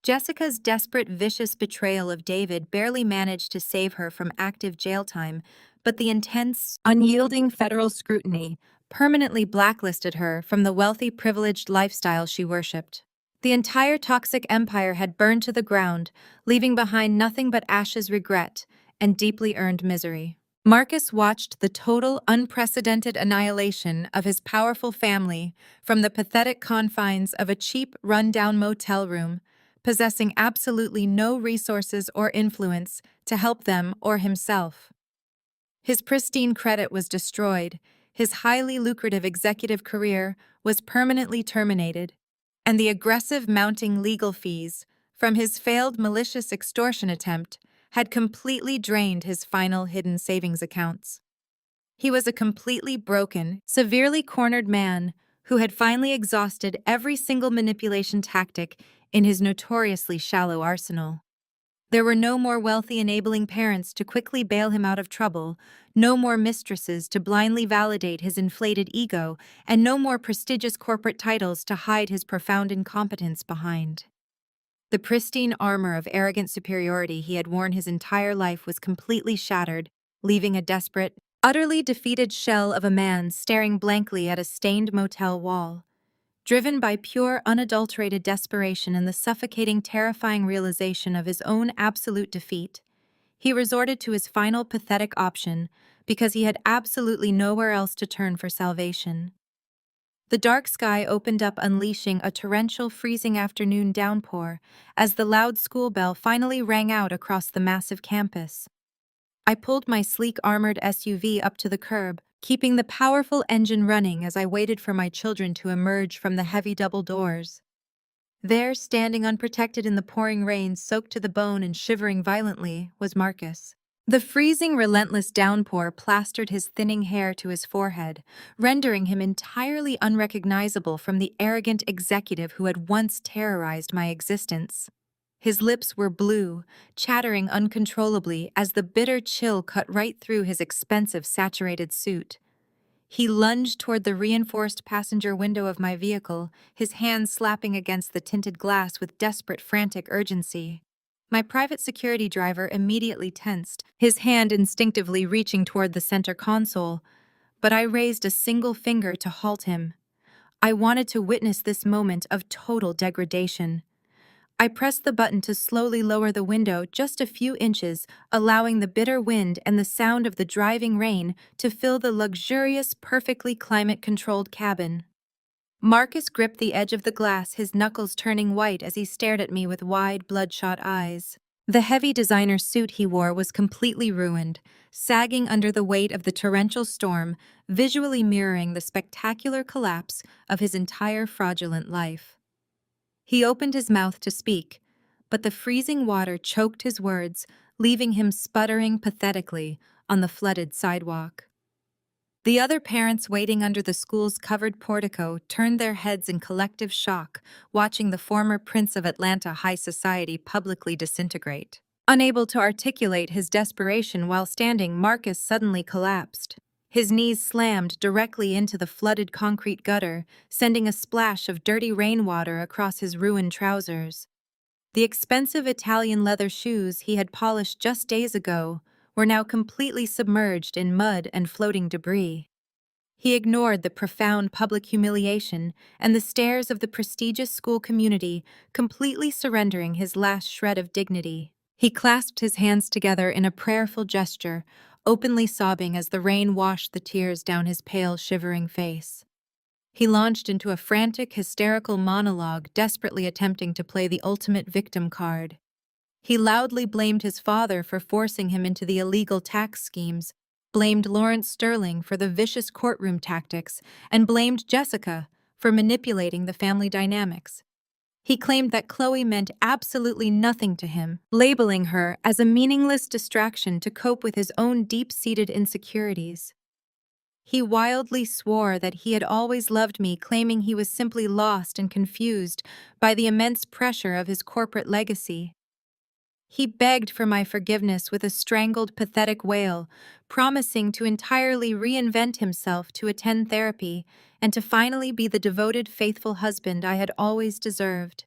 Jessica's desperate, vicious betrayal of David barely managed to save her from active jail time, but the intense, unyielding federal scrutiny permanently blacklisted her from the wealthy, privileged lifestyle she worshipped. The entire toxic empire had burned to the ground, leaving behind nothing but ashes, regret, and deeply earned misery. Marcus watched the total, unprecedented annihilation of his powerful family from the pathetic confines of a cheap, run-down motel room, possessing absolutely no resources or influence to help them or himself. His pristine credit was destroyed, his highly lucrative executive career was permanently terminated, and the aggressive mounting legal fees from his failed malicious extortion attempt had completely drained his final hidden savings accounts. He was a completely broken, severely cornered man who had finally exhausted every single manipulation tactic in his notoriously shallow arsenal. There were no more wealthy, enabling parents to quickly bail him out of trouble, no more mistresses to blindly validate his inflated ego, and no more prestigious corporate titles to hide his profound incompetence behind. The pristine armor of arrogant superiority he had worn his entire life was completely shattered, leaving a desperate, utterly defeated shell of a man staring blankly at a stained motel wall. Driven by pure, unadulterated desperation and the suffocating, terrifying realization of his own absolute defeat, he resorted to his final pathetic option because he had absolutely nowhere else to turn for salvation. The dark sky opened up, unleashing a torrential, freezing afternoon downpour as the loud school bell finally rang out across the massive campus. I pulled my sleek armored SUV up to the curb, keeping the powerful engine running as I waited for my children to emerge from the heavy double doors. There, standing unprotected in the pouring rain, soaked to the bone and shivering violently, was Marcus. The freezing, relentless downpour plastered his thinning hair to his forehead, rendering him entirely unrecognizable from the arrogant executive who had once terrorized my existence. His lips were blue, chattering uncontrollably as the bitter chill cut right through his expensive, saturated suit. He lunged toward the reinforced passenger window of my vehicle, his hands slapping against the tinted glass with desperate, frantic urgency. My private security driver immediately tensed, his hand instinctively reaching toward the center console, but I raised a single finger to halt him. I wanted to witness this moment of total degradation. I pressed the button to slowly lower the window just a few inches, allowing the bitter wind and the sound of the driving rain to fill the luxurious, perfectly climate-controlled cabin. Marcus gripped the edge of the glass, his knuckles turning white as he stared at me with wide, bloodshot eyes. The heavy designer suit he wore was completely ruined, sagging under the weight of the torrential storm, visually mirroring the spectacular collapse of his entire fraudulent life. He opened his mouth to speak, but the freezing water choked his words, leaving him sputtering pathetically on the flooded sidewalk. The other parents waiting under the school's covered portico turned their heads in collective shock, watching the former Prince of Atlanta high society publicly disintegrate. Unable to articulate his desperation while standing, Marcus suddenly collapsed. His knees slammed directly into the flooded concrete gutter, sending a splash of dirty rainwater across his ruined trousers. The expensive Italian leather shoes he had polished just days ago were now completely submerged in mud and floating debris. He ignored the profound public humiliation and the stares of the prestigious school community, completely surrendering his last shred of dignity. He clasped his hands together in a prayerful gesture, openly sobbing as the rain washed the tears down his pale, shivering face. He launched into a frantic, hysterical monologue, desperately attempting to play the ultimate victim card. He loudly blamed his father for forcing him into the illegal tax schemes, blamed Lawrence Sterling for the vicious courtroom tactics, and blamed Jessica for manipulating the family dynamics. He claimed that Chloe meant absolutely nothing to him, labeling her as a meaningless distraction to cope with his own deep-seated insecurities. He wildly swore that he had always loved me, claiming he was simply lost and confused by the immense pressure of his corporate legacy. He begged for my forgiveness with a strangled, pathetic wail, promising to entirely reinvent himself, to attend therapy, and to finally be the devoted, faithful husband I had always deserved.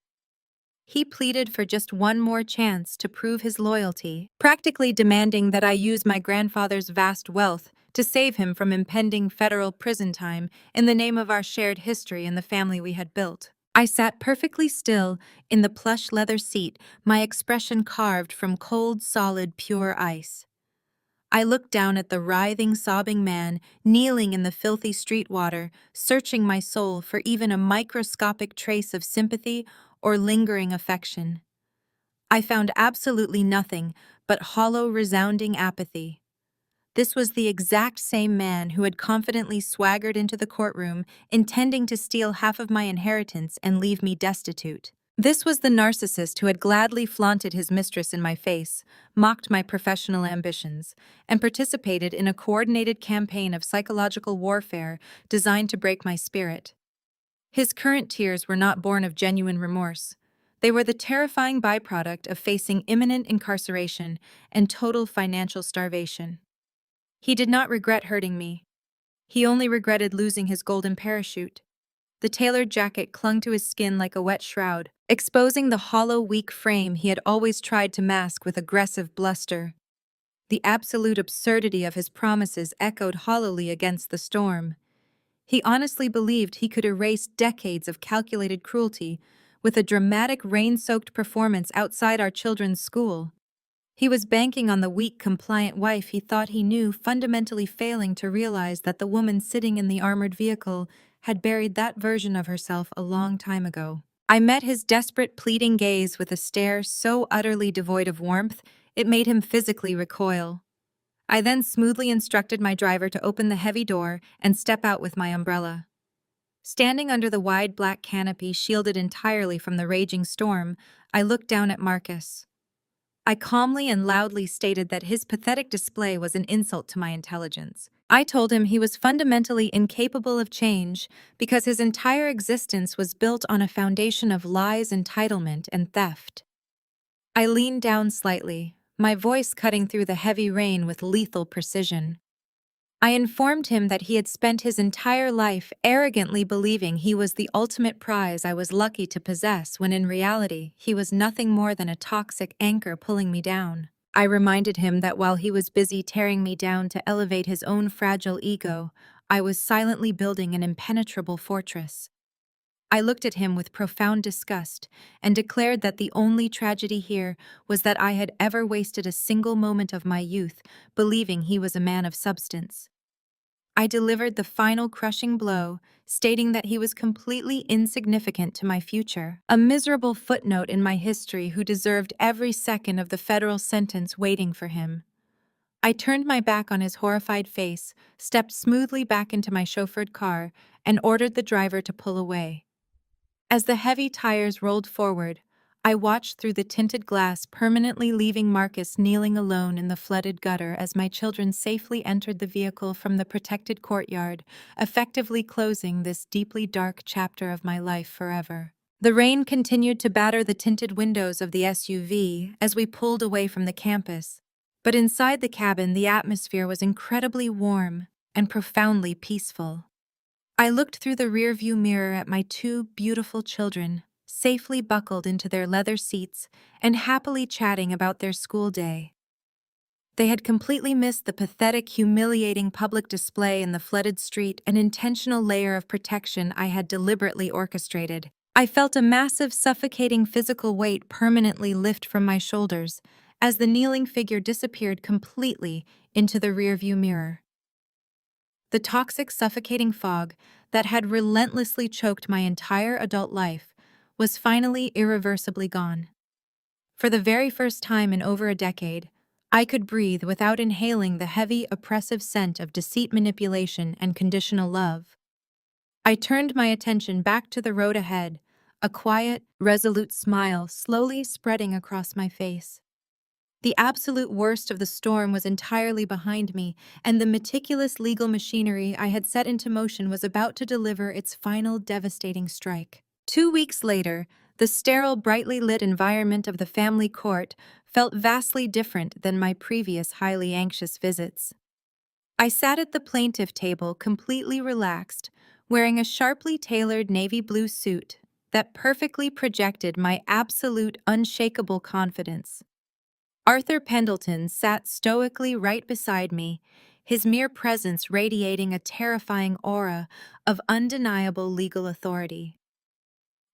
He pleaded for just one more chance to prove his loyalty, practically demanding that I use my grandfather's vast wealth to save him from impending federal prison time in the name of our shared history and the family we had built. I sat perfectly still in the plush leather seat, my expression carved from cold, solid, pure ice. I looked down at the writhing, sobbing man, kneeling in the filthy street water, searching my soul for even a microscopic trace of sympathy or lingering affection. I found absolutely nothing but hollow, resounding apathy. This was the exact same man who had confidently swaggered into the courtroom, intending to steal half of my inheritance and leave me destitute. This was the narcissist who had gladly flaunted his mistress in my face, mocked my professional ambitions, and participated in a coordinated campaign of psychological warfare designed to break my spirit. His current tears were not born of genuine remorse. They were the terrifying byproduct of facing imminent incarceration and total financial starvation. He did not regret hurting me. He only regretted losing his golden parachute. The tailored jacket clung to his skin like a wet shroud, exposing the hollow, weak frame he had always tried to mask with aggressive bluster. The absolute absurdity of his promises echoed hollowly against the storm. He honestly believed he could erase decades of calculated cruelty with a dramatic, rain-soaked performance outside our children's school. He was banking on the weak, compliant wife he thought he knew, fundamentally failing to realize that the woman sitting in the armored vehicle had buried that version of herself a long time ago. I met his desperate, pleading gaze with a stare so utterly devoid of warmth, it made him physically recoil. I then smoothly instructed my driver to open the heavy door and step out with my umbrella. Standing under the wide black canopy shielded entirely from the raging storm, I looked down at Marcus. I calmly and loudly stated that his pathetic display was an insult to my intelligence. I told him he was fundamentally incapable of change because his entire existence was built on a foundation of lies, entitlement, and theft. I leaned down slightly, my voice cutting through the heavy rain with lethal precision. I informed him that he had spent his entire life arrogantly believing he was the ultimate prize I was lucky to possess, when in reality, he was nothing more than a toxic anchor pulling me down. I reminded him that while he was busy tearing me down to elevate his own fragile ego, I was silently building an impenetrable fortress. I looked at him with profound disgust and declared that the only tragedy here was that I had ever wasted a single moment of my youth believing he was a man of substance. I delivered the final crushing blow, stating that he was completely insignificant to my future, a miserable footnote in my history who deserved every second of the federal sentence waiting for him. I turned my back on his horrified face, stepped smoothly back into my chauffeured car, and ordered the driver to pull away. As the heavy tires rolled forward, I watched through the tinted glass, permanently leaving Marcus kneeling alone in the flooded gutter as my children safely entered the vehicle from the protected courtyard, effectively closing this deeply dark chapter of my life forever. The rain continued to batter the tinted windows of the SUV as we pulled away from the campus, but inside the cabin the atmosphere was incredibly warm and profoundly peaceful. I looked through the rearview mirror at my two beautiful children, safely buckled into their leather seats and happily chatting about their school day. They had completely missed the pathetic, humiliating public display in the flooded street, an intentional layer of protection I had deliberately orchestrated. I felt a massive, suffocating physical weight permanently lift from my shoulders as the kneeling figure disappeared completely into the rearview mirror. The toxic, suffocating fog that had relentlessly choked my entire adult life was finally irreversibly gone. For the very first time in over a decade, I could breathe without inhaling the heavy, oppressive scent of deceit, manipulation, and conditional love. I turned my attention back to the road ahead, a quiet, resolute smile slowly spreading across my face. The absolute worst of the storm was entirely behind me, and the meticulous legal machinery I had set into motion was about to deliver its final devastating strike. 2 weeks later, the sterile, brightly lit environment of the family court felt vastly different than my previous highly anxious visits. I sat at the plaintiff table completely relaxed, wearing a sharply tailored navy blue suit that perfectly projected my absolute, unshakable confidence. Arthur Pendleton sat stoically right beside me, his mere presence radiating a terrifying aura of undeniable legal authority.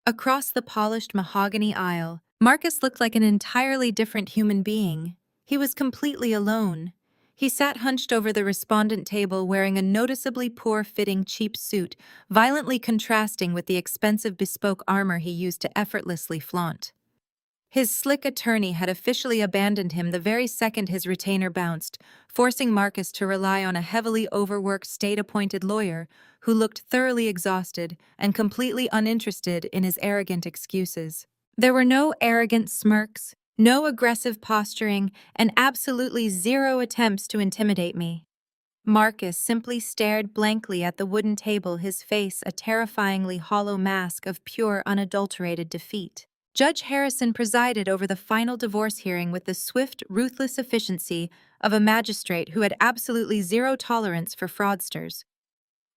Across the polished mahogany aisle, Marcus looked like an entirely different human being. He was completely alone. He sat hunched over the respondent table wearing a noticeably poor-fitting cheap suit, violently contrasting with the expensive bespoke armor he used to effortlessly flaunt. His slick attorney had officially abandoned him the very second his retainer bounced, forcing Marcus to rely on a heavily overworked state-appointed lawyer who looked thoroughly exhausted and completely uninterested in his arrogant excuses. There were no arrogant smirks, no aggressive posturing, and absolutely zero attempts to intimidate me. Marcus simply stared blankly at the wooden table, his face a terrifyingly hollow mask of pure, unadulterated defeat. Judge Harrison presided over the final divorce hearing with the swift, ruthless efficiency of a magistrate who had absolutely zero tolerance for fraudsters.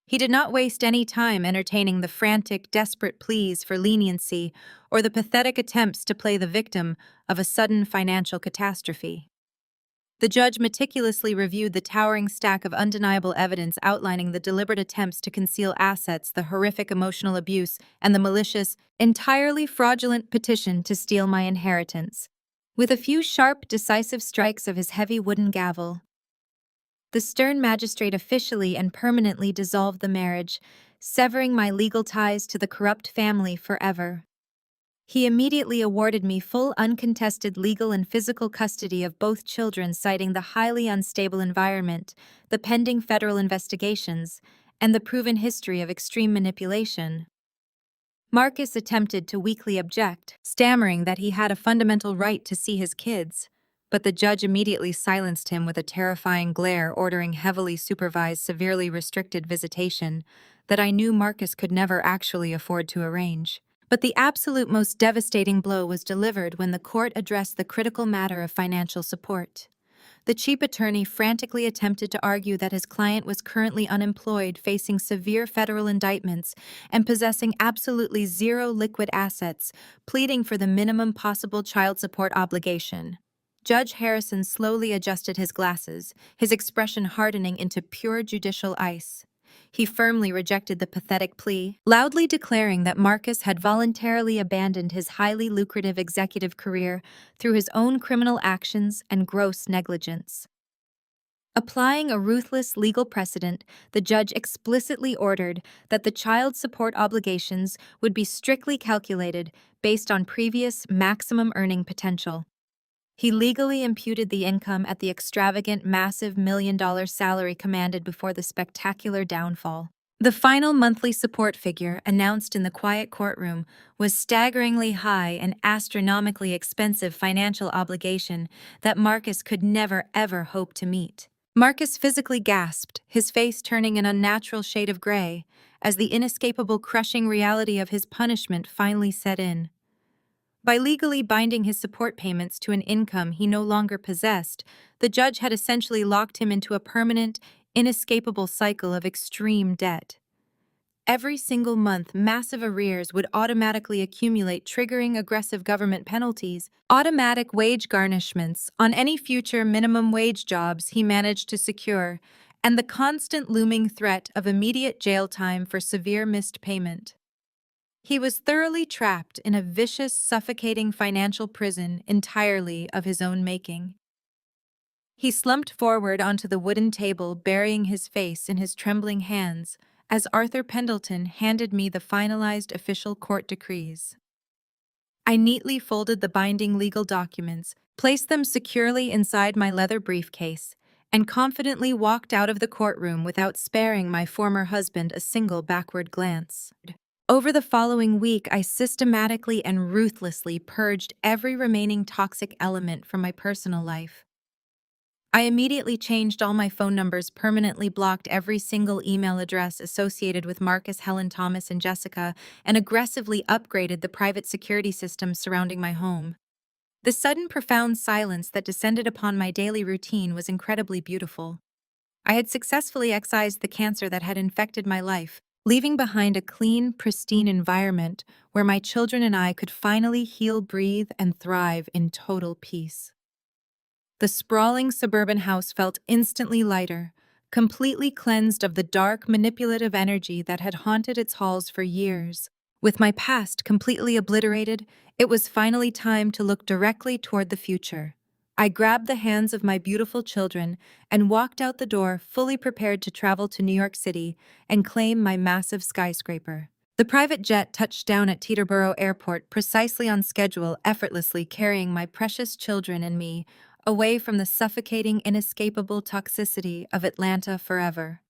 He did not waste any time entertaining the frantic, desperate pleas for leniency or the pathetic attempts to play the victim of a sudden financial catastrophe. The judge meticulously reviewed the towering stack of undeniable evidence outlining the deliberate attempts to conceal assets, the horrific emotional abuse, and the malicious, entirely fraudulent petition to steal my inheritance. With a few sharp, decisive strikes of his heavy wooden gavel, the stern magistrate officially and permanently dissolved the marriage, severing my legal ties to the corrupt family forever. He immediately awarded me full uncontested legal and physical custody of both children, citing the highly unstable environment, the pending federal investigations, and the proven history of extreme manipulation. Marcus attempted to weakly object, stammering that he had a fundamental right to see his kids, but the judge immediately silenced him with a terrifying glare, ordering heavily supervised, severely restricted visitation that I knew Marcus could never actually afford to arrange. But the absolute most devastating blow was delivered when the court addressed the critical matter of financial support. The cheap attorney frantically attempted to argue that his client was currently unemployed, facing severe federal indictments, and possessing absolutely zero liquid assets, pleading for the minimum possible child support obligation. Judge Harrison slowly adjusted his glasses, his expression hardening into pure judicial ice. He firmly rejected the pathetic plea, loudly declaring that Marcus had voluntarily abandoned his highly lucrative executive career through his own criminal actions and gross negligence. Applying a ruthless legal precedent, the judge explicitly ordered that the child support obligations would be strictly calculated based on previous maximum earning potential. He legally imputed the income at the extravagant, massive $1 million salary commanded before the spectacular downfall. The final monthly support figure, announced in the quiet courtroom, was staggeringly high and astronomically expensive financial obligation that Marcus could never ever hope to meet. Marcus physically gasped, his face turning an unnatural shade of gray, as the inescapable crushing reality of his punishment finally set in. By legally binding his support payments to an income he no longer possessed, the judge had essentially locked him into a permanent, inescapable cycle of extreme debt. Every single month, massive arrears would automatically accumulate, triggering aggressive government penalties, automatic wage garnishments on any future minimum wage jobs he managed to secure, and the constant looming threat of immediate jail time for severe missed payment. He was thoroughly trapped in a vicious, suffocating financial prison entirely of his own making. He slumped forward onto the wooden table, burying his face in his trembling hands, as Arthur Pendleton handed me the finalized official court decrees. I neatly folded the binding legal documents, placed them securely inside my leather briefcase, and confidently walked out of the courtroom without sparing my former husband a single backward glance. Over the following week, I systematically and ruthlessly purged every remaining toxic element from my personal life. I immediately changed all my phone numbers, permanently blocked every single email address associated with Marcus, Helen, Thomas, and Jessica, and aggressively upgraded the private security systems surrounding my home. The sudden, profound silence that descended upon my daily routine was incredibly beautiful. I had successfully excised the cancer that had infected my life, leaving behind a clean, pristine environment where my children and I could finally heal, breathe, and thrive in total peace. The sprawling suburban house felt instantly lighter, completely cleansed of the dark, manipulative energy that had haunted its halls for years. With my past completely obliterated, it was finally time to look directly toward the future. I grabbed the hands of my beautiful children and walked out the door, fully prepared to travel to New York City and claim my massive skyscraper. The private jet touched down at Teterboro Airport precisely on schedule, effortlessly carrying my precious children and me away from the suffocating, inescapable toxicity of Atlanta forever.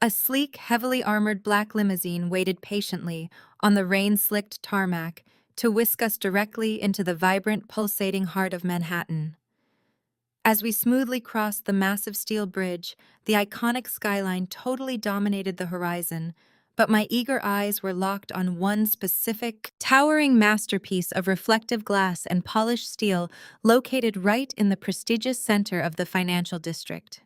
A sleek, heavily armored black limousine waited patiently on the rain-slicked tarmac to whisk us directly into the vibrant, pulsating heart of Manhattan. As we smoothly crossed the massive steel bridge, the iconic skyline totally dominated the horizon, but my eager eyes were locked on one specific, towering masterpiece of reflective glass and polished steel located right in the prestigious center of the financial district.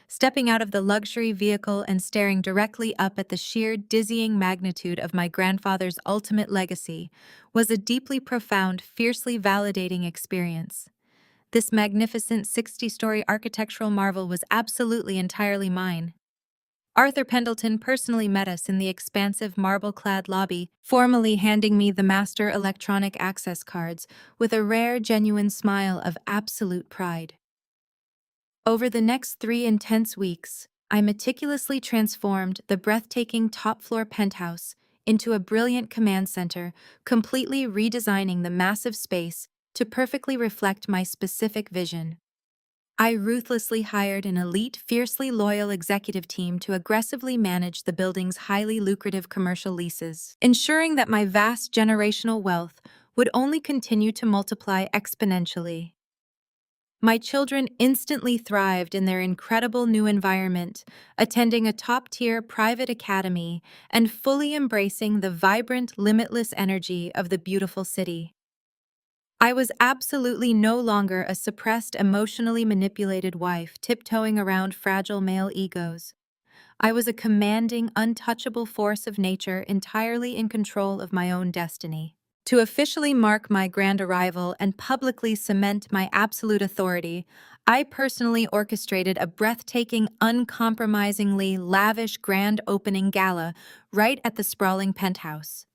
Stepping out of the luxury vehicle and staring directly up at the sheer, dizzying magnitude of my grandfather's ultimate legacy was a deeply profound, fiercely validating experience. This magnificent 60-story architectural marvel was absolutely entirely mine. Arthur Pendleton personally met us in the expansive marble-clad lobby, formally handing me the master electronic access cards with a rare, genuine smile of absolute pride. Over the next 3 intense weeks, I meticulously transformed the breathtaking top-floor penthouse into a brilliant command center, completely redesigning the massive space to perfectly reflect my specific vision. I ruthlessly hired an elite, fiercely loyal executive team to aggressively manage the building's highly lucrative commercial leases, ensuring that my vast generational wealth would only continue to multiply exponentially. My children instantly thrived in their incredible new environment, attending a top-tier private academy and fully embracing the vibrant, limitless energy of the beautiful city. I was absolutely no longer a suppressed, emotionally manipulated wife tiptoeing around fragile male egos. I was a commanding, untouchable force of nature entirely in control of my own destiny. To officially mark my grand arrival and publicly cement my absolute authority, I personally orchestrated a breathtaking, uncompromisingly lavish grand opening gala right at the sprawling penthouse.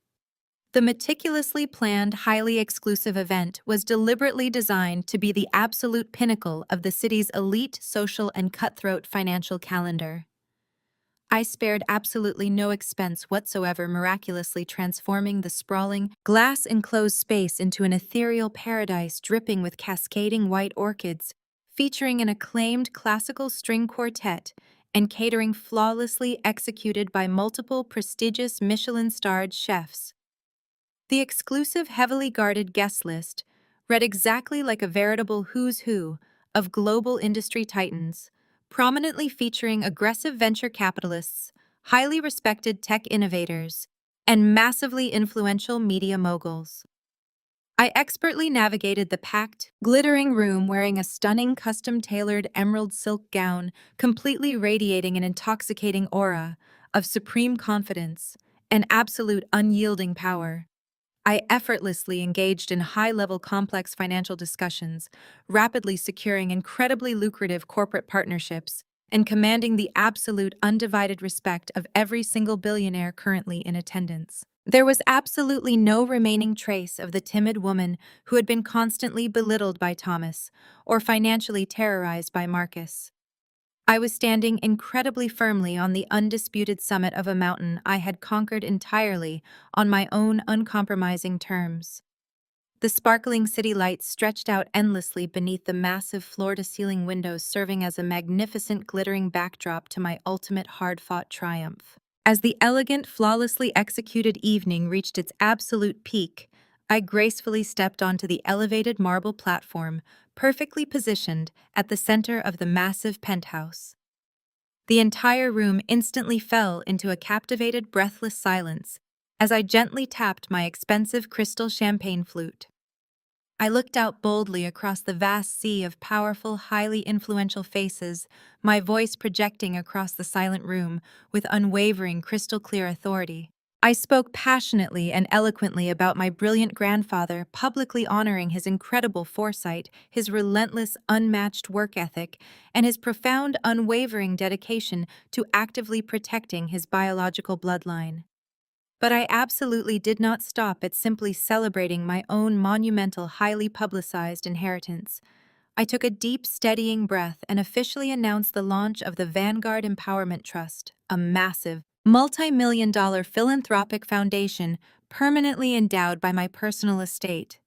The meticulously planned, highly exclusive event was deliberately designed to be the absolute pinnacle of the city's elite social and cutthroat financial calendar. I spared absolutely no expense whatsoever, miraculously transforming the sprawling, glass-enclosed space into an ethereal paradise dripping with cascading white orchids, featuring an acclaimed classical string quartet and catering flawlessly executed by multiple prestigious Michelin-starred chefs. The exclusive, heavily guarded guest list read exactly like a veritable who's who of global industry titans, prominently featuring aggressive venture capitalists, highly respected tech innovators, and massively influential media moguls. I expertly navigated the packed, glittering room wearing a stunning custom-tailored emerald silk gown, completely radiating an intoxicating aura of supreme confidence and absolute unyielding power. I effortlessly engaged in high-level complex financial discussions, rapidly securing incredibly lucrative corporate partnerships and commanding the absolute undivided respect of every single billionaire currently in attendance. There was absolutely no remaining trace of the timid woman who had been constantly belittled by Thomas or financially terrorized by Marcus. I was standing incredibly firmly on the undisputed summit of a mountain I had conquered entirely on my own uncompromising terms. The sparkling city lights stretched out endlessly beneath the massive floor-to-ceiling windows, serving as a magnificent glittering backdrop to my ultimate hard-fought triumph. As the elegant, flawlessly executed evening reached its absolute peak, I gracefully stepped onto the elevated marble platform, perfectly positioned at the center of the massive penthouse. The entire room instantly fell into a captivated, breathless silence as I gently tapped my expensive crystal champagne flute. I looked out boldly across the vast sea of powerful, highly influential faces, my voice projecting across the silent room with unwavering, crystal-clear authority. I spoke passionately and eloquently about my brilliant grandfather, publicly honoring his incredible foresight, his relentless, unmatched work ethic, and his profound, unwavering dedication to actively protecting his biological bloodline. But I absolutely did not stop at simply celebrating my own monumental, highly publicized inheritance. I took a deep, steadying breath and officially announced the launch of the Vanguard Empowerment Trust, a massive, multi-million-dollar philanthropic foundation permanently endowed by my personal estate.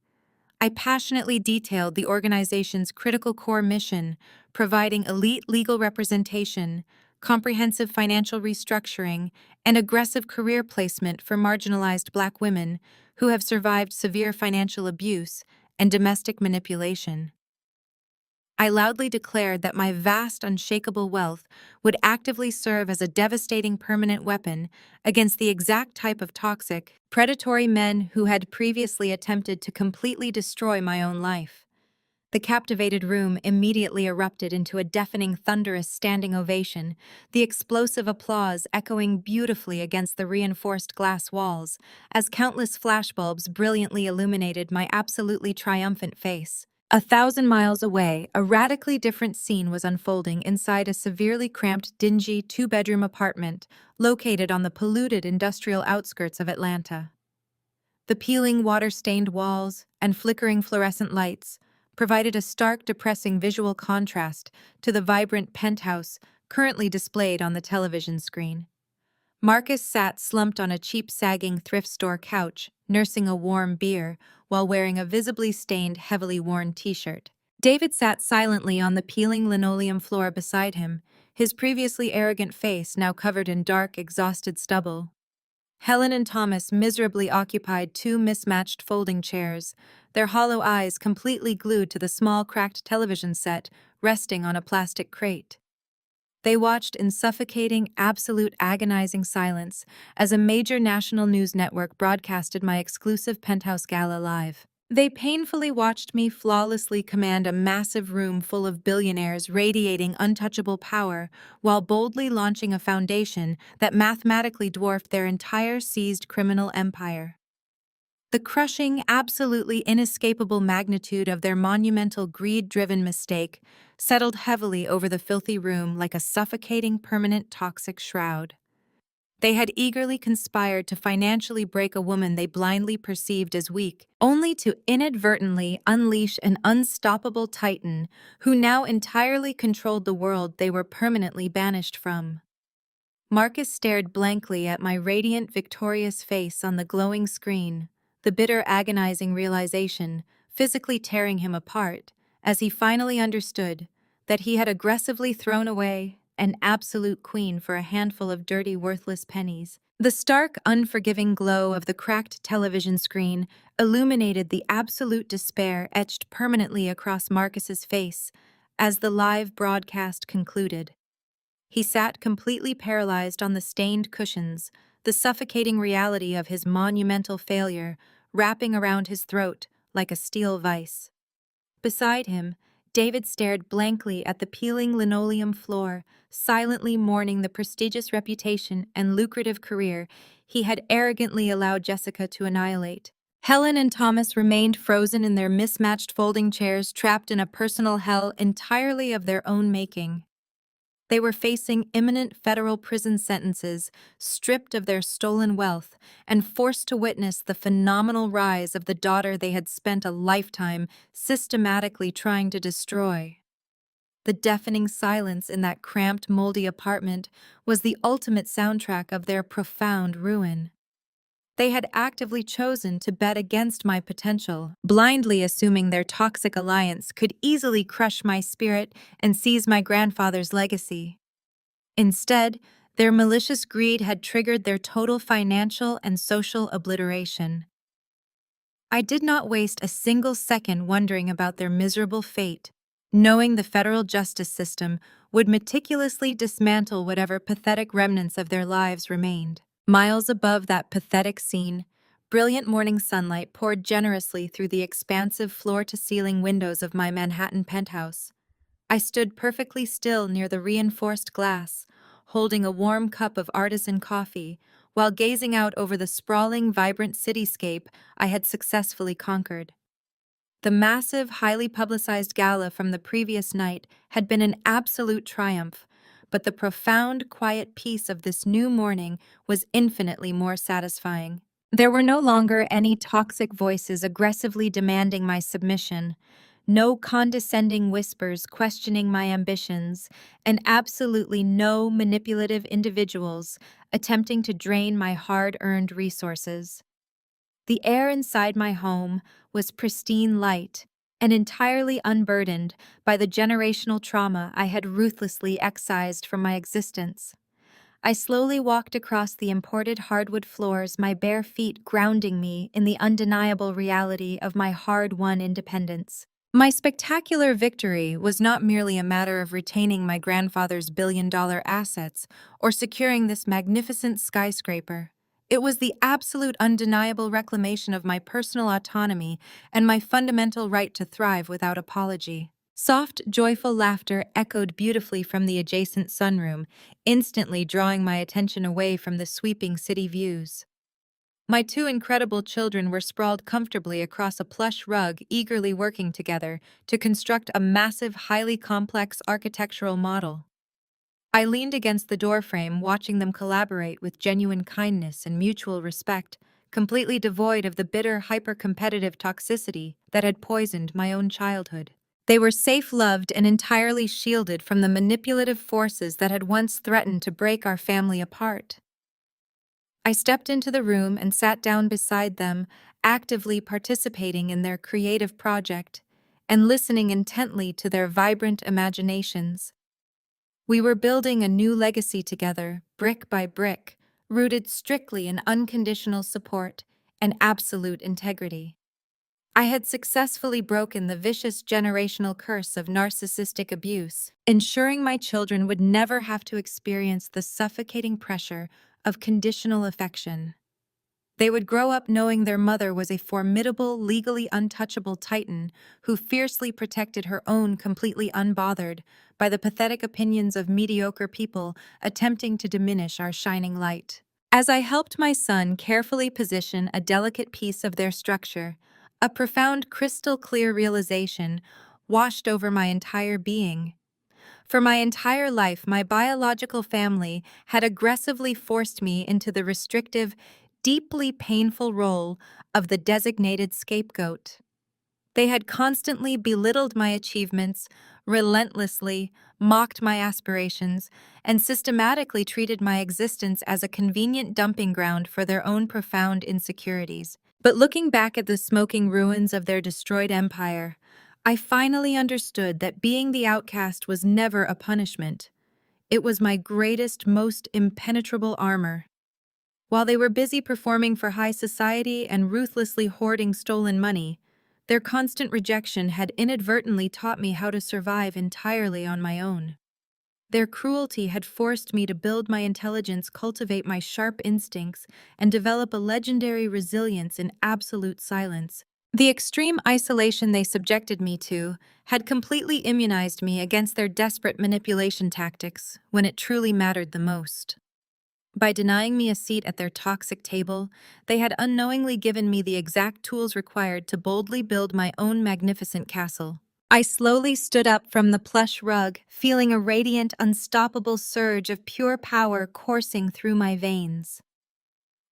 I passionately detailed the organization's critical core mission, providing elite legal representation, comprehensive financial restructuring, and aggressive career placement for marginalized Black women who have survived severe financial abuse and domestic manipulation. I loudly declared that my vast, unshakable wealth would actively serve as a devastating permanent weapon against the exact type of toxic, predatory men who had previously attempted to completely destroy my own life. The captivated room immediately erupted into a deafening, thunderous standing ovation, the explosive applause echoing beautifully against the reinforced glass walls, as countless flashbulbs brilliantly illuminated my absolutely triumphant face. 1,000 miles away, a radically different scene was unfolding inside a severely cramped, dingy two-bedroom apartment located on the polluted industrial outskirts of Atlanta. The peeling, water-stained walls and flickering fluorescent lights provided a stark, depressing visual contrast to the vibrant penthouse currently displayed on the television screen. Marcus sat slumped on a cheap, sagging thrift store couch, nursing a warm beer while wearing a visibly stained, heavily worn t-shirt. David sat silently on the peeling linoleum floor beside him, his previously arrogant face now covered in dark, exhausted stubble. Helen and Thomas miserably occupied two mismatched folding chairs, their hollow eyes completely glued to the small, cracked television set resting on a plastic crate. They watched in suffocating, absolute agonizing silence as a major national news network broadcasted my exclusive penthouse gala live. They painfully watched me flawlessly command a massive room full of billionaires radiating untouchable power while boldly launching a foundation that mathematically dwarfed their entire seized criminal empire. The crushing, absolutely inescapable magnitude of their monumental greed-driven mistake settled heavily over the filthy room like a suffocating permanent toxic shroud. They had eagerly conspired to financially break a woman they blindly perceived as weak, only to inadvertently unleash an unstoppable titan who now entirely controlled the world they were permanently banished from. Marcus stared blankly at my radiant, victorious face on the glowing screen, the bitter, agonizing realization physically tearing him apart as he finally understood that he had aggressively thrown away an absolute queen for a handful of dirty, worthless pennies. The stark, unforgiving glow of the cracked television screen illuminated the absolute despair etched permanently across Marcus's face as the live broadcast concluded. He sat completely paralyzed on the stained cushions, the suffocating reality of his monumental failure wrapping around his throat like a steel vice. Beside him, David stared blankly at the peeling linoleum floor, silently mourning the prestigious reputation and lucrative career he had arrogantly allowed Jessica to annihilate. Helen and Thomas remained frozen in their mismatched folding chairs, trapped in a personal hell entirely of their own making. They were facing imminent federal prison sentences, stripped of their stolen wealth, and forced to witness the phenomenal rise of the daughter they had spent a lifetime systematically trying to destroy. The deafening silence in that cramped, moldy apartment was the ultimate soundtrack of their profound ruin. They had actively chosen to bet against my potential, blindly assuming their toxic alliance could easily crush my spirit and seize my grandfather's legacy. Instead, their malicious greed had triggered their total financial and social obliteration. I did not waste a single second wondering about their miserable fate, knowing the federal justice system would meticulously dismantle whatever pathetic remnants of their lives remained. Miles above that pathetic scene, brilliant morning sunlight poured generously through the expansive floor-to-ceiling windows of my Manhattan penthouse. I stood perfectly still near the reinforced glass, holding a warm cup of artisan coffee, while gazing out over the sprawling, vibrant cityscape I had successfully conquered. The massive, highly publicized gala from the previous night had been an absolute triumph, but the profound, quiet peace of this new morning was infinitely more satisfying. There were no longer any toxic voices aggressively demanding my submission, no condescending whispers questioning my ambitions, and absolutely no manipulative individuals attempting to drain my hard-earned resources. The air inside my home was pristine light and entirely unburdened by the generational trauma I had ruthlessly excised from my existence. I slowly walked across the imported hardwood floors, my bare feet grounding me in the undeniable reality of my hard-won independence. My spectacular victory was not merely a matter of retaining my grandfather's billion-dollar assets or securing this magnificent skyscraper. It was the absolute undeniable reclamation of my personal autonomy and my fundamental right to thrive without apology. Soft, joyful laughter echoed beautifully from the adjacent sunroom, instantly drawing my attention away from the sweeping city views. My two incredible children were sprawled comfortably across a plush rug, eagerly working together to construct a massive, highly complex architectural model. I leaned against the doorframe, watching them collaborate with genuine kindness and mutual respect, completely devoid of the bitter, hyper-competitive toxicity that had poisoned my own childhood. They were safe-loved and entirely shielded from the manipulative forces that had once threatened to break our family apart. I stepped into the room and sat down beside them, actively participating in their creative project and listening intently to their vibrant imaginations. We were building a new legacy together, brick by brick, rooted strictly in unconditional support and absolute integrity. I had successfully broken the vicious generational curse of narcissistic abuse, ensuring my children would never have to experience the suffocating pressure of conditional affection. They would grow up knowing their mother was a formidable, legally untouchable titan who fiercely protected her own completely unbothered by the pathetic opinions of mediocre people attempting to diminish our shining light. As I helped my son carefully position a delicate piece of their structure, a profound crystal-clear realization washed over my entire being. For my entire life, my biological family had aggressively forced me into the restrictive, deeply painful role of the designated scapegoat. They had constantly belittled my achievements, relentlessly mocked my aspirations, and systematically treated my existence as a convenient dumping ground for their own profound insecurities. But looking back at the smoking ruins of their destroyed empire, I finally understood that being the outcast was never a punishment. It was my greatest, most impenetrable armor. While they were busy performing for high society and ruthlessly hoarding stolen money, their constant rejection had inadvertently taught me how to survive entirely on my own. Their cruelty had forced me to build my intelligence, cultivate my sharp instincts, and develop a legendary resilience in absolute silence. The extreme isolation they subjected me to had completely immunized me against their desperate manipulation tactics when it truly mattered the most. By denying me a seat at their toxic table, they had unknowingly given me the exact tools required to boldly build my own magnificent castle. I slowly stood up from the plush rug, feeling a radiant, unstoppable surge of pure power coursing through my veins.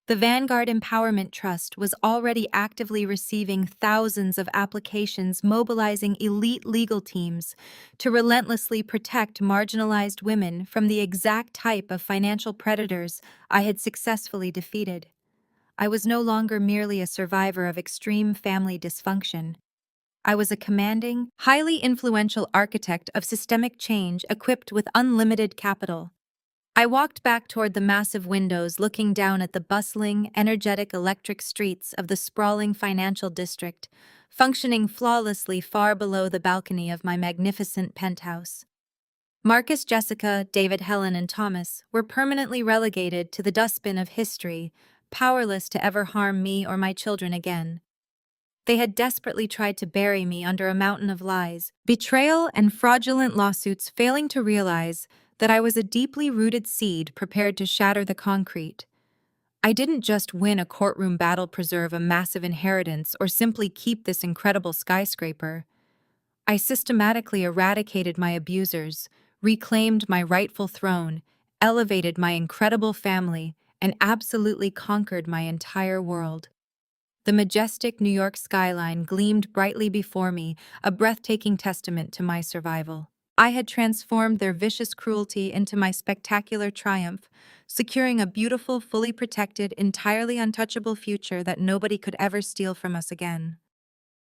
The Vanguard Empowerment Trust was already actively receiving thousands of applications, mobilizing elite legal teams to relentlessly protect marginalized women from the exact type of financial predators I had successfully defeated. I was no longer merely a survivor of extreme family dysfunction. I was a commanding, highly influential architect of systemic change equipped with unlimited capital. I walked back toward the massive windows, looking down at the bustling, energetic electric streets of the sprawling financial district, functioning flawlessly far below the balcony of my magnificent penthouse. Marcus, Jessica, David, Helen, and Thomas were permanently relegated to the dustbin of history, powerless to ever harm me or my children again. They had desperately tried to bury me under a mountain of lies, betrayal, and fraudulent lawsuits, failing to realize that I was a deeply rooted seed prepared to shatter the concrete. I didn't just win a courtroom battle, preserve a massive inheritance, or simply keep this incredible skyscraper. I systematically eradicated my abusers, reclaimed my rightful throne, elevated my incredible family, and absolutely conquered my entire world. The majestic New York skyline gleamed brightly before me, a breathtaking testament to my survival. I had transformed their vicious cruelty into my spectacular triumph, securing a beautiful, fully protected, entirely untouchable future that nobody could ever steal from us again.